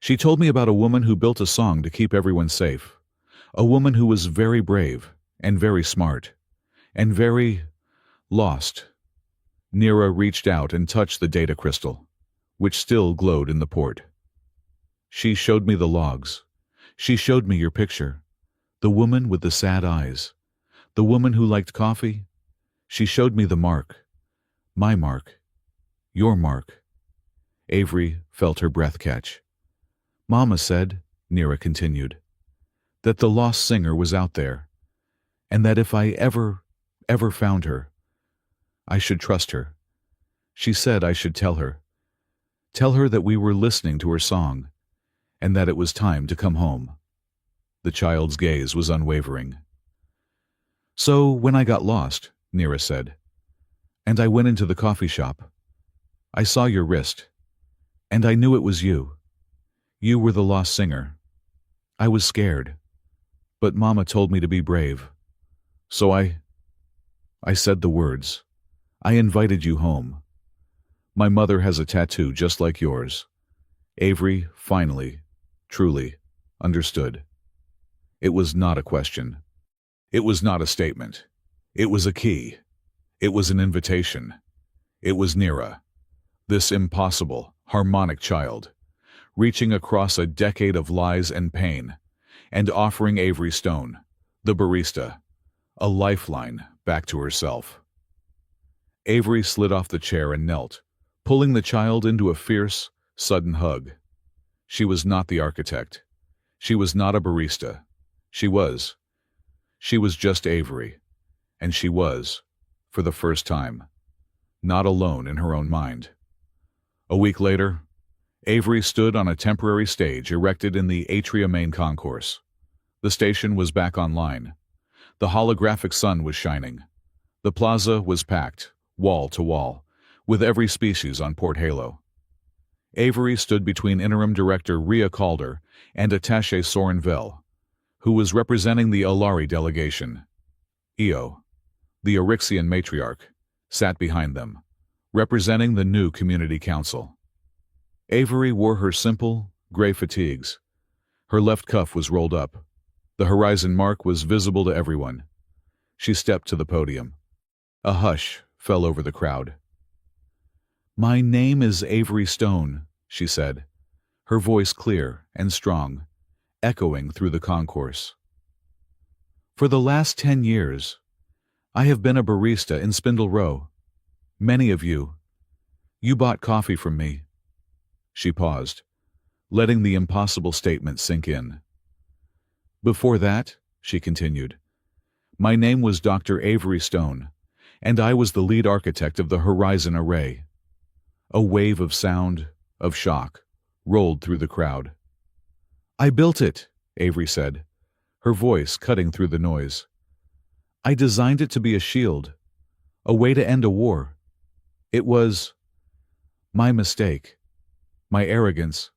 Speaker 1: She told me about a woman who built a song to keep everyone safe, a woman who was very brave and very smart and very lost. Nira reached out and touched the data crystal, which still glowed in the port. She showed me the logs. She showed me your picture, the woman with the sad eyes, the woman who liked coffee. She showed me the mark, my mark, your mark. Avery felt her breath catch. Mama said, Nira continued, that the lost singer was out there, and that if I ever found her, I should trust her. She said I should tell her that we were listening to her song, and that it was time to come home. The child's gaze was unwavering. So when I got lost, Nira said, and I went into the coffee shop, I saw your wrist, and I knew it was you. You were the lost singer. I was scared, but Mama told me to be brave. So I said the words. I invited you home. My mother has a tattoo just like yours. Avery finally, truly, understood. It was not a question. It was not a statement. It was a key. It was an invitation. It was Nira, this impossible, harmonic child, reaching across a decade of lies and pain, and offering Avery Stone, the barista, a lifeline back to herself. Avery slid off the chair and knelt, pulling the child into a fierce, sudden hug. She was not the architect. She was not a barista. She was just Avery, and she was, for the first time, not alone in her own mind. A week later, Avery stood on a temporary stage erected in the Atria main concourse. The station was back online. The holographic sun was shining. The plaza was packed, wall to wall, with every species on Port Halo. Avery stood between interim director Rhea Calder and attaché Soren Vell, who was representing the Alari delegation. Io, the Eryxian matriarch, sat behind them, representing the new community council. Avery wore her simple, gray fatigues. Her left cuff was rolled up. The horizon mark was visible to everyone. She stepped to the podium. A hush fell over the crowd. "My name is Avery Stone," she said, her voice clear and strong, echoing through the concourse. "For the last 10 years, I have been a barista in Spindle Row. Many of you bought coffee from me." She paused, letting the impossible statement sink in. "Before that," she continued, "my name was Dr. Avery Stone, and I was the lead architect of the Horizon Array." A wave of sound, of shock, rolled through the crowd. "I built it," Avery said, her voice cutting through the noise. "I designed it to be a shield, a way to end a war. It was my mistake, my arrogance.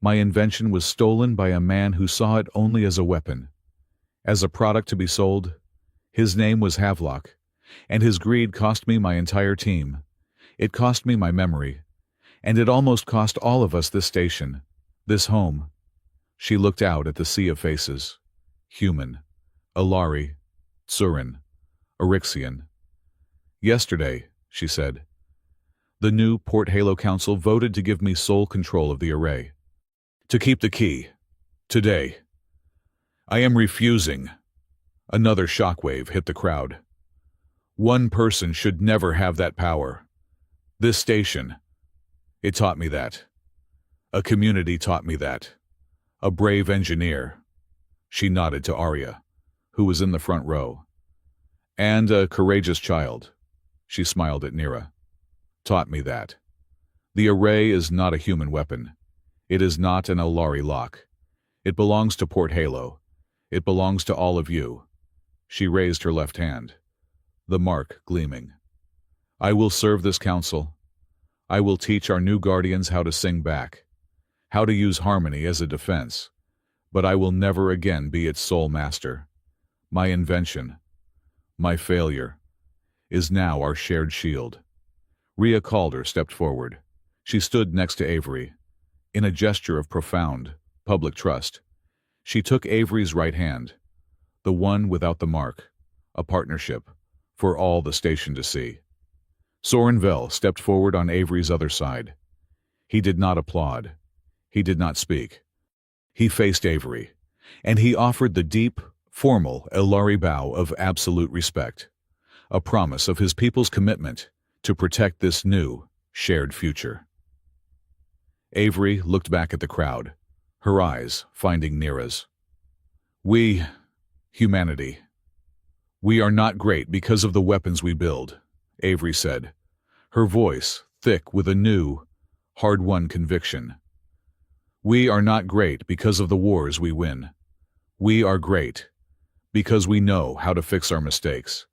Speaker 1: My invention was stolen by a man who saw it only as a weapon, as a product to be sold. His name was Havelock, and his greed cost me my entire team. It cost me my memory, and it almost cost all of us this station, this home." She looked out at the sea of faces. Human, Alari, Tsurin, Eryxian. "Yesterday," she said, "the new Port Halo Council voted to give me sole control of the array. To keep the key. Today. I am refusing." Another shockwave hit the crowd. "One person should never have that power. This station. It taught me that. A community taught me that. A brave engineer." She nodded to Arya, who was in the front row. "And a courageous child." She smiled at Nira. "Taught me that. The array is not a human weapon. It is not an Alari lock. It belongs to Port Halo. It belongs to all of you." She raised her left hand, the mark gleaming. "I will serve this council. I will teach our new guardians how to sing back, how to use harmony as a defense, but I will never again be its sole master. My invention, my failure, is now our shared shield." Rhea Calder stepped forward. She stood next to Avery. In a gesture of profound, public trust, she took Avery's right hand, the one without the mark, a partnership, for all the station to see. Soren Vell stepped forward on Avery's other side. He did not applaud. He did not speak. He faced Avery, and he offered the deep, formal Alari bow of absolute respect, a promise of his people's commitment to protect this new, shared future. Avery looked back at the crowd, her eyes finding Nira's. "We, humanity, we are not great because of the weapons we build," Avery said, her voice thick with a new, hard-won conviction. "We are not great because of the wars we win. We are great because we know how to fix our mistakes,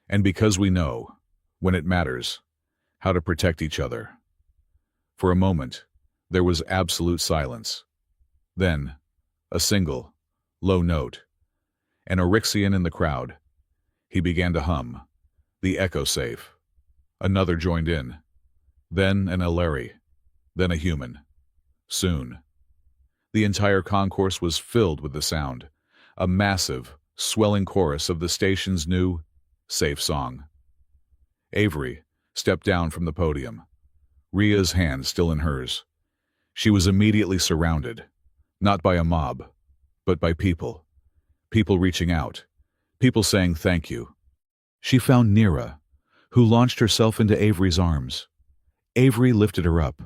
Speaker 1: and because we know, when it matters, how to protect each other." For a moment, there was absolute silence. Then, a single, low note. An Eryxian in the crowd. He began to hum, the echo safe. Another joined in. then an Eleri, then a human. Soon. The entire concourse was filled with the sound, a massive, swelling chorus of the station's new, safe song. Avery stepped down from the podium, Ria's hand still in hers. She was immediately surrounded, not by a mob, but by people. People reaching out, people saying thank you. She found Nira, who launched herself into Avery's arms. Avery lifted her up,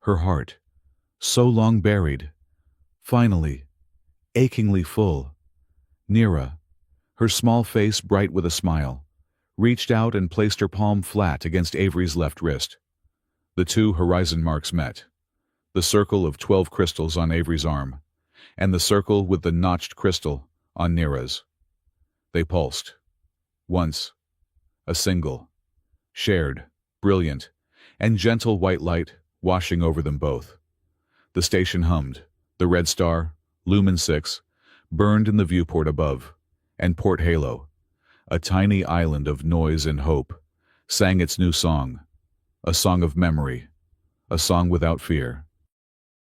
Speaker 1: her heart, so long buried, finally, achingly full. Nira, her small face bright with a smile, reached out and placed her palm flat against Avery's left wrist. The two horizon marks met, the circle of 12 crystals on Avery's arm, and the circle with the notched crystal on Nira's. They pulsed. Once. A single, shared, brilliant, and gentle white light washing over them both. The station hummed. The red star, Lumen 6, burned in the viewport above, and Port Halo, a tiny island of noise and hope, sang its new song, a song of memory, a song without fear.